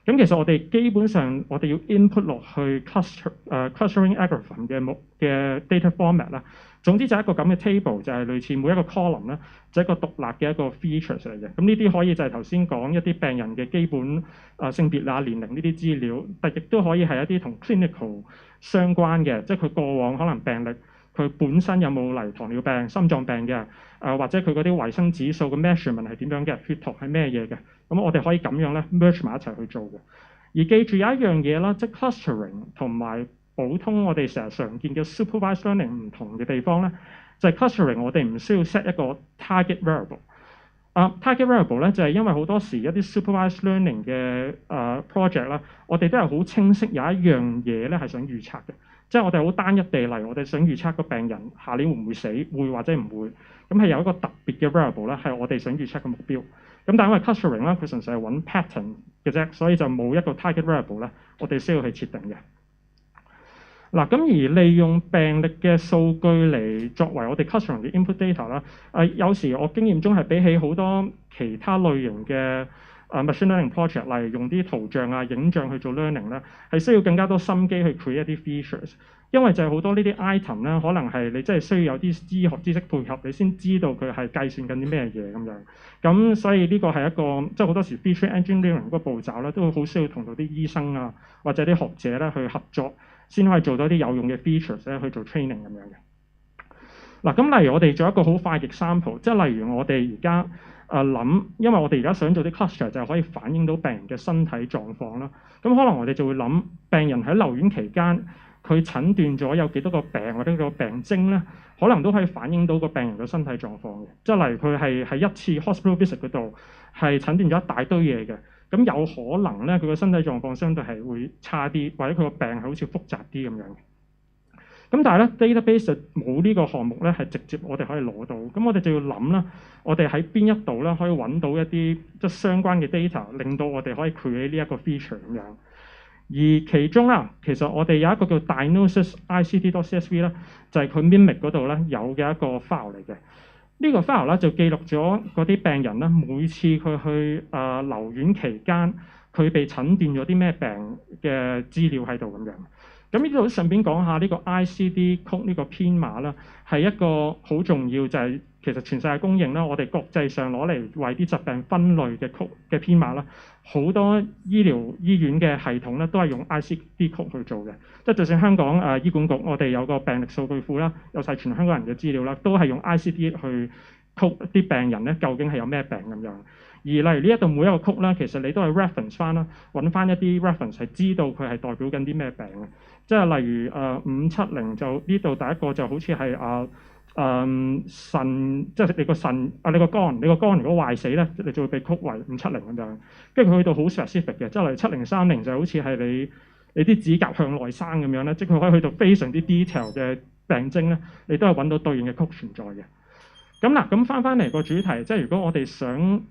咁其實我哋基本上我哋要 input 落去 clustering algorithm 嘅 data format 啦。總之就係一個咁嘅 table， 就係類似每一個 column 咧，就係一個獨立嘅一個 features 嚟嘅。咁呢啲可以就係頭先講一啲病人嘅基本性別啊、年齡呢啲資料，但亦都可以係一啲同 clinical 相關嘅，即係佢過往可能病歷，佢本身有冇嚟糖尿病、心臟病嘅，或者佢嗰啲維生指數嘅 measurement 係點樣嘅，血糖係咩嘢嘅。咁我哋可以咁樣咧 merge 埋一齊去做嘅。而記住有一樣嘢啦，即係 clustering 同埋普通我哋成日常見嘅 supervised learning 唔同嘅地方咧，就係 clustering 我哋唔需要 set 一個 target variable。target variable 咧就係因為好多時一啲 supervised learning 嘅project 啦，我哋都係好清晰有一樣嘢咧係想預測嘅，即係我哋好單一地嚟，我哋想預測個病人下年會唔會死，會或者唔會，咁係有一個特別嘅 variable 咧係我哋想預測嘅目標。咁但係因為 clustering 咧，佢純粹係揾 pattern 嘅啫，所以就冇一個 target variable 咧，我哋需要去設定嘅。嗱，咁而利用病歷嘅數據嚟作為我哋 clustering 嘅 input data 啦，有時我經驗中係比起好多其他類型嘅machine learning project，例如用啲圖像啊、影像去做 learning 咧，係需要更加多心機去 create 一啲 features，因為就係好多呢啲 item 咧，可能係你真係需要有啲醫學知識配合，你先知道佢係計算緊啲咩嘢咁樣。咁所以呢個係一個即係好多時 feature engineering 嗰個步驟咧，都會好需要同到啲醫生啊或者啲學者咧去合作，先可以做到啲有用嘅 features 咧去做 training 咁樣嘅。嗱，咁例如我哋做一個好快嘅 example， 即係例如我哋而家諗，因為我哋而家想做啲 cluster 就係可以反映到病人嘅身體狀況啦。咁可能我哋就會諗，病人喺留院期間，佢診斷咗有幾多個病或者個病徵咧，可能都可以反映到個病人嘅身體狀況嘅。即係例如佢係喺一次 hospital visit 嗰度係診斷咗一大堆嘢嘅，咁有可能咧佢個身體狀況相對係會差啲，或者佢個病係好似複雜啲咁樣嘅。咁但係咧 database 冇呢個項目咧係直接我哋可以攞到，咁我哋就要諗啦，我哋喺邊一度咧可以揾到一啲即係相關嘅 data， 令到我哋可以 create 呢一個 feature 咁樣。而其中啦，其實我哋有一個叫 diagnosis ICD.csv 啦，就係佢 mimic 嗰度咧有嘅一個 file 嚟嘅。呢個 file 咧就記錄咗嗰啲病人咧每次佢去留院期間，佢被診斷咗啲咩病嘅資料喺度咁樣。咁呢度順便講下呢個 ICD 曲呢個編碼啦，係一個好重要，就係其實全世界公認啦，我哋國際上攞嚟為啲疾病分類嘅曲嘅編碼啦，好多醫院嘅系統咧都係用 ICD 曲去做嘅，即係就算香港醫管局我哋有個病歷數據庫啦，有晒全香港人嘅資料啦，都係用 ICD 去曲啲病人咧究竟係有咩病咁樣。而例如呢一度每一個曲咧，其實你都係 reference 翻啦，揾翻一啲 reference 係知道佢係代表緊啲咩病嘅。即係例如570就呢度第一個就好似係腎，即係你個腎你個肝如果壞死咧，你就會被曲為570咁樣。跟住佢去到好 specific 嘅，即係例如7030就好似係你啲指甲向內生咁樣咧，即係佢可以去到非常之 detail 嘅病徵咧，你都係揾到對應嘅曲存在嘅。咁嗱，咁翻嚟個主題，即係如果我哋想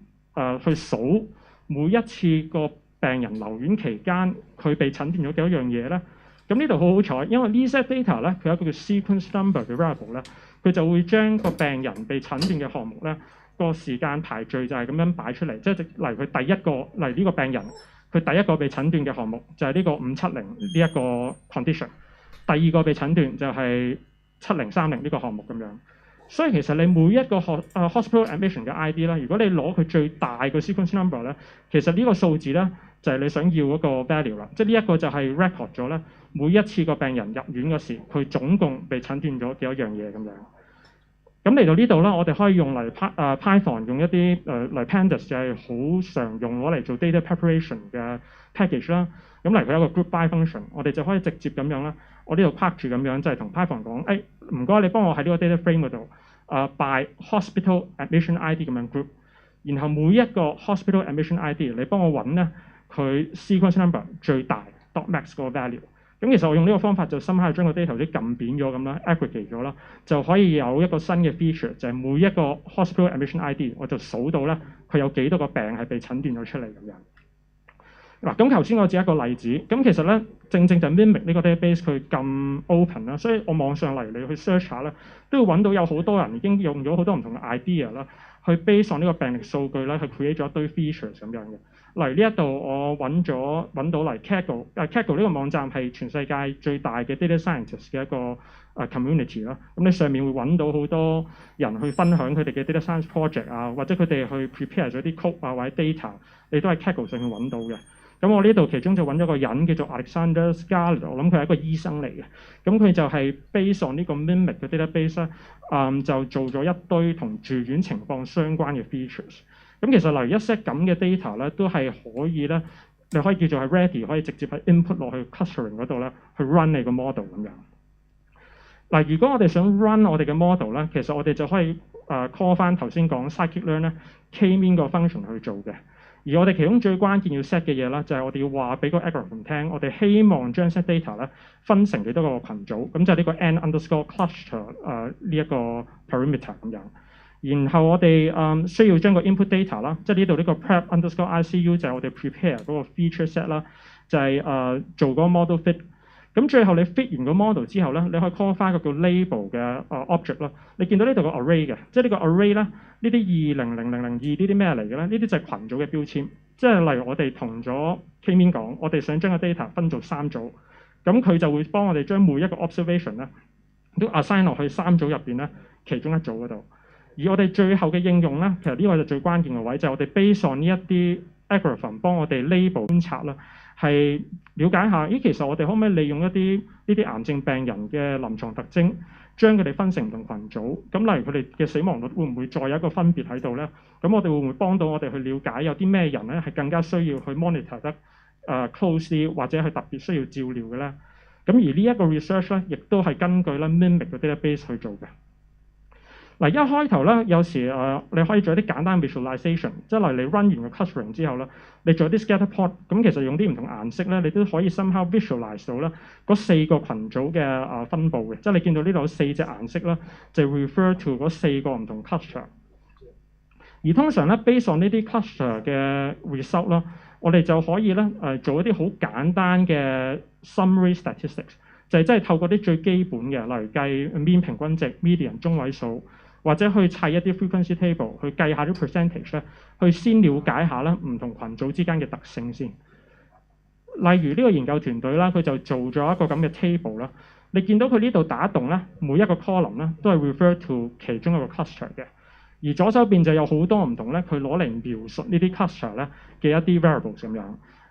去數每一次個病人留院期間佢被診斷咗幾多樣嘢咧？咁呢度好彩，因為呢 set data 咧，佢有一個叫 sequence number 嘅 variable 咧，佢就會將個病人被診斷嘅項目咧個時間排序就係咁樣擺出嚟，即係例如佢第一個，例如呢個病人佢第一個被診斷嘅項目就係呢個570呢一個 condition， 第二個被診斷就係7030呢個項目咁樣。所以其實你每一個hospital admission 嘅 ID 啦，如果你攞佢最大個 sequence number 咧，其實呢個數字咧就係你想要嗰個 value 啦，即係呢一個就係 record 咗咧每一次個病人入院嗰時，佢總共被診斷咗幾多樣嘢咁樣。咁嚟到呢度啦，我哋可以用嚟Python 用一啲嚟 pandas 就係好常用攞嚟做 data preparation 嘅 package 啦。咁嚟佢有一個 group by function， 我哋就可以直接咁樣啦。我呢度框住咁樣，就係同 Python 講，唔該你幫我喺呢個 data frame 嗰度by hospital admission ID 咁樣 group， 然後每一個 hospital admission ID 你幫我揾咧佢 sequence number 最大 dot max 嗰個 value。咁其實我用呢個方法就深刻將個 data 啲撳扁咗咁啦 ，aggregate 咗啦，就可以有一個新嘅 feature， 就係每一個 hospital admission ID 我就數到咧佢有幾多個病係被診斷咗出嚟咁樣。嗱，咁頭先我指一個例子，咁其實咧正就 mimic 呢個 database 佢咁 open 啦，所以我網上嚟你去 search 下咧，都會揾到有好多人已經用咗好多唔同嘅 idea 啦，去 base on 呢個病歷數據咧，去 create 咗一堆 features 咁樣嘅。例如呢一度我揾到嚟 Kaggle 呢個網站係全世界最大嘅 data scientist 嘅一個community 啦。咁你上面會揾到好多人去分享佢哋嘅 data science project 啊，或者佢哋去 prepare 咗啲 code 啊或者 data， 你都喺 Kaggle 上面揾到嘅。咁我呢度其中就揾咗個人叫做 Alexander Scarlett， 我諗佢係一個醫生嚟嘅。咁佢就係 base on 呢個 mimic 嘅 database 咧，就做咗一堆同住院情況相關嘅 features。咁其實例如一 set 咁嘅 data 咧，都係可以咧，你可以叫做係 ready， 可以直接係 input 落去 clustering 嗰度咧，去 run 你個 model 咁樣。嗱，如果我哋想 run 我哋嘅 model 咧，其實我哋就可以call 翻頭先講 scikit-learn 咧 k-mean 個 function 去做嘅。而我哋其中最關鍵要 set 嘅嘢啦，就係我哋要話俾個 algorithm 聽，我哋希望將 set data 咧分成幾多個群組，咁就係呢個 n_cluster 呢一個 parameter 咁樣。然後我哋需要將個 input data 啦，即係呢度呢個 prep_ICU 就係我哋 prepare 嗰個 feature set 啦，就係做嗰個 model fit。咁最後你 fit 完個 model 之後咧，你可以 call 翻個叫 label 嘅object 啦。你見到呢度個 array 嘅，即係呢個 array咧，呢啲2000002呢啲咩嚟嘅咧？呢啲就係群組嘅標籤。即係例如我哋同咗 k-mean 講，我哋想將個 data 分做3組，咁佢就會幫我哋將每一個 observation 咧都 assign 落去3組入邊咧其中一組嗰度。而我哋最後嘅應用咧，其實呢個就最關鍵嘅位，就係我哋 base on 呢一啲 algorithm 幫我哋 label 觀察啦，係了解下，其實我哋可唔可以利用一啲呢啲癌症病人嘅臨床特徵，將佢哋分成唔同群組，咁例如佢哋嘅死亡率會唔會再有一個分別喺度咧？咁我哋會唔會幫到我哋去了解有啲咩人咧係更加需要去 monitor 得closely 或者係特別需要照料嘅咧？咁而呢一個 research 咧，亦都係根據咧 mimic 嘅 database 去做嘅。嗱，一開頭咧，有時你可以做一啲簡單 visualization， 即係例如你 run 完個 clustering 之後咧，你做啲 scatter plot， 咁其實用啲唔同顏色咧，你都可以 somehow visualize 到咧嗰4個群組嘅分佈嘅，即係你見到呢度有4隻顏色啦，就 refer to 嗰4個唔同 cluster。而通常咧 ，based on 呢啲 cluster 嘅 result 啦，我哋就可以咧做一啲好簡單嘅 summary statistics， 就係真係透過啲最基本嘅，例如計 mean 平均值、median 中位數。或者去砌一啲 frequency table，去計下啲 percentage 咧，去先了解下咧唔同群組之間嘅特性先。例如呢個研究團隊啦，佢就做咗一個咁嘅 table 啦。你見到佢呢度打洞咧，每一個 column 咧都係 refer to 其中一個 cluster 嘅。而左手邊就有好多唔同咧，佢攞嚟描述呢啲 cluster 咧嘅一啲 variables 咁樣。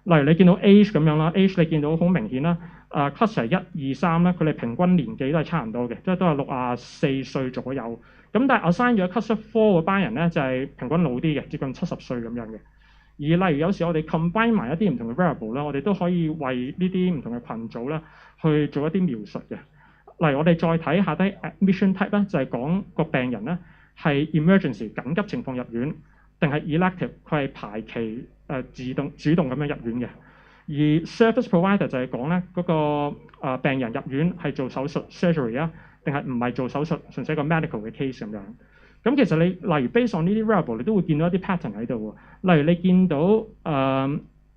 例如你見到 age 咁樣啦，age 你見到好明顯啦。cluster 1、2、3咧，佢哋平均年紀都係差唔多嘅，即係都係64歲左右。咁但係 assign 咗 cluster 4嗰班人咧，就係平均老啲嘅，接近70歲咁樣嘅。而例如有時我哋 combine 埋一啲唔同嘅 variable 啦，我哋都可以為呢啲唔同嘅群組咧去做一啲描述嘅。例如我哋再睇下低 admission type 咧，就係講個病人咧係 emergency 緊急情況入院，定係 elective 佢係排期主動咁樣入院嘅。而 service provider 就係講咧嗰個病人入院係做手術 surgery 啊，定係唔係做手術，純粹一個 medical 嘅 case 咁樣。咁其實你例如 based on 呢啲 variable， 你都會見到一啲 pattern 喺度喎。例如你見到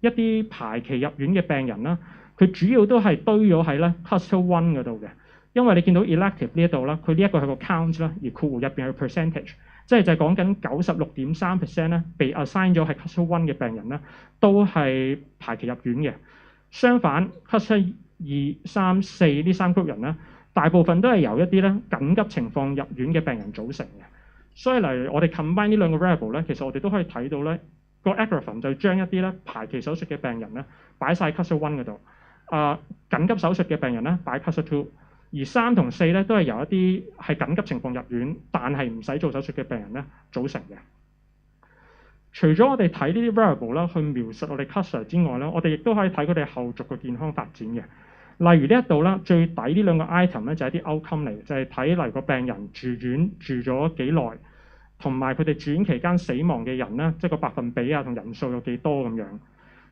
一啲排期入院嘅病人啦，佢主要都係堆咗喺咧 cluster 1嗰度嘅。因為你見到 elective 呢一度啦，佢呢一個係個 count 啦，而括弧入邊係 percentage， 即係就係講緊96.3% 咧被 assign 咗係 cluster 1嘅病人咧，都係排期入院嘅。相反 cluster 2、3、4呢3 group 人咧，大部分都係由一啲咧緊急情況入院嘅病人組成嘅。所以例如我哋 combine 呢兩個 variable 咧，其實我哋都可以睇到咧個 algorithm 就將一啲咧排期手術嘅病人咧擺晒 cluster 1嗰度，緊急手術嘅病人咧擺 cluster 2。而3同4咧都係由一啲係緊急情況入院，但係唔使做手術嘅病人咧組成嘅。除咗我哋睇呢啲 variable 啦，去描述我哋 cluster 之外咧，我哋亦都可以睇佢哋後續嘅健康發展嘅。例如呢一度啦，最底呢兩個 item 咧就係一啲 outcome 嚟，就係睇例如個病人住院住咗幾耐，同埋佢哋住院期間死亡嘅人咧，即係個百分比啊同人數有幾多咁樣。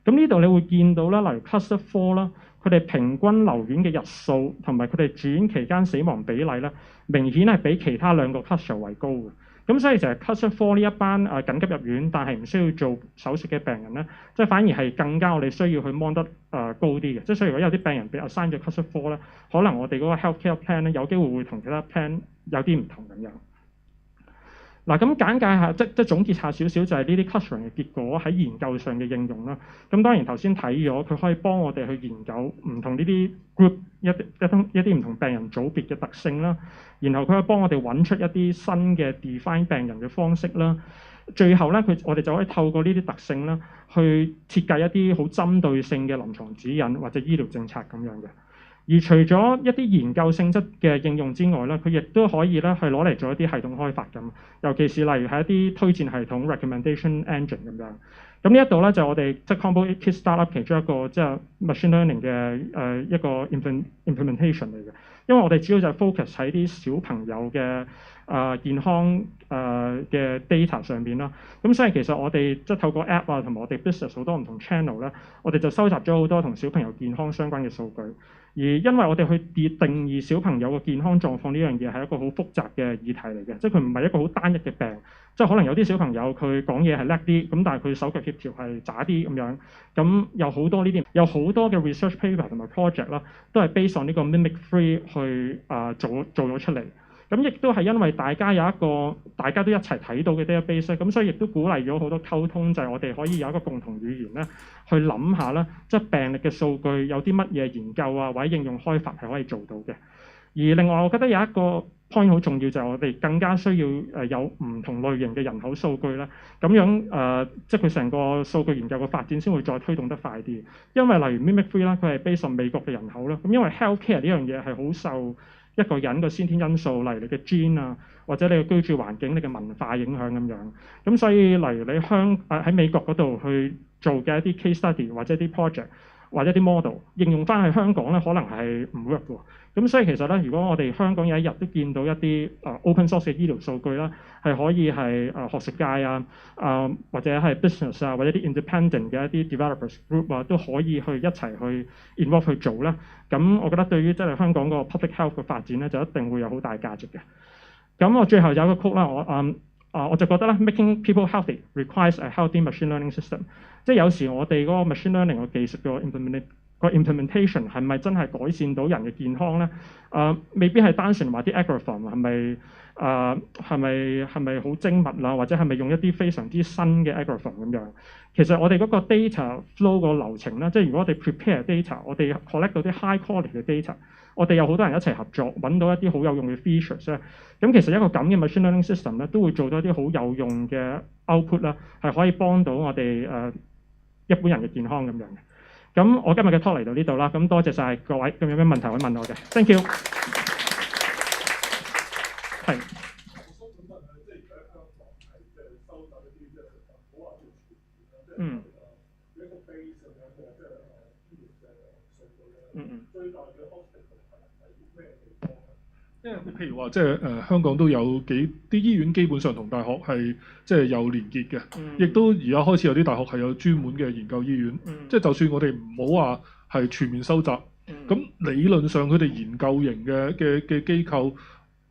咁呢度你會見到啦，例如 cluster 4啦，佢哋平均留院嘅日數同埋佢哋住院期間死亡比例咧，明顯係比其他兩個 cluster 為高嘅。咁所以就係 cluster 4呢一班緊急入院但係唔需要做手術嘅病人咧，即係反而係更加我哋需要去 mon 得高啲嘅。即係所以如果有啲病人被 assign 咗 cluster 4咧，可能我哋嗰個 healthcare plan 咧有機會會同其他 plan 有啲唔同咁樣。嗱，咁簡介下，即總結下少少，就係呢啲 clustering 嘅結果喺研究上嘅應用啦。咁當然頭先睇咗，佢可以幫我哋去研究唔同呢啲 group 一啲唔同病人組別嘅特性啦。然後佢可以幫我哋揾出一啲新嘅 define 病人嘅方式啦。最後咧，我哋就可以透過呢啲特性啦，去設計一啲好針對性嘅臨床指引或者醫療政策咁樣嘅。而除咗一啲研究性質嘅應用之外咧，佢亦都可以咧去攞嚟做一啲系統開發咁，尤其是例如係一啲推薦系統 recommendation engine 咁樣。咁呢一度咧就我哋即係 Combo Kit Startup 其中一個即係 machine learning 嘅一個 implementation 嚟嘅，因為我哋主要就係 focus 喺啲小朋友嘅健康嘅 data 上邊啦。咁所以其實我哋即係透過 app 啊，同埋我哋 business 好多唔同 channel 咧，我哋就收集咗好多同小朋友健康相關嘅數據。而因為我哋去定義小朋友嘅健康狀況呢樣嘢係一個好複雜嘅議題嚟嘅，即係佢唔係一個好單一嘅病，即係可能有啲小朋友佢講嘢係叻啲，咁但係佢手腳協調係渣啲咁樣，咁有好多呢啲，有好多嘅 research paper 同埋 project 啦，都係 based on 呢個 mimic free 去做咗出嚟。咁亦都係因為大家有一個大家都一齊睇到嘅 database， 咁所以亦都鼓勵咗好多溝通，就係我哋可以有一個共同語言咧，去諗下咧，即係病歷嘅數據有啲乜嘢研究啊，或者應用開發係可以做到嘅。而另外，我覺得有一個 point 好重要，就係我哋更加需要有唔同類型嘅人口數據啦，咁樣即係佢成個數據研究嘅發展先會再推動得快啲。因為例如 mimic free 啦，佢係 based on 美國嘅人口啦，咁因為 healthcare 呢樣嘢係好受一個人嘅先天因素，例如你嘅 gene 啊，或者你嘅居住環境、你嘅文化影響咁樣。咁所以例如你喺美國嗰度去做嘅一啲 case study 或者啲 project 或者啲 model 應用翻去香港咧，可能係唔 work 喎。咁所以其實咧，如果我哋香港有一日都見到一啲open source 嘅醫療數據啦，係可以係學術界啊、或者係 business 啊，或者啲 independent 嘅一啲 developers group 啊，都可以去一齊去 involve 去做咧。咁我覺得對於即係香港個 public health 嘅發展咧，就一定會有好大價值嘅。咁我最後有一個 quote 啦，我就覺得咧 ，making people healthy requires a healthy machine learning system。即係有時我哋嗰個 machine learning 嘅技術嘅個 implementation 係咪真係改善到人嘅健康咧？未必係單純話啲 algorithm 係咪好精密啦，或者係咪用一啲非常之新嘅 algorithm 咁樣？其實我哋嗰個 data flow 個流程啦，即係如果我哋 prepare data，我哋 collect 到啲 high quality 嘅 data，我哋有好多人一齊合作，揾到一啲好有用嘅 features 咧。咁其實一個咁嘅 machine learning system 咧，都會做到一啲好有用嘅 output 啦，係可以幫到我哋一般人嘅健康咁樣嘅。咁我今日嘅 talk 嚟到呢度啦，咁多謝晒各位。咁有咩問題可以問我嘅 ？Thank you。係。嗯。因為譬如話，即係香港都有啲醫院基本上同大學係即係有連結嘅，亦都而家開始有啲大學係有專門嘅研究醫院。即係就算我哋唔好話係全面收集，咁理論上佢哋研究型嘅機構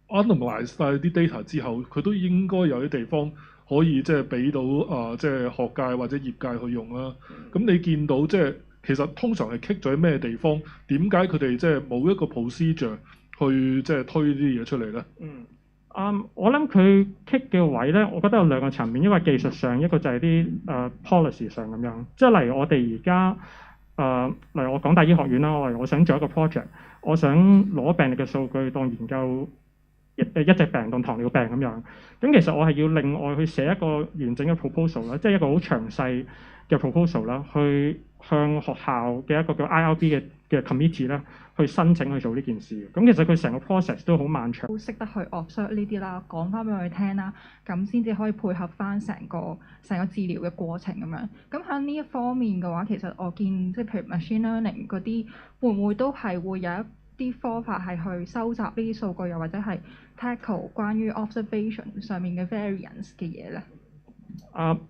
analyse 晒啲 data 之後，佢都應該有啲地方可以即係俾到即係學界或者業界去用啦。咁你見到即係其實通常係棘咗喺咩地方？點解佢哋即係冇一個 procedure？去即係推呢啲嘢出嚟咧。我諗佢 kick 嘅位咧，我覺得有兩個層面，一個係技術上，一個就係啲policy 上咁樣。即係例如我哋而家例如我港大醫學院啦，我想做一個 project， 我想攞病歷嘅數據當研究一隻病當糖尿病咁樣。咁其實我係要另外去寫一個完整嘅 proposal 啦，即係一個好詳細嘅 proposal 啦，去向學校嘅一個叫 IRB 嘅 committee 咧，去申請去做呢件事。咁其實佢成個 process 都好漫長。好識得去 observe 呢啲啦，講翻俾佢聽啦，咁先至可以配合翻成個治療嘅過程咁樣。咁喺呢一方面嘅話，其實我見即係譬如 machine learning 嗰啲，會唔會都係會有一啲方法係去收集呢啲數據，又或者係 tackle 關於 observation 上面嘅 variance 嘅嘢咧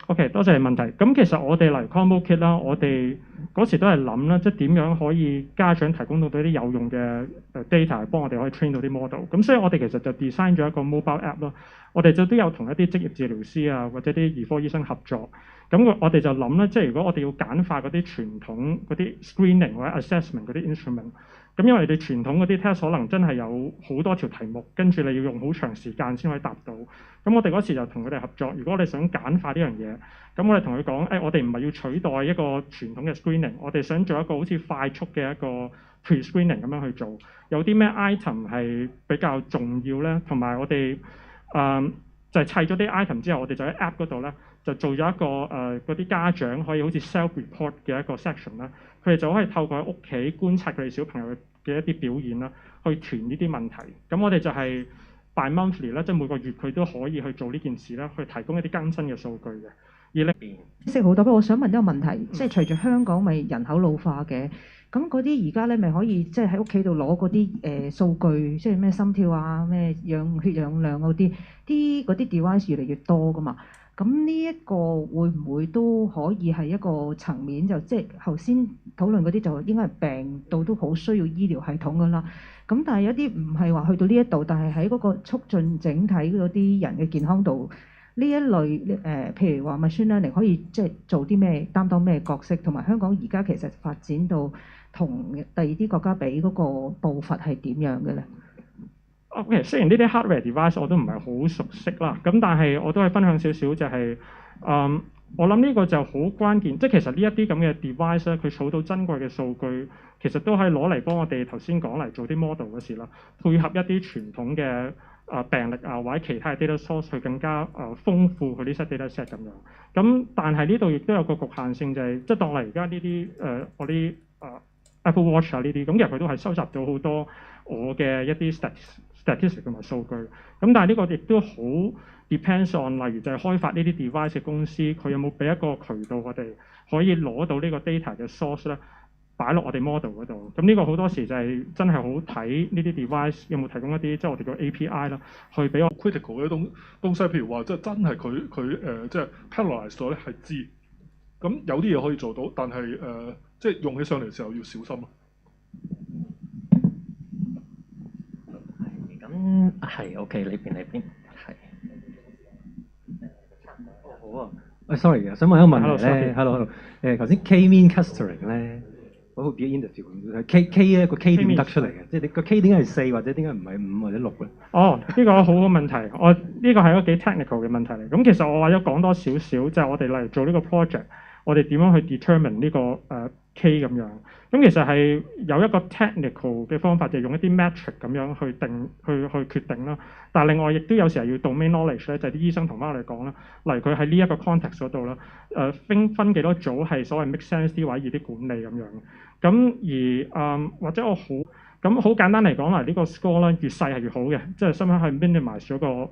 ？OK， 多謝你問題。咁其實我哋嚟 Combo Kit 啦，我哋嗰時都係諗啦，即係點樣可以家長提供到啲有用嘅data，幫我哋可以 train 到啲 model。咁所以我哋其實就 design 咗一個 mobile app 咯。我哋就都有同一啲職業治療師啊，或者啲兒科醫生合作。咁我哋就諗咧，即係如果我哋要簡化嗰啲傳統嗰啲 screening 或者 assessment 嗰啲 instrument。咁因為你哋傳統嗰啲 test 可能真係有好多條題目，跟住你要用好長時間先可以答到。咁我哋嗰時就同佢哋合作，如果你想簡化呢樣嘢，咁我哋同佢講，我哋唔係要取代一個傳統嘅 screening， 我哋想做一個好似快速嘅一個 pre-screening 咁樣去做。有啲咩 item 係比較重要咧？同埋我哋就係砌咗啲 item 之後，我哋就喺 app 嗰度咧就做咗一個嗰啲家長可以好似 self-report 嘅一個 section 啦。佢哋就可以透過喺屋企觀察佢哋小朋友嘅一啲表現啦，去填呢啲問題。咁我哋就係 by monthly 啦，即係每個月佢都可以去做呢件事啦，去提供一啲更新嘅數據嘅。而呢識好多，不過我想問一個問題，即係隨住香港咪人口老化嘅，咁嗰啲而家咧咪可以即係喺屋企度攞嗰啲數據，即係咩心跳啊、咩血氧量嗰啲device 越嚟越多噶嘛？咁呢一個會唔會都可以係一個層面？就即係頭先討論嗰啲就應該係病到都好需要醫療系統噶啦。咁但係有啲唔係話去到呢一度，但係喺嗰個促進整體嗰啲人嘅健康度呢一類譬如話 machine learning 可以即係做啲咩擔當咩角色？同埋香港而家其實發展到同第二啲國家比嗰個步伐係點樣嘅咧？OK， 雖然呢啲 hardware device 我都唔係好熟悉啦，咁但係我都係分享少少就係、我諗呢個就好關鍵，即係其實呢一啲咁嘅 device 咧，佢儲到珍貴嘅數據，其實都係攞嚟幫我哋頭先講嚟做啲 model 嗰時啦，配合一啲傳統嘅病歷啊或者其他嘅 data source 去更加豐富佢啲 set data set 咁樣。咁但係呢度亦都有個局限性，就係即係當我而家呢啲我啲Apple Watch 啊呢啲，咁其實佢都係收集到好多我嘅一啲 statistic 同埋數據。咁但係呢個亦都好 depends on， 例如就係開發呢啲 device 嘅公司，佢有冇俾一個渠道我哋可以攞到呢個 data 嘅 source 咧，擺落我哋 model 嗰度。咁呢個好多時就係真係好睇呢啲 device 有冇提供一啲即係我哋叫 API 啦，去俾我 critical 嘅東西，譬如話即係真係佢即係 parallelize 咗咧係知。咁有啲嘢可以做到，但係即係用起上嚟嘅時候要小心咯。咁係 OK，呢邊係。好啊，sorry 啊，想問一個問題咧。Hello， 頭先 K-mean clustering 咧，嗰個 interview K 咧個 K 點得出嚟嘅？即係你個 K 點解係4或者點解唔係5或者6咧？哦，呢個好好問題，我呢個係一個幾 technical 嘅問題嚟。咁其實我為咗講多少少，就係我哋例如做呢個 project，我哋點樣去 determine 呢個K 咁樣。咁其實係有一個 technical 嘅方法，就係用一啲 metric 咁樣去決定啦。但係另外亦都有時係要 domain knowledge 咧，就係啲醫生同翻我哋講啦。例如佢喺呢一個 context 嗰度啦，分幾多組係所謂 make sense 啲位易啲管理咁樣。咁而或者我好簡單嚟講啦，呢個 score 咧越細係越好嘅，即係想去 minimize 咗個。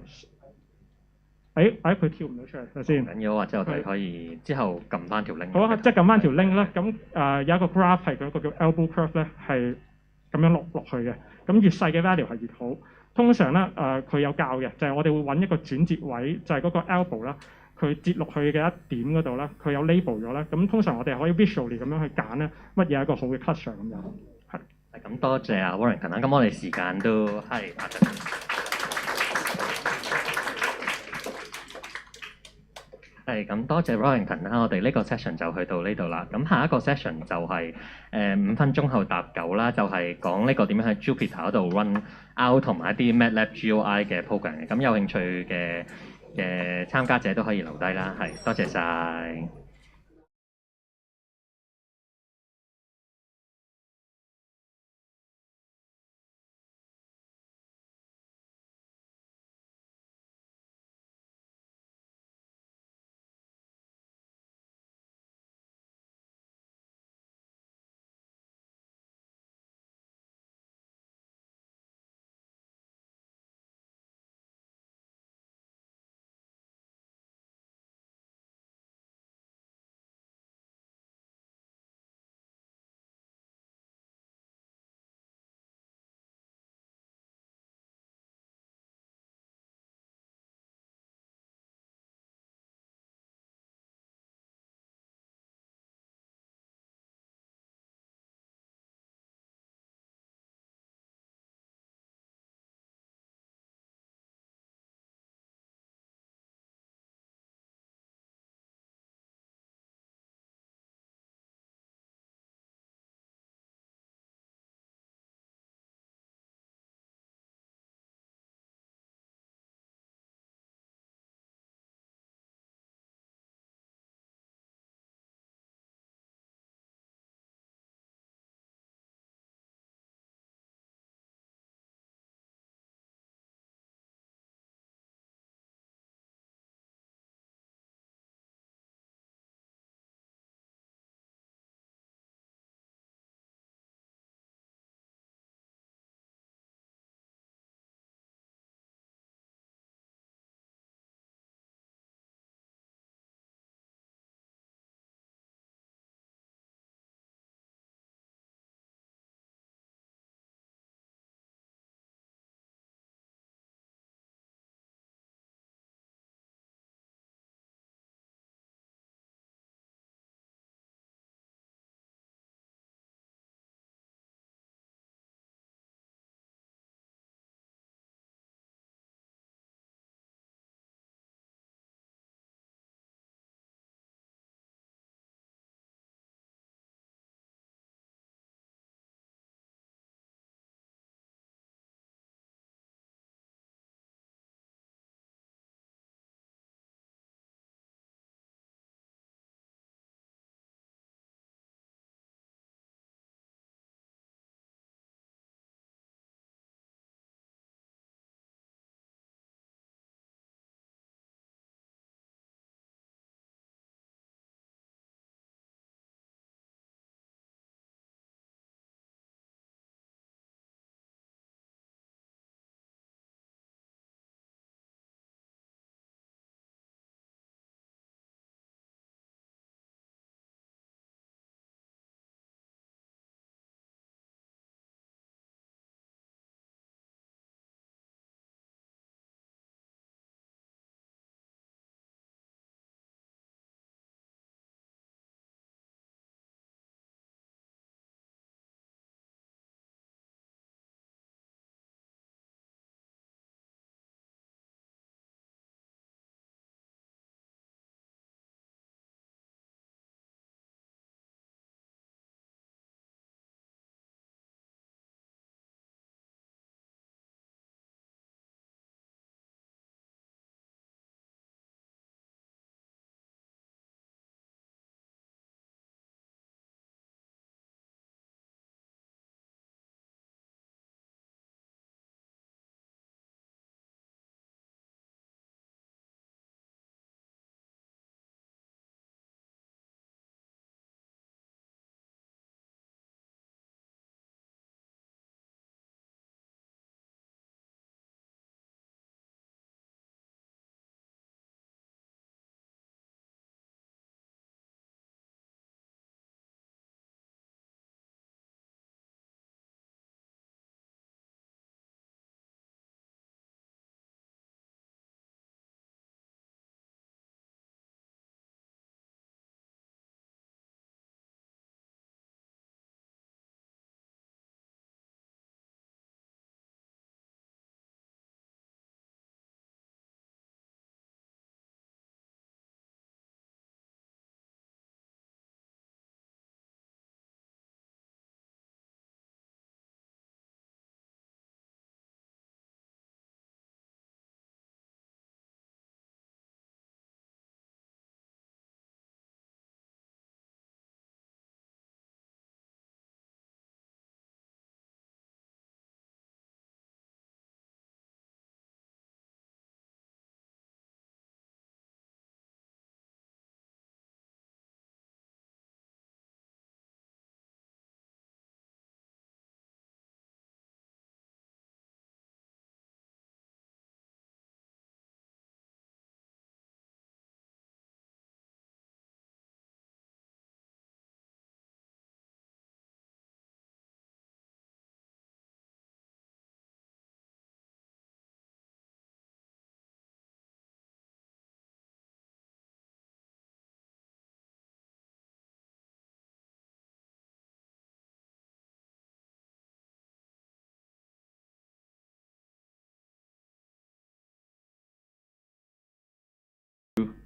佢跳唔到出嚟，睇先。唔緊要，或者我哋可以之後撳翻條 link。好啊，即係撳翻條 link 咧，咁有一個 graph 係嗰個叫 elbow curve 咧，係咁樣落去嘅。咁越細嘅 value 係越好。通常咧佢有教嘅，就係我哋會揾一個轉折位，就係嗰個 elbow 啦，佢接落去嘅一點嗰度咧，佢有 label 咗咧。咁通常我哋可以 visually 咁樣去揀咧，乜嘢係一個好嘅 cluster 咁樣。係。咁多謝啊 Warrington 啦，咁我哋時間都係。係咁，多謝 Warrington 啦，我哋呢個 session 就去到呢度啦。咁下一個 session 就係5分鐘後搭9啦，就係講呢個點樣喺 Jupyter 嗰度 run out 同埋一啲 MATLAB GUI 嘅 program 嘅。咁有興趣嘅參加者都可以留低啦。係，多謝晒。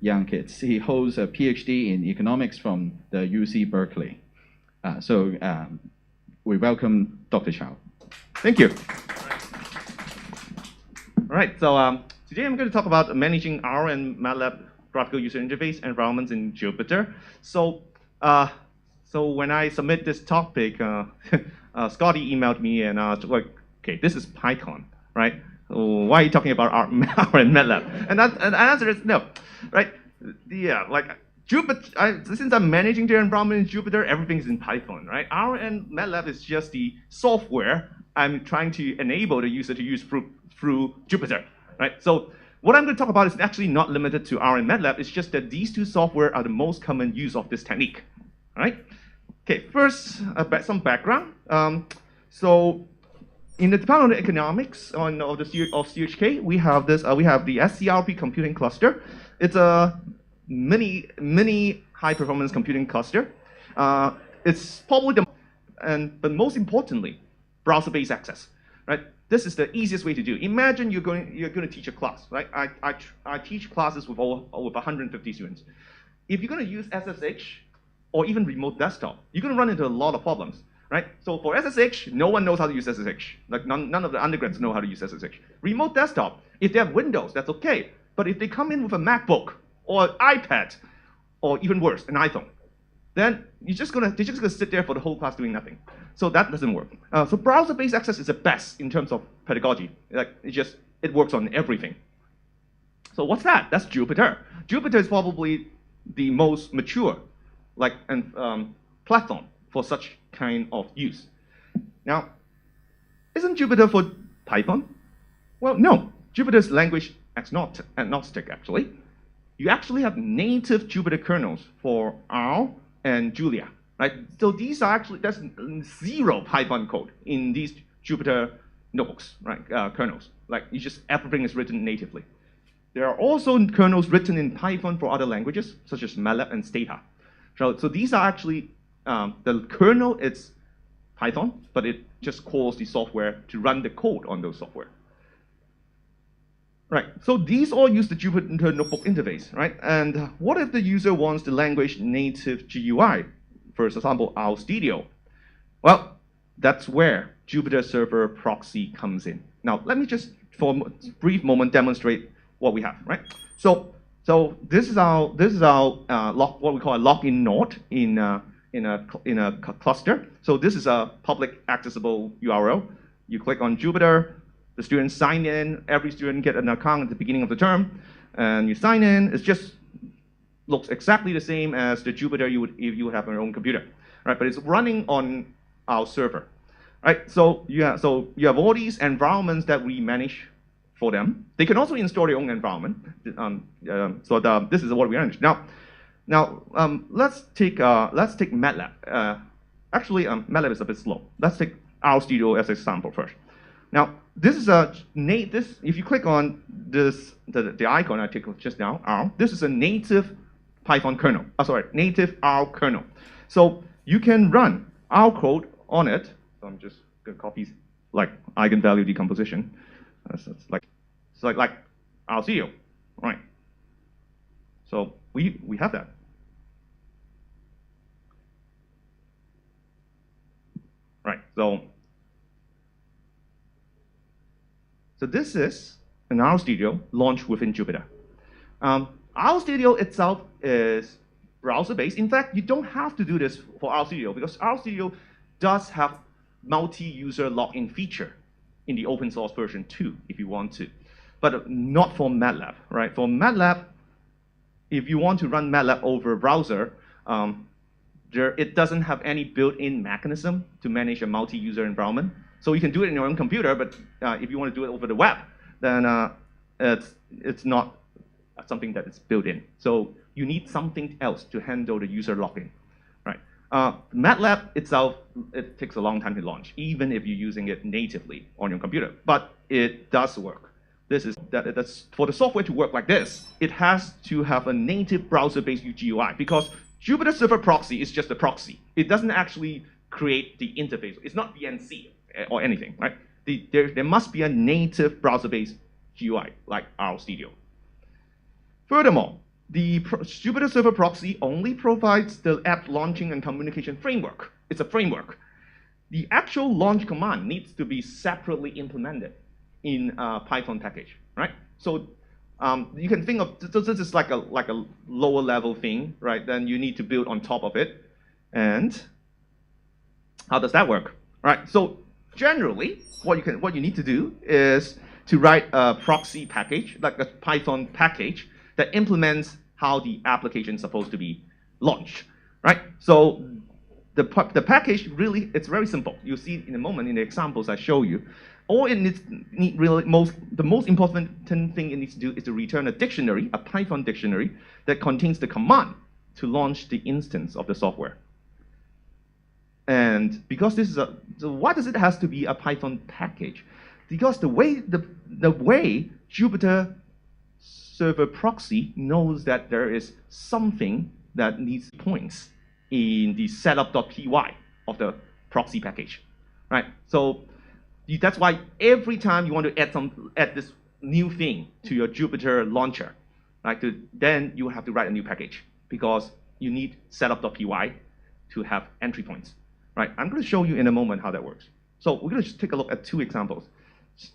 young kids. He holds a PhD in economics from the UC Berkeley. We welcome Dr. Chow. Thank you. All right, so today I'm going to talk about managing R and MATLAB graphical user interface environments in Jupyter. So when I submit this topic, Scotty emailed me and asked, like, okay, this is PyCon, right? Why are you talking about R and MATLAB? And the answer is no, right? Yeah, like Jupyter, since I'm managing their environment in Jupyter, everything's in Python, right? R and MATLAB is just the software I'm trying to enable the user to use through Jupyter, right? So what I'm going to talk about is actually not limited to R and MATLAB. It's just that these two software are the most common use of this technique, all right? Okay, first, some background. So in the Department of Economics of CHK, we have this. We have the SCRP computing cluster. It's a mini high-performance computing cluster. It's probably but most importantly, browser-based access, right? This is the easiest way to do. Imagine you're going to teach a class, right? I teach classes with over 150 students. If you're going to use SSH or even remote desktop, you're going to run into a lot of problems, right? So for SSH, no one knows how to use SSH. Like none of the undergrads know how to use SSH. Remote desktop, if they have Windows, that's okay. But if they come in with a MacBook or iPad, or even worse, an iPhone, then they're just gonna sit there for the whole class doing nothing. So that doesn't work. So browser-based access is the best in terms of pedagogy. Like it works on everything. So what's that? That's Jupyter. Jupyter is probably the most mature platform for such kind of use. Now, isn't Jupyter for Python? Well, no. Jupyter is language agnostic, actually. You actually have native Jupyter kernels for R and Julia, right? So these are actually, there's zero Python code in these Jupyter notebooks, right? Kernels. Like everything is written natively. There are also kernels written in Python for other languages, such as MATLAB and Stata. So these are actually, the kernel is Python, but it just calls the software to run the code on those software. Right, so these all use the Jupyter Notebook interface, right? And what if the user wants the language native GUI, for example, RStudio? Well, that's where Jupyter Server Proxy comes in. Now, let me just, for a brief moment, demonstrate what we have, right? So this is our what we call a login node in a cluster. So this is a public accessible URL. You click on Jupyter. The students sign in. Every student get an account at the beginning of the term, and you sign in. It just looks exactly the same as the Jupyter if you would have on your own computer, right? But it's running on our server, right? So you have all these environments that we manage for them. They can also install their own environment. This is what we manage now. Let's take MATLAB. Actually, MATLAB is a bit slow. Let's take RStudio as an example first. Now, this is if you click on this, the icon I took just now, R, this is a native Python kernel. Native R kernel. So you can run R code on it. So I'm just going to copy like eigenvalue decomposition. It's like RStudio, right? So we have that. Right. So this is an RStudio launched within Jupyter. RStudio itself is browser-based. In fact, you don't have to do this for RStudio because RStudio does have multi-user login feature in the open source version too, if you want to, but not for MATLAB, right? For MATLAB, if you want to run MATLAB over a browser, it doesn't have any built-in mechanism to manage a multi-user environment. So you can do it in your own computer, but if you want to do it over the web, then it's not something that is built in. So you need something else to handle the user login, right? MATLAB itself, it takes a long time to launch, even if you're using it natively on your computer. But it does work. That's for the software to work like this, it has to have a native browser-based GUI because Jupyter Server Proxy is just a proxy. It doesn't actually create the interface. It's not VNC or anything, right? There must be a native browser-based GUI like RStudio. Furthermore, The Jupyter Server Proxy only provides the app launching and communication framework. It's a framework. The actual launch command needs to be separately implemented in a Python package, right? So you can think of this is like a lower level thing, right? Then you need to build on top of it. And how does that work? Right. So generally, what you need to do is to write a proxy package, like a Python package that implements how the application is supposed to be launched, right? So the package really, it's very simple. You'll see in a moment in the examples I show you. All it needs, the most important thing it needs to do is to return a dictionary, a Python dictionary, that contains the command to launch the instance of the software. And because this is so why does it has to be a Python package? Because the way Jupyter Server Proxy knows that there is something that needs points in the setup.py of the proxy package, right? So that's why every time you want to add this new thing to your Jupyter launcher, right? Then you have to write a new package because you need setup.py to have entry points, right? I'm going to show you in a moment how that works. So we're going to take a look at two examples.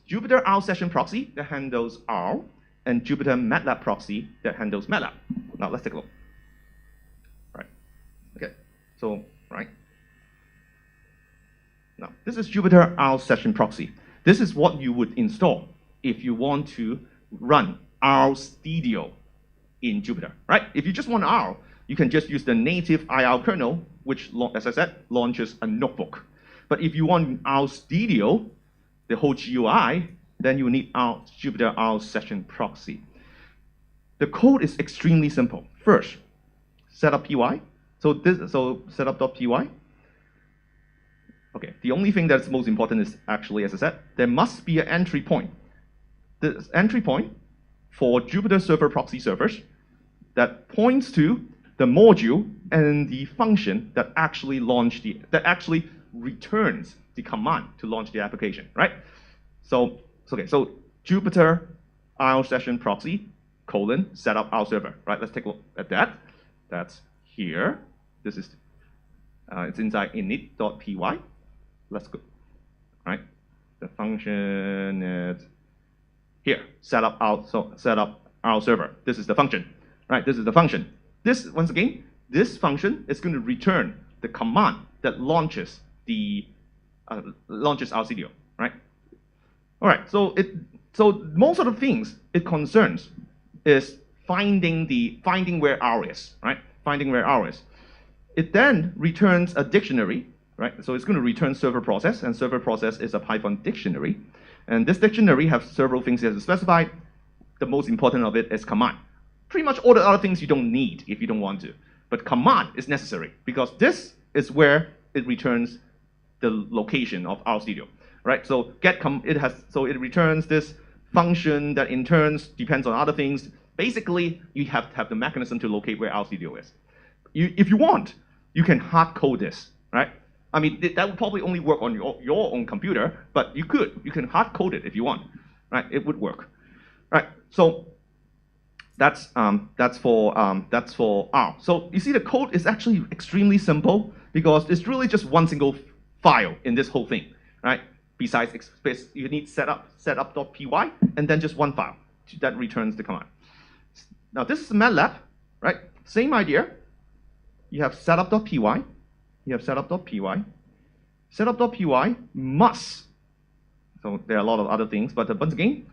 Jupyter R session proxy that handles R, and Jupyter MATLAB proxy that handles MATLAB. Now let's take a look. Right. Okay. So right. Now this is Jupyter R session proxy. This is what you would install if you want to run R Studio in Jupyter. Right. If you just want R, you can just use the native IR kernel, which, as I said, launches a notebook. But if you want R Studio, the whole GUI, then you need our Jupyter R session proxy. The code is extremely simple. First, setup py. So setup.py. Okay, the only thing that's most important is actually, as I said, there must be an entry point. The entry point for Jupyter Server Proxy servers that points to the module and the function that actually returns the command to launch the application, right? So Jupyter R session proxy setup R server, right? Let's take a look at that. That's here. This is it's inside init.py. Let's go. Right? The function is here. Setup R server. This is the function, right? This is the function. This once again, this function is going to return the command that launches launches RCDO, right? All right, so most of the things it concerns is finding where R is, right? Finding where R is. It then returns a dictionary, right? So it's going to return server process, and server process is a Python dictionary. And this dictionary has several things it has specified. The most important of it is command. Pretty much all the other things you don't need if you don't want to. But command is necessary because this is where it returns the location of RStudio, right? So it returns this function that in turn depends on other things. Basically, you have to have the mechanism to locate where RStudio is. If you want, you can hard code this, right? I mean, that would probably only work on your own computer, but you can hard code it if you want, right? It would work, right? So that's for R. So you see, the code is actually extremely simple because it's really just one single file in this whole thing, right? Besides, you need setup.py and then just one file that returns the command. Now this is MATLAB, right? Same idea. You have setup.py. You have setup.py. Setup.py must. So there are a lot of other things, but once again,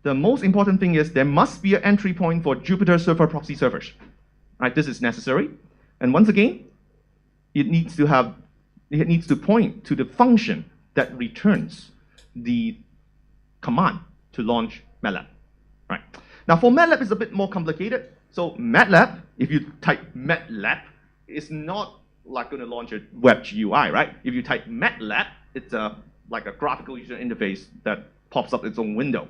the most important thing is there must be an entry point for Jupyter Server Proxy servers. Right? This is necessary, and once again, it needs to point to the function that returns the command to launch MATLAB. Right? Now for MATLAB, it's a bit more complicated. So MATLAB, if you type MATLAB, it's not like going to launch a web GUI, right? If you type MATLAB, it's like a graphical user interface that pops up its own window.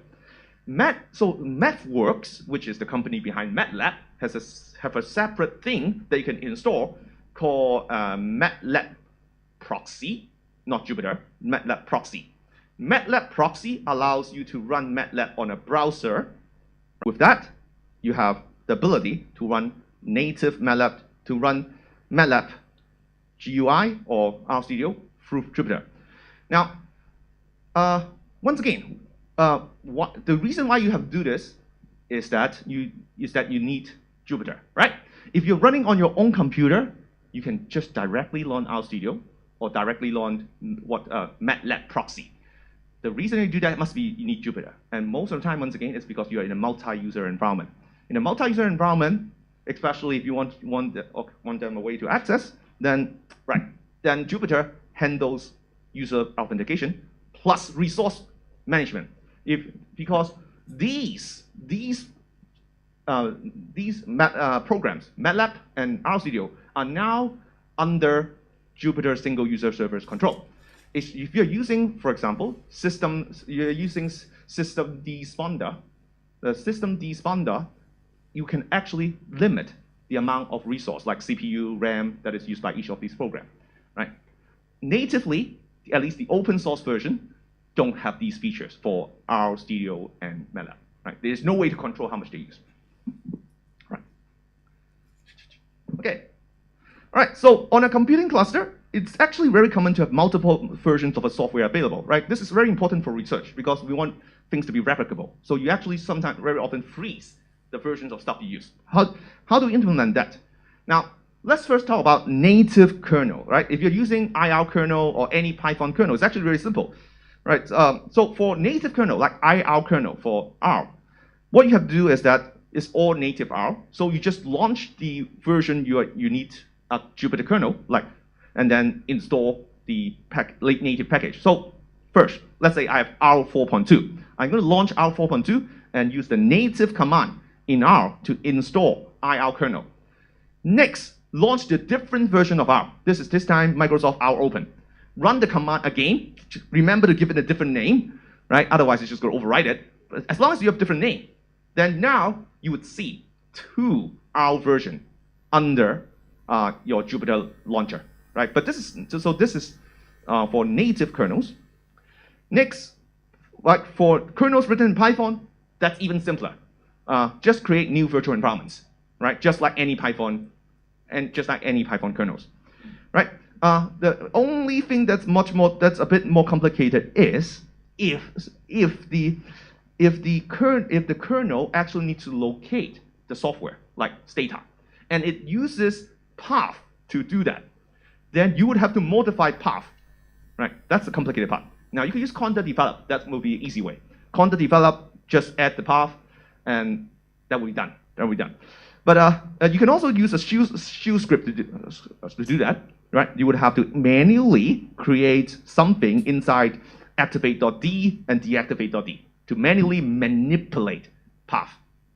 So MathWorks, which is the company behind MATLAB, have a separate thing that you can install called MATLAB Proxy, not Jupyter, MATLAB Proxy. MATLAB Proxy allows you to run MATLAB on a browser. With that, you have the ability to run native MATLAB, to run MATLAB GUI or RStudio through Jupyter. Now, once again, the reason why you have to do this is that you need Jupyter, right? If you're running on your own computer, you can just directly launch RStudio or directly launch MATLAB proxy. The reason you do that must be you need Jupyter. And most of the time, once again, it's because you're in a multi-user environment. In a multi-user environment, especially if you want them a way to access, then Jupyter handles user authentication plus resource management. Because these programs, MATLAB and RStudio, are now under Jupyter single user server's control. If you're using, for example, you're using system desponder, the system desponder, you can actually limit the amount of resource, like CPU, RAM, that is used by each of these programs, right? Natively, at least the open source version, don't have these features for RStudio and MATLAB, right? There's no way to control how much they use. Right. Okay. All right, so on a computing cluster, it's actually very common to have multiple versions of a software available, right? This is very important for research because we want things to be replicable. So you actually sometimes, very often, freeze the versions of stuff you use. How do we implement that? Now, let's first talk about native kernel, right? If you're using IR kernel or any Python kernel, it's actually very simple, right? So for native kernel, like IR kernel for R, what you have to do is that it's all native R. So you just launch the version you need a Jupyter kernel, and then install the native package. So first, let's say I have R 4.2. I'm going to launch R 4.2 and use the native command in R to install IR kernel. Next, launch the different version of R. This time Microsoft R Open. Run the command again. Remember to give it a different name, right? Otherwise, it's just going to overwrite it. But as long as you have a different name, then now you would see 2 R version under your Jupyter launcher, right? But this is for native kernels. Next, for kernels written in Python, that's even simpler. Just create new virtual environments, right? Just like any Python kernels, right? The only thing that's a bit more complicated is if the kernel actually needs to locate the software, like Stata, and it uses path to do that, then you would have to modify path, right? That's the complicated part. Now you can use conda develop. That will be the easy way. Conda develop, just add the path, and that will be done. But you can also use a shell script to do that, right? You would have to manually create something inside activate.d and deactivate.d to manually manipulate path,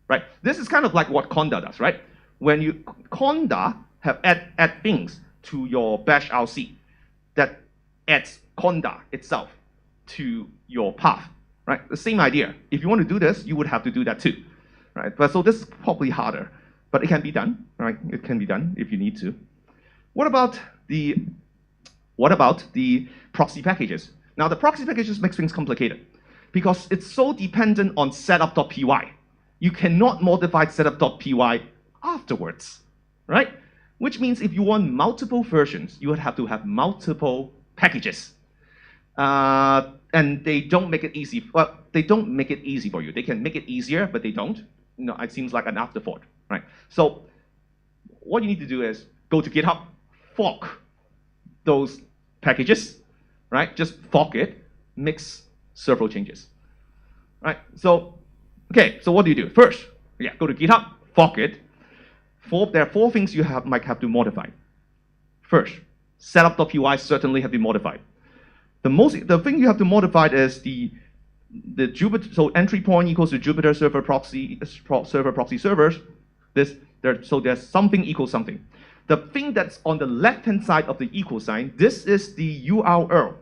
right? This is kind of like what conda does, right? When you conda have add things to your bash RC, that adds conda itself to your path, right? The same idea. If you want to do this, you would have to do that too, right? But so this is probably harder, but it can be done, right? It can be done if you need to. What about the proxy packages? Now the proxy packages makes things complicated because it's so dependent on setup.py. You cannot modify setup.py afterwards, right? Which means if you want multiple versions, you would have to have multiple packages. And they don't make it easy. Well, they don't make it easy for you. They can make it easier, but they don't. No, it seems like an afterthought, right? So what you need to do is go to GitHub, fork those packages, right? Just fork it, mix several changes, right? So, okay, so what do? First, go to GitHub, fork it. There are 4 things you might have to modify. First, setup.py certainly have to be modified. The thing you have to modify is the Jupyter. So entry point equals to Jupyter server proxy servers. So there's something equals something. The thing that's on the left-hand side of the equal sign, this is the URL.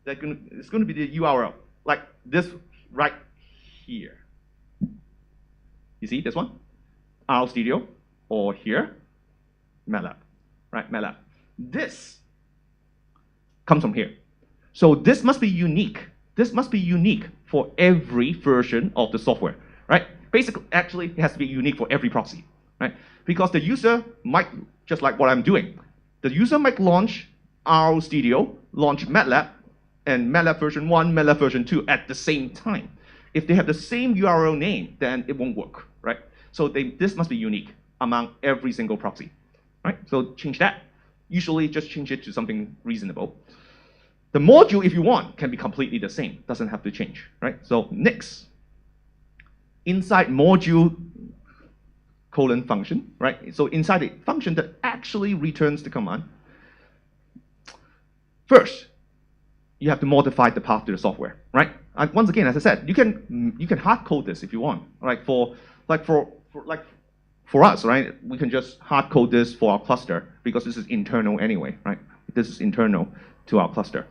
It's going to be the URL, like this right here. You see this one? RStudio, or here, MATLAB, right? MATLAB. This comes from here. So this must be unique. This must be unique for every version of the software, right? Basically, actually, it has to be unique for every proxy. right? Because the user might, just like what I'm doing, the user might launch RO Studio, launch MATLAB, and MATLAB version 1, MATLAB version 2 at the same time. If they have the same URL name, then it won't work, right? So this must be unique among every single proxy, right? So change that. Usually just change it to something reasonable. The module, if you want, can be completely the same. Doesn't have to change, right? So next, inside module colon function, right? So inside a function that actually returns the command, first, you have to modify the path to the software, right? And once again, as I said, you can hard code this if you want, right? For us, right? We can just hard code this for our cluster because this is internal anyway, right? This is internal to our cluster.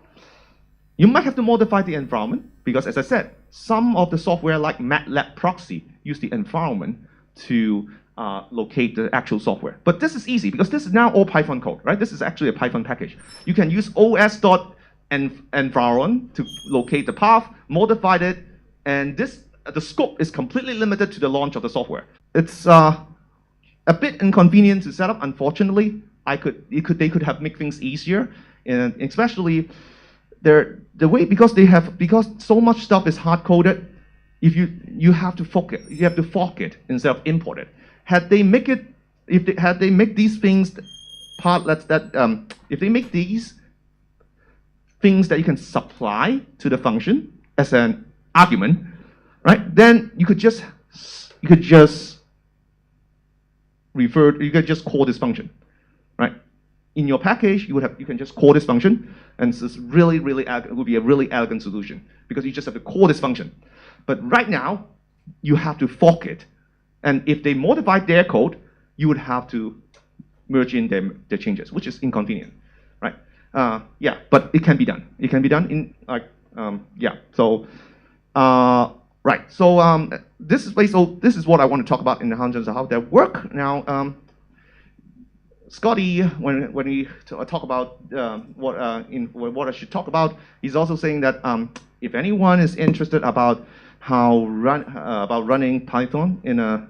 You might have to modify the environment because, as I said, some of the software like MATLAB proxy use the environment to locate the actual software. But this is easy because this is now all Python code, right? This is actually a Python package. You can use os.environment to locate the path, modify it, and the scope is completely limited to the launch of the software. It's a bit inconvenient to set up. Unfortunately, they could have made things easier, and especially because so much stuff is hard coded. If you have to fork it instead of import it. Had they make these things if they make these things that you can supply to the function as an argument, right? Then you could just call this function, right? In your package, you can just call this function, and this is it would be a really elegant solution because you just have to call this function. But right now, you have to fork it, and if they modify their code, you would have to merge in their changes, which is inconvenient, right? Yeah, but it can be done. It can be done in yeah. So right. So this is what I want to talk about in the terms of how they work. Now, Scotty, when we talk about what I should talk about, he's also saying that if anyone is interested about running Python in a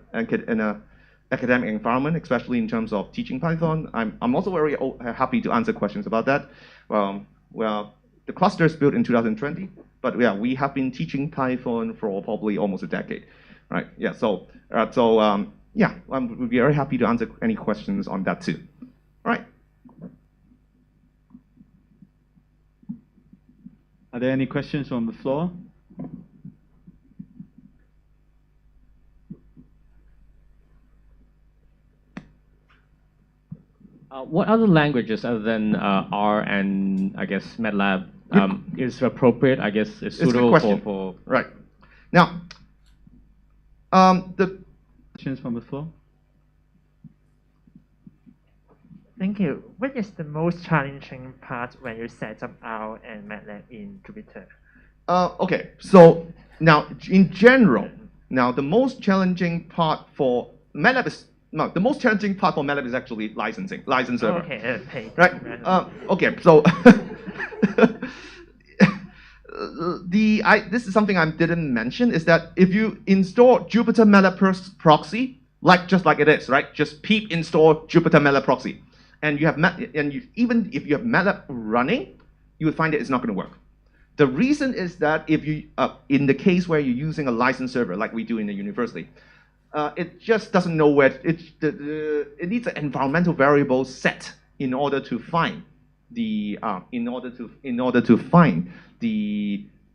academic environment, especially in terms of teaching Python, I'm also very happy to answer questions about that. Well, the cluster is built in 2020, but yeah, we have been teaching Python for probably almost a decade, right? Yeah. So yeah, we'd be very happy to answer any questions on that too. All right. Are there any questions from the floor? What other languages other than R and I guess MATLAB is appropriate? I guess is suitable for right. Now, the questions from the floor. Thank you. What is the most challenging part when you set up R and MATLAB in Jupyter? Okay, so now in general, the most challenging part for MATLAB is the most challenging part for MATLAB is actually licensing, license server. Okay, paid. Right. Okay, so this is something I didn't mention is that if you install Jupyter MATLAB proxy, just like it is, right? Just pip install Jupyter MATLAB proxy. And even if you have MATLAB running, you would find that it's not going to work. The reason is that if you, in the case where you're using a license server like we do in the university, it just doesn't know where it needs an environmental variable set in order to find the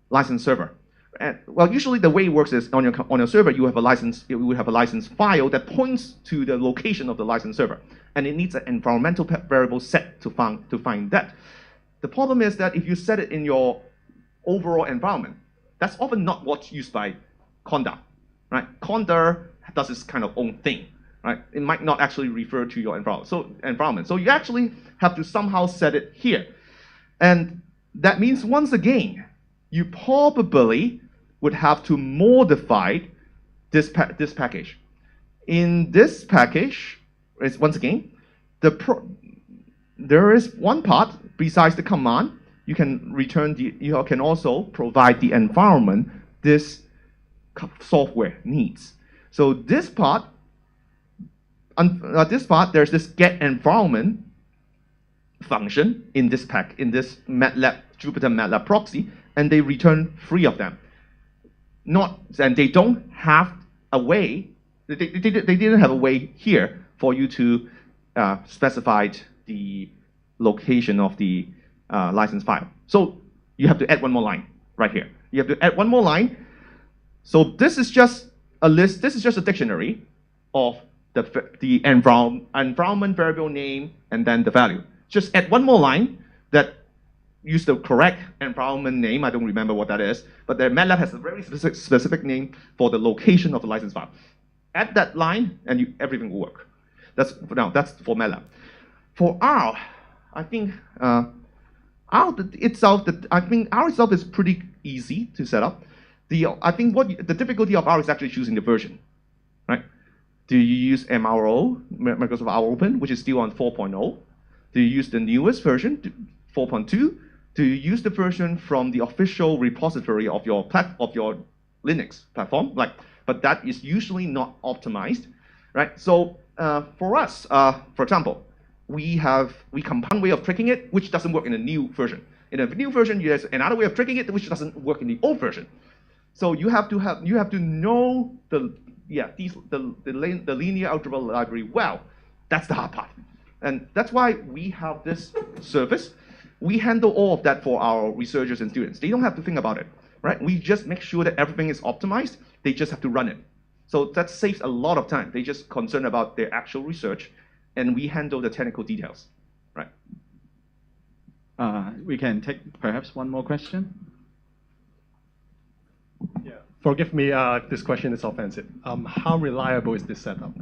license server. And, well, usually the way it works is on your server you would have a license file that points to the location of the license server, and it needs an environmental variable set to find that. The problem is that if you set it in your overall environment, that's often not what's used by Conda, right? Conda does its kind of own thing, right? It might not actually refer to your environment. So you actually have to somehow set it here, and that means once again you probably would have to modify this package. In this package, once again, there is one part besides the command. You can also provide the environment this software needs. So this part this part, there's this get environment function in this MATLAB, Jupyter MATLAB proxy, and they return 3 of them. And they don't have a way, they didn't have a way here for you to specify the location of the license file. So you have to add one more line right here. You have to add one more line. So this is just a list, this is just a dictionary of the environment variable name and then the value. Just add one more line that use the correct environment name. I don't remember what that is, but the MATLAB has a very specific name for the location of the license file. Add that line and everything will work. That's for MATLAB. For R, I think R itself is pretty easy to set up. I think the difficulty of R is actually choosing the version, right? Do you use MRO, Microsoft R Open, which is still on 4.0? Do you use the newest version, 4.2? Do you use the version from the official repository of your Linux platform? But that is usually not optimized, right? So for us, for example, we compound way of tricking it, which doesn't work in a new version. In a new version, there's another way of tricking it, which doesn't work in the old version. So you have to know the linear algebra library well. That's the hard part. And that's why we have this service. We handle all of that for our researchers and students. They don't have to think about it, right? We just make sure that everything is optimized. They just have to run it. So that saves a lot of time. They just concern about their actual research, and we handle the technical details, right? We can take perhaps one more question. Forgive me, this question is offensive. How reliable is this setup?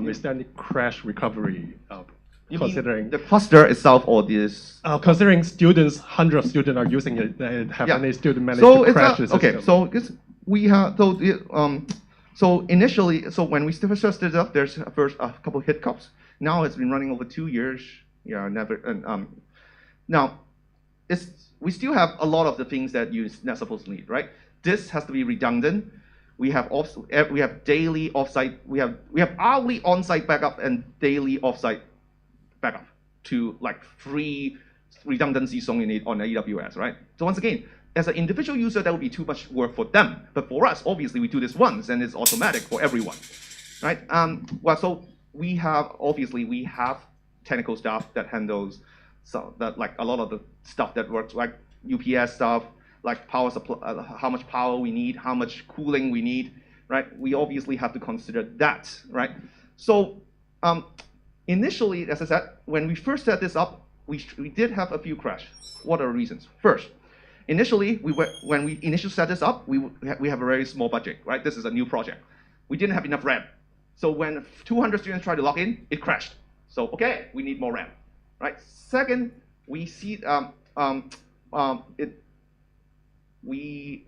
Is there any crash recovery considering the cluster itself or this? Considering hundreds of students are using it, and have any student managed to crash the system? Okay, so initially, when we first started up, there's first a couple of hiccups. Now it's been running over 2 years. Yeah, now we still have a lot of the things that you're not supposed to need, right? This has to be redundant. We have daily offsite. We have hourly on-site backup and daily offsite backup to free redundancy zone on AWS, right? So once again, as an individual user, that would be too much work for them. But for us, obviously, we do this once, and it's automatic for everyone, right? So we have technical staff that handles a lot of the stuff that works, like UPS stuff, like power supply, how much power we need, how much cooling we need, right? We obviously have to consider that, right? So initially, as I said, when we first set this up, we did have a few crashes. What are the reasons? First, initially, when we initially set this up, we have a very small budget, right? This is a new project. We didn't have enough RAM. So when 200 students tried to log in, it crashed. So okay, we need more RAM, right? Second, we see when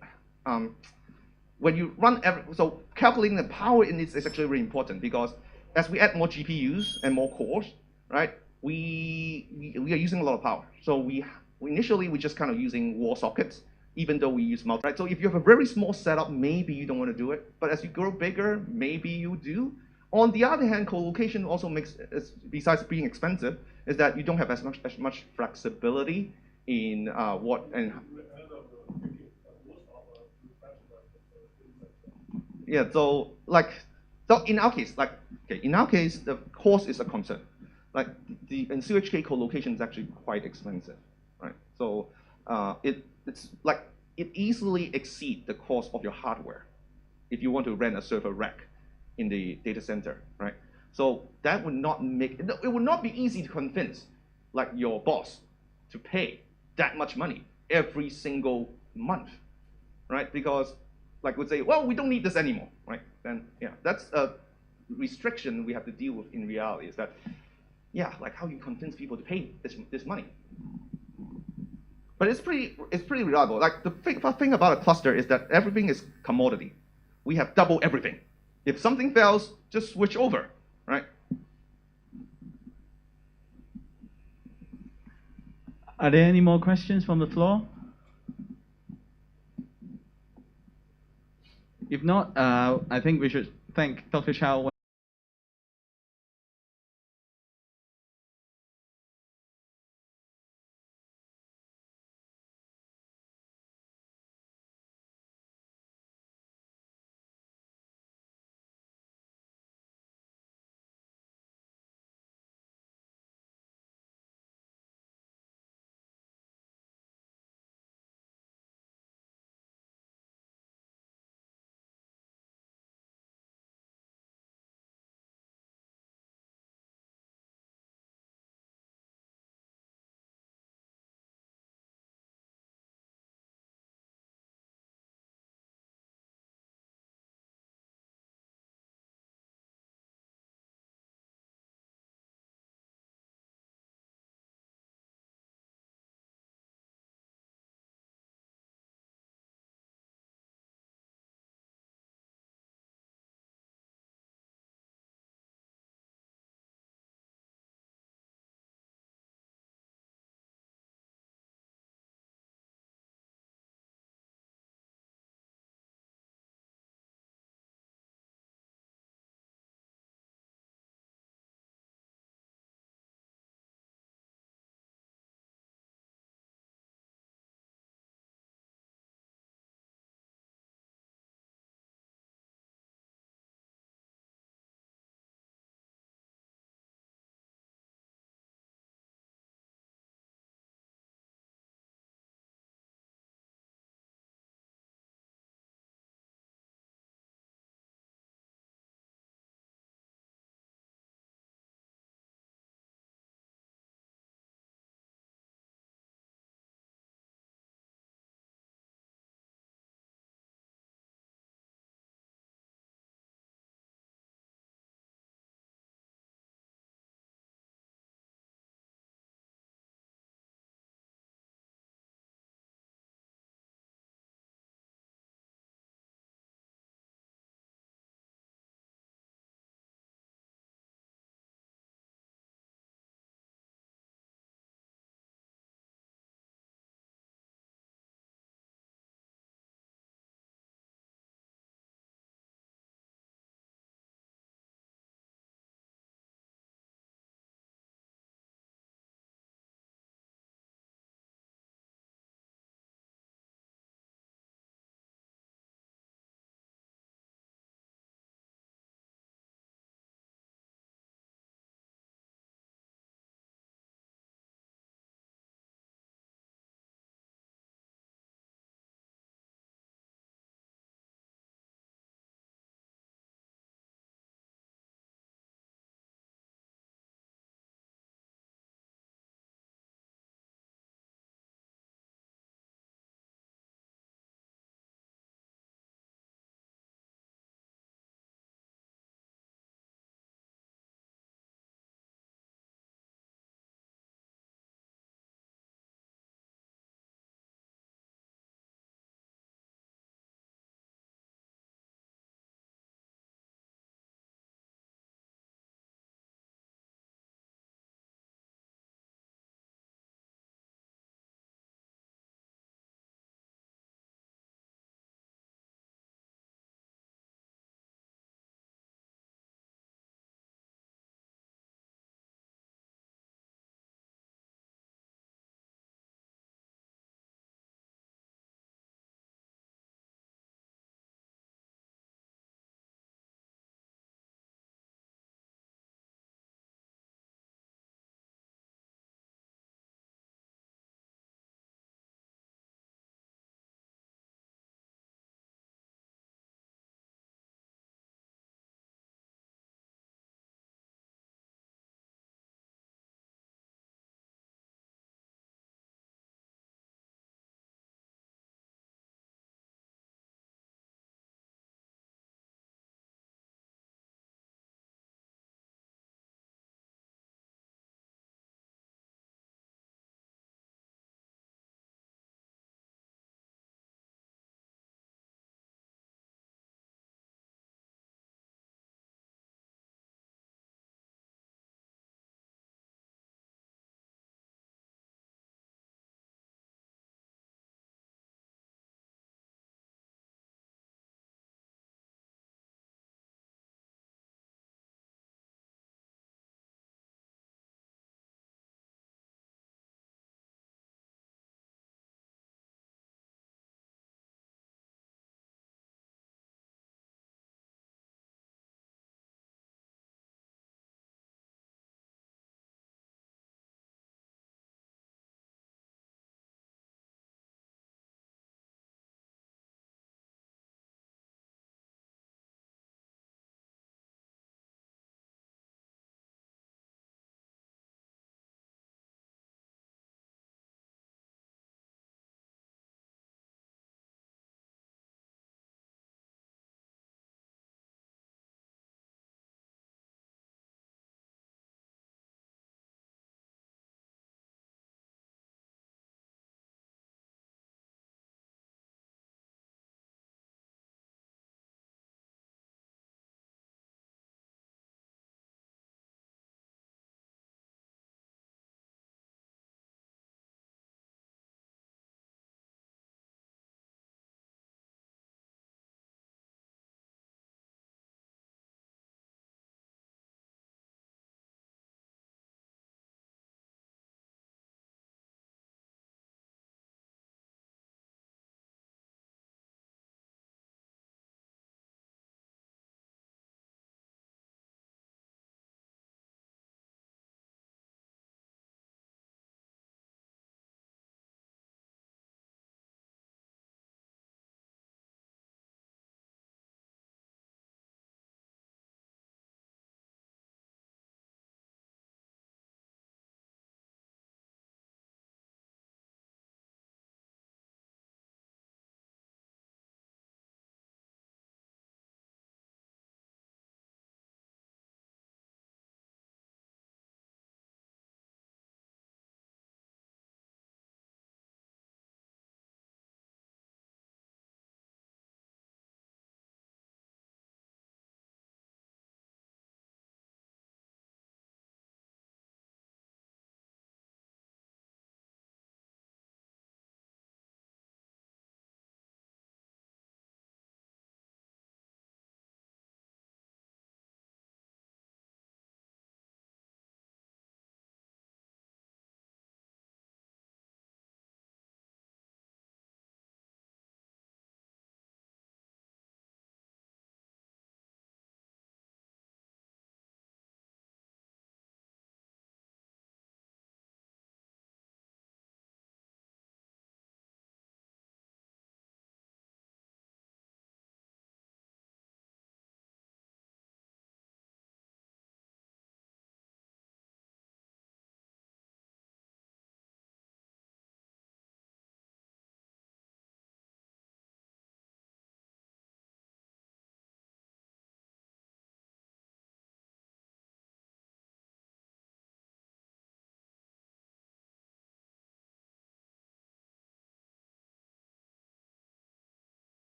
you run so calculating the power in this is actually really important, because as we add more GPUs and more cores, right, we are using a lot of power. So initially we just kind of using wall sockets, even though we use multi. Right? So if you have a very small setup, maybe you don't want to do it. But as you grow bigger, maybe you do. On the other hand, co-location also makes, besides being expensive, is that you don't have as much flexibility in Yeah, so in our case, the cost is a concern. In CHK, co-location is actually quite expensive, right? So it easily exceeds the cost of your hardware if you want to rent a server rack in the data center, right? So that would not make it would not be easy to convince your boss to pay that much money every single month, right? Because would say, well, we don't need this anymore, right? Then yeah, that's a restriction we have to deal with in reality. Is that how you convince people to pay this money? But it's pretty reliable. The thing about a cluster is that everything is commodity. We have double everything. If something fails, just switch over, right? Are there any more questions from the floor? If not, I think we should thank Dr. Chow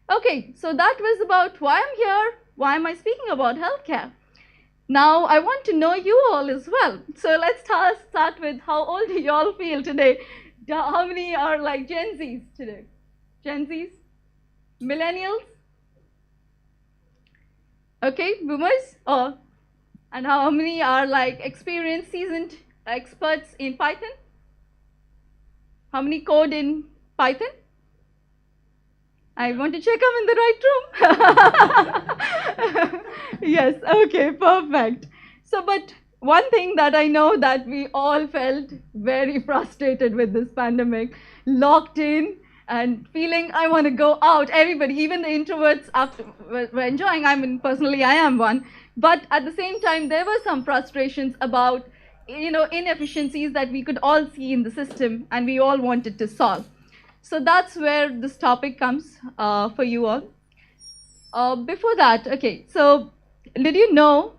Okay, so that was about why I'm here, why am I speaking about healthcare. Now, I want to know you all as well. So let's start with how old do you all feel today? How many are like Gen Zs today? Gen Zs? Millennials? Okay, boomers? Oh, and how many are like experienced, seasoned experts in Python? How many code in Python? I want to check I'm in the right room. Yes, okay, perfect. So, but one thing that I know that we all felt very frustrated with this pandemic, locked in and feeling I want to go out. Everybody, even the introverts after, were enjoying. I mean, personally, I am one. But at the same time, there were some frustrations about, inefficiencies that we could all see in the system and we all wanted to solve. So that's where this topic comes for you all. Before that, okay, so did you know,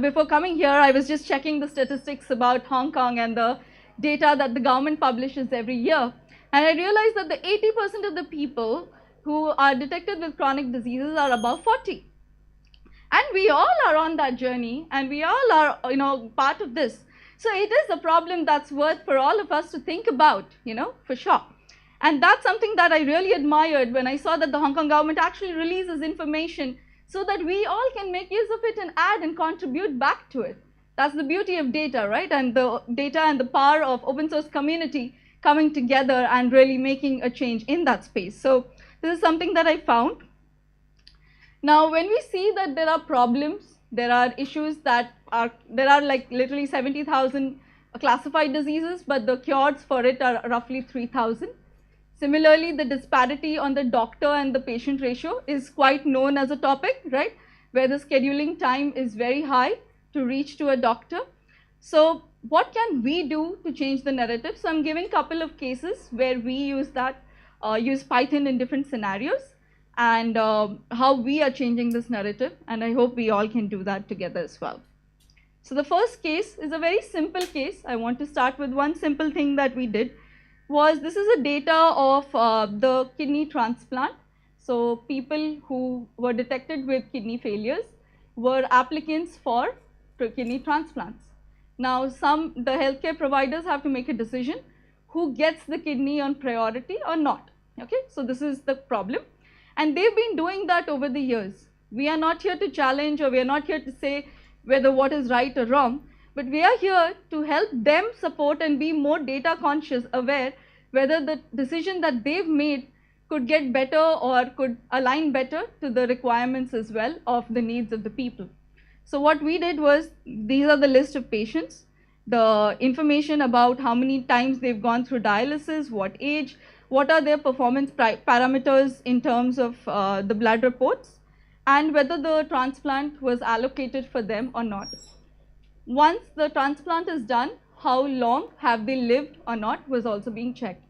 before coming here, I was just checking the statistics about Hong Kong and the data that the government publishes every year. And I realized that the 80% of the people who are detected with chronic diseases are above 40. And we all are on that journey, and we all are, part of this. So it is a problem that's worth for all of us to think about, for sure. And that's something that I really admired when I saw that the Hong Kong government actually releases information so that we all can make use of it and add and contribute back to it. That's the beauty of data, right? And the data and the power of open source community coming together and really making a change in that space. So this is something that I found. Now, when we see that there are problems, there are issues there are like literally 70,000 classified diseases, but the cures for it are roughly 3,000. Similarly, the disparity on the doctor and the patient ratio is quite known as a topic, right? Where the scheduling time is very high to reach to a doctor. So what can we do to change the narrative? So I'm giving a couple of cases where we use Python in different scenarios and how we are changing this narrative. And I hope we all can do that together as well. So the first case is a very simple case. I want to start with one simple thing that we did. This is a data of the kidney transplant. So people who were detected with kidney failures were applicants for kidney transplants. Now the healthcare providers have to make a decision who gets the kidney on priority or not. Okay, so this is the problem. And they've been doing that over the years. We are not here to challenge, or we are not here to say whether what is right or wrong. But we are here to help them support and be more data conscious, aware whether the decision that they've made could get better or could align better to the requirements as well of the needs of the people. So what we did was, these are the list of patients, the information about how many times they've gone through dialysis, what age, what are their performance parameters in terms of the blood reports, and whether the transplant was allocated for them or not. Once the transplant is done, how long have they lived or not was also being checked.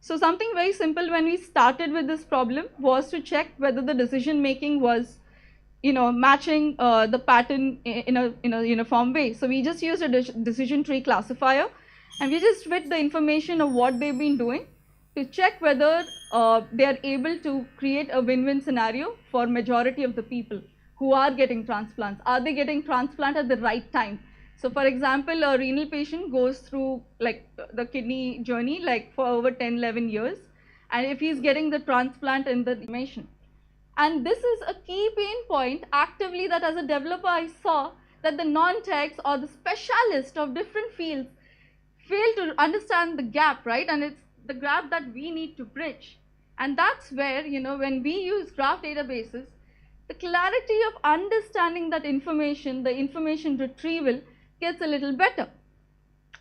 So something very simple when we started with this problem was to check whether the decision making was, matching the pattern in a uniform way. So we just used a decision tree classifier, and we just fit the information of what they've been doing to check whether they are able to create a win-win scenario for majority of the people who are getting transplants. Are they getting transplant at the right time? So for example, a renal patient goes through like the kidney journey like for over 10, 11 years. And if he's getting the transplant in the information. And this is a key pain point actively that as a developer I saw that the non-techs or the specialists of different fields fail to understand the gap, right? And it's the gap that we need to bridge. And that's where, when we use graph databases, the clarity of understanding that information, the information retrieval, gets a little better.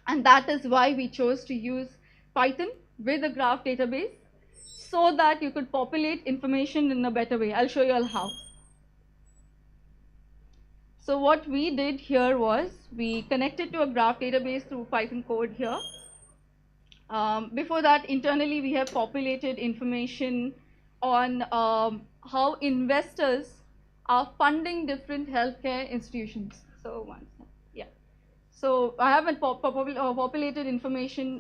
And that is why we chose to use Python with a graph database so that you could populate information in a better way. I'll show you all how. So what we did here was we connected to a graph database through Python code here. Before that, internally we have populated information on how investors are funding different healthcare institutions. So So I haven't populated information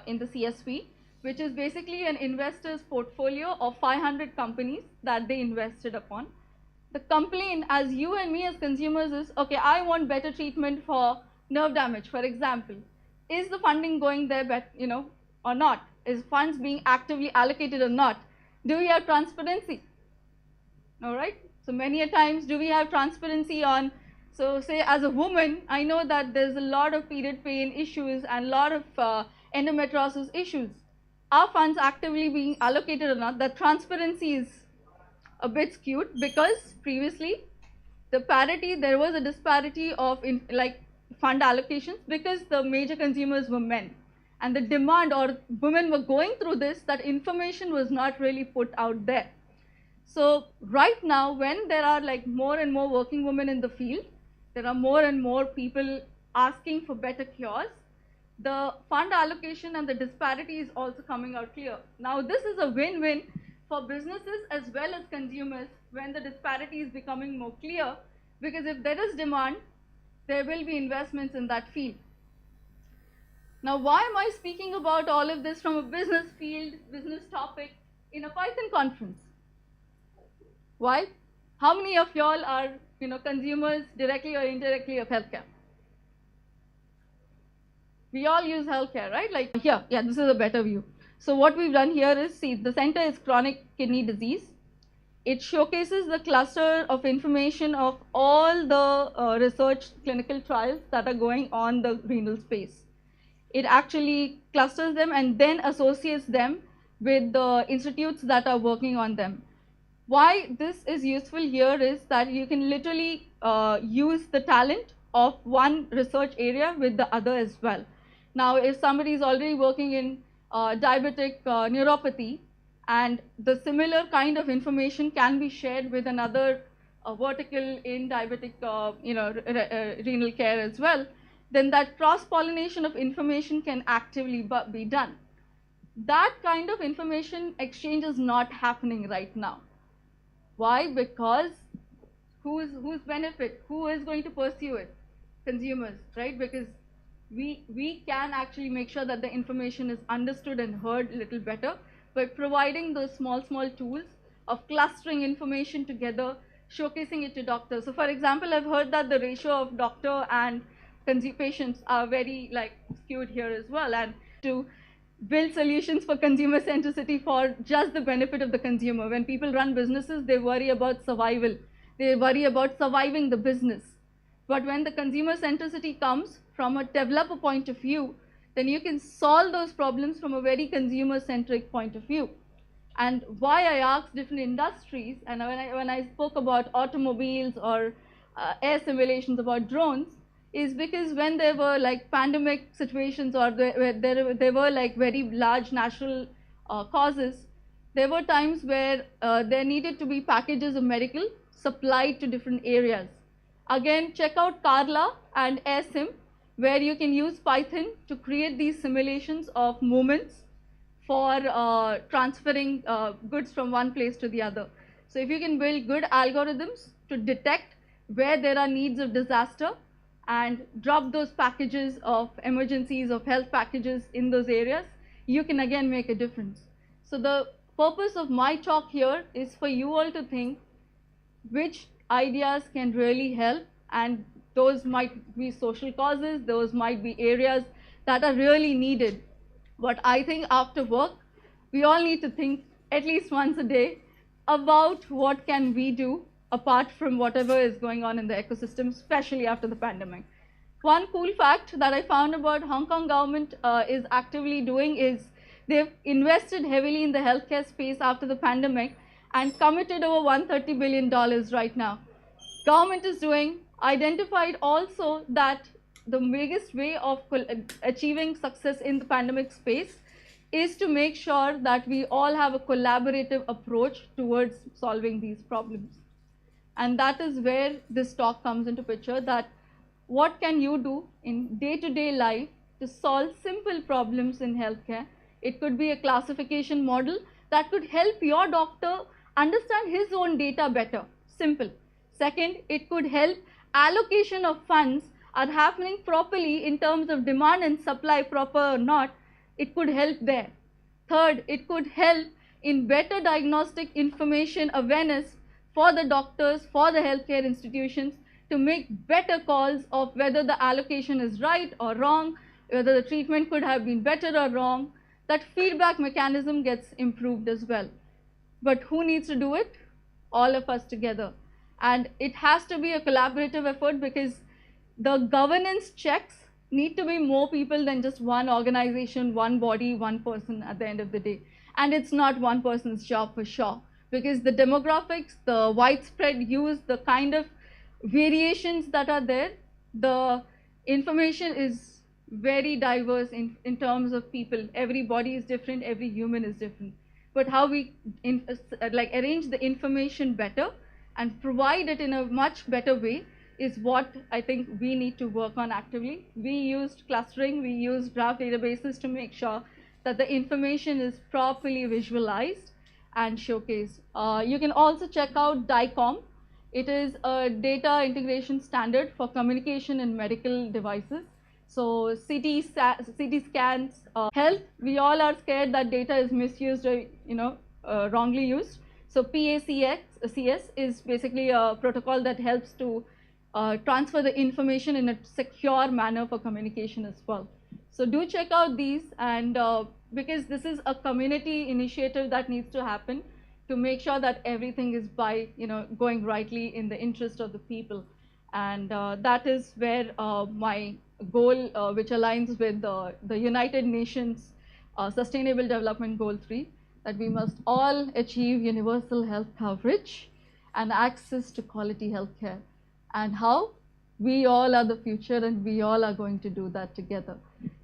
in the CSV, which is basically an investor's portfolio of 500 companies that they invested upon. The complaint as you and me as consumers is, okay, I want better treatment for nerve damage, for example. Is the funding going there, or not? Is funds being actively allocated or not? Do we have transparency? All right. So many a times, do we have transparency on, so say as a woman, I know that there's a lot of period pain issues and a lot of endometriosis issues. Are funds actively being allocated or not? The transparency is a bit skewed because previously there was a disparity of fund allocations because the major consumers were men. And the demand, or women were going through this, that information was not really put out there. So right now, when there are more and more working women in the field, there are more and more people asking for better cures, the fund allocation and the disparity is also coming out clear. Now this is a win-win for businesses as well as consumers when the disparity is becoming more clear, because if there is demand, there will be investments in that field. Now why am I speaking about all of this from a business field, business topic in a PyCon conference? Why? How many of y'all are consumers directly or indirectly of healthcare? We all use healthcare, right? Like here, yeah, this is a better view. So what we've done here is, see, the center is chronic kidney disease. It showcases the cluster of information of all the research clinical trials that are going on the renal space. It actually clusters them and then associates them with the institutes that are working on them. Why this is useful here is that you can literally use the talent of one research area with the other as well. Now, if somebody is already working in diabetic neuropathy, and the similar kind of information can be shared with another vertical in diabetic renal care as well, then that cross-pollination of information can actively be done. That kind of information exchange is not happening right now. Why? Because whose benefit? Who is going to pursue it? Consumers, right? Because we can actually make sure that the information is understood and heard a little better by providing those small tools of clustering information together, showcasing it to doctors. So for example, I've heard that the ratio of doctor and patients are very skewed here as well, and to build solutions for consumer centricity for just the benefit of the consumer. When people run businesses, they worry about survival. They worry about surviving the business. But when the consumer centricity comes from a developer point of view, then you can solve those problems from a very consumer-centric point of view. And why I asked different industries, and when I spoke about automobiles or air simulations about drones, is because when there were pandemic situations or there were very large natural causes, there were times where there needed to be packages of medical supplied to different areas. Again, check out Carla and AirSim, where you can use Python to create these simulations of movements for transferring goods from one place to the other. So if you can build good algorithms to detect where there are needs of disaster and drop those packages of emergencies, of health packages in those areas, you can again make a difference. So the purpose of my talk here is for you all to think which ideas can really help, and those might be social causes, those might be areas that are really needed. But I think after work, we all need to think at least once a day about what can we do apart from whatever is going on in the ecosystem, especially after the pandemic. One cool fact that I found about Hong Kong government is actively doing is they've invested heavily in the healthcare space after the pandemic and committed over $130 billion right now. Government is doing, identified also that the biggest way of achieving success in the pandemic space is to make sure that we all have a collaborative approach towards solving these problems. And that is where this talk comes into picture, that what can you do in day-to-day life to solve simple problems in healthcare. It could be a classification model that could help your doctor understand his own data better, simple. Second, it could help allocation of funds are happening properly in terms of demand and supply proper or not. It could help there. Third, it could help in better diagnostic information awareness for the doctors, for the healthcare institutions, to make better calls of whether the allocation is right or wrong, whether the treatment could have been better or wrong. That feedback mechanism gets improved as well. But who needs to do it? All of us together. And it has to be a collaborative effort, because the governance checks need to be more people than just one organization, one body, one person at the end of the day. And it's not one person's job for sure, because the demographics, the widespread use, the kind of variations that are there, the information is very diverse in terms of people. Every body is different, every human is different. But how we arrange the information better and provide it in a much better way is what I think we need to work on actively. We used clustering, we used graph databases to make sure that the information is properly visualized and showcased. You can also check out DICOM. It is a data integration standard for communication in medical devices. So CT scans, health, we all are scared that data is misused or wrongly used. So PACS is basically a protocol that helps to transfer the information in a secure manner for communication as well. So do check out these, and because this is a community initiative that needs to happen to make sure that everything is going rightly in the interest of the people. And that is where my goal, which aligns with the United Nations Sustainable Development Goal 3, that we must all achieve universal health coverage and access to quality healthcare. And how? We all are the future, and we all are going to do that together.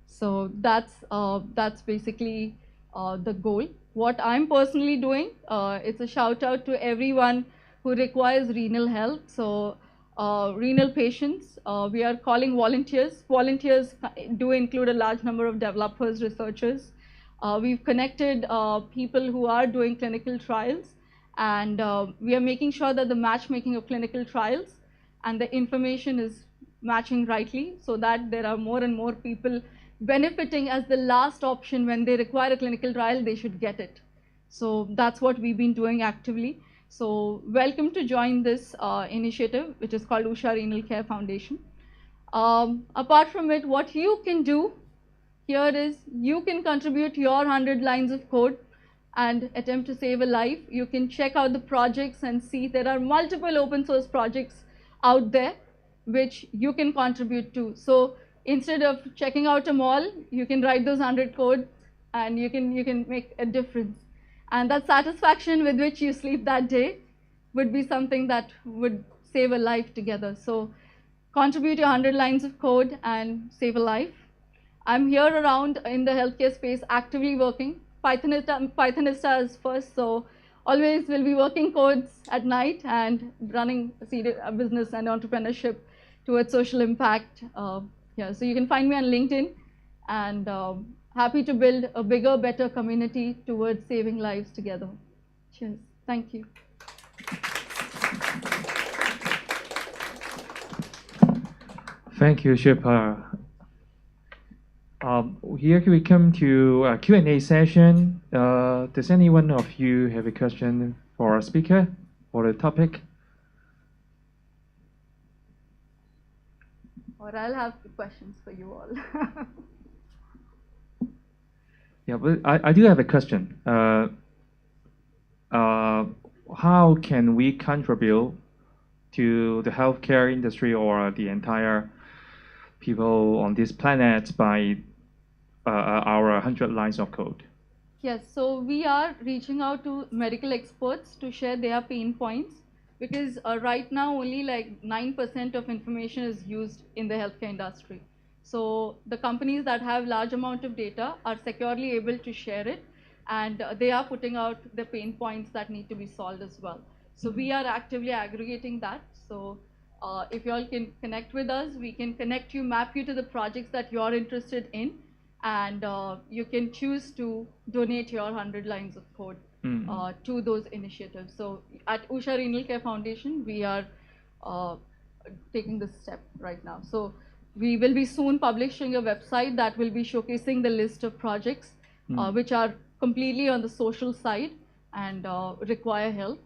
So that's basically the goal. What I'm personally doing, it's a shout out to everyone who requires renal health. So renal patients, we are calling volunteers. Volunteers do include a large number of developers, researchers. We've connected people who are doing clinical trials, and we are making sure that the matchmaking of clinical trials and the information is matching rightly, so that there are more and more people benefiting as the last option. When they require a clinical trial, they should get it. So that's what we've been doing actively. So welcome to join this initiative, which is called Usha Renal Care Foundation. Apart from it, what you can do here is you can contribute your 100 lines of code and attempt to save a life. You can check out the projects and see there are multiple open source projects out there which you can contribute to. So instead of checking out them all, you can write those 100 codes and you can make a difference. And that satisfaction with which you sleep that day would be something that would save a life together. So contribute your 100 lines of code and save a life. I'm here around in the healthcare space actively working. Pythonista is first, so always will be working codes at night and running a business and entrepreneurship towards social impact. Yeah, so you can find me on LinkedIn, and happy to build a bigger, better community towards saving lives together. Cheers. Thank you. Thank you, Shilpa. Here we come to a Q&A session. Does anyone of you have a question for our speaker or the topic? Or I'll have questions for you all. Yeah, but I do have a question. How can we contribute to the healthcare industry or the entire people on this planet by our 100 lines of code? Yes, so we are reaching out to medical experts to share their pain points, because right now only like 9% of information is used in the healthcare industry. So the companies that have large amount of data are securely able to share it, and they are putting out the pain points that need to be solved as well. So we are actively aggregating that. So if you all can connect with us, we can connect you, map you to the projects that you are interested in, and you can choose to donate your 100 lines of code to those initiatives. So at Usha Renal Care Foundation, we are taking this step right now. So we will be soon publishing a website that will be showcasing the list of projects which are completely on the social side and require help,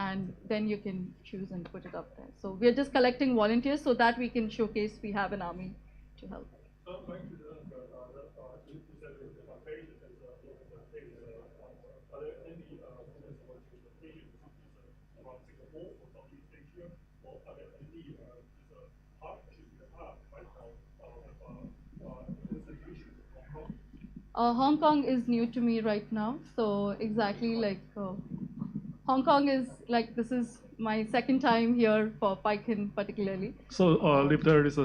and then you can choose and put it up there. So we're just collecting volunteers so that we can showcase we have an army to help. Hong Kong is new to me right now, so exactly like Hong Kong is like, this is my second time here for PyCon particularly. So if there is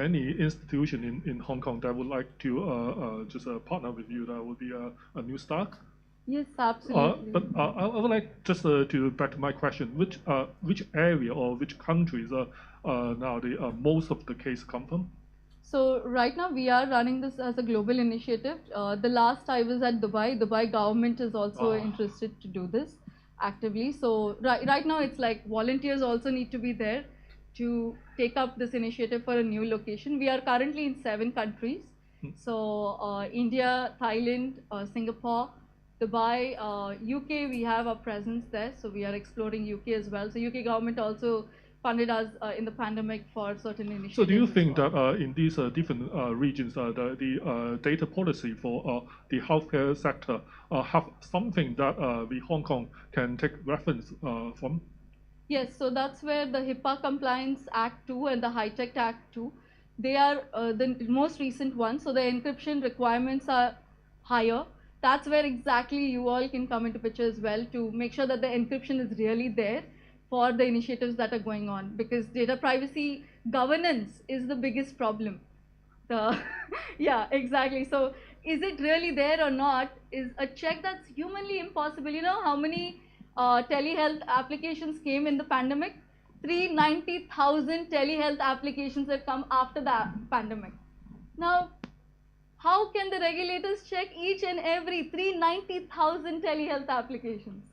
any institution in Hong Kong that would like to just partner with you, that would be a new start. Yes, absolutely. But I would like just to back to my question, which area or which countries now most of the case come from? So right now we are running this as a global initiative. The last I was at Dubai. Dubai government is also interested to do this actively. So right now it's like volunteers also need to be there to take up this initiative for a new location. We are currently in 7 countries. So India, Thailand, Singapore, Dubai, UK, we have a presence there. So we are exploring UK as well. So UK government also funded us in the pandemic for certain initiatives. So do you think that in these different regions, the data policy for the healthcare sector have something that the Hong Kong can take reference from? Yes, so that's where the HIPAA Compliance Act 2 and the High Tech Act 2, they are the most recent ones. So the encryption requirements are higher. That's where exactly you all can come into picture as well to make sure that the encryption is really there for the initiatives that are going on, because data privacy governance is the biggest problem. Yeah, exactly. So is it really there or not is a check that's humanly impossible. You know how many telehealth applications came in the pandemic? 390,000 telehealth applications have come after the pandemic. Now, how can the regulators check each and every 390,000 telehealth applications?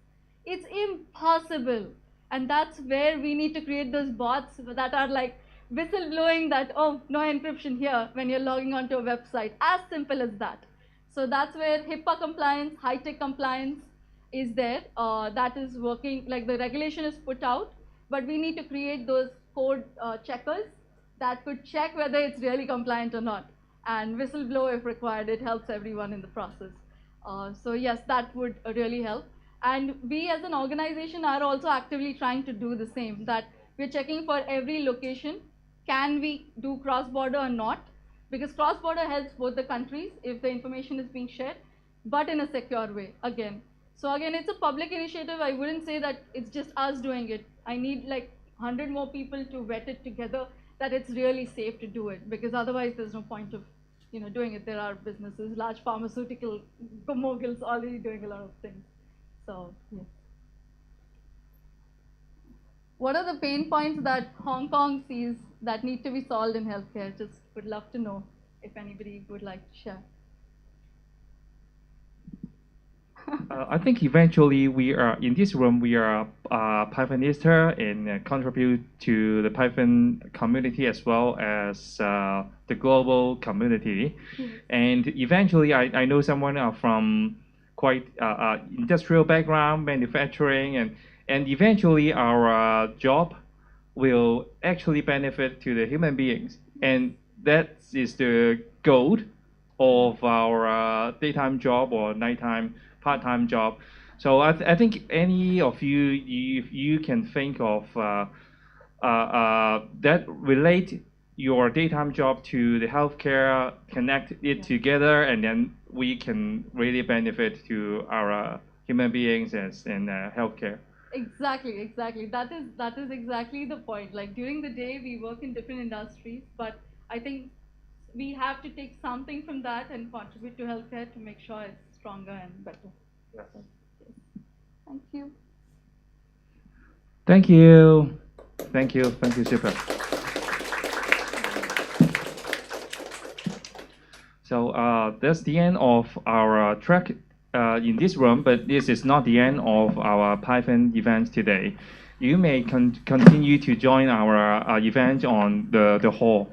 It's impossible. And that's where we need to create those bots that are like whistleblowing that, oh, no encryption here when you're logging onto a website. As simple as that. So that's where HIPAA compliance, high-tech compliance is there. That is working, like the regulation is put out, but we need to create those code checkers that could check whether it's really compliant or not. And whistleblow if required. It helps everyone in the process. So yes, that would really help. And we as an organization are also actively trying to do the same, that we're checking for every location, can we do cross-border or not? Because cross-border helps both the countries if the information is being shared, but in a secure way, again. So again, it's a public initiative. I wouldn't say that it's just us doing it. I need like 100 more people to vet it together that it's really safe to do it, because otherwise there's no point of doing it. There are businesses, large pharmaceutical moguls already doing a lot of things. So, yes. What are the pain points that Hong Kong sees that need to be solved in healthcare? Just would love to know if anybody would like to share. I think eventually we are in this room. We are Pythonister and contribute to the Python community as well as the global community. And eventually, I know someone from quite industrial background, manufacturing, and eventually our job will actually benefit to the human beings. And that is the goal of our daytime job or nighttime part-time job. So I think any of you, if you can think of that relate your daytime job to the healthcare, connect it together, and then we can really benefit to our human beings and healthcare. Exactly. That is exactly the point. Like during the day, we work in different industries, but I think we have to take something from that and contribute to healthcare to make sure it's stronger and better. Yes. Thank you. Thank you. Thank you, super. So that's the end of our track in this room, but this is not the end of our Python event today. You may continue to join our event on the hall.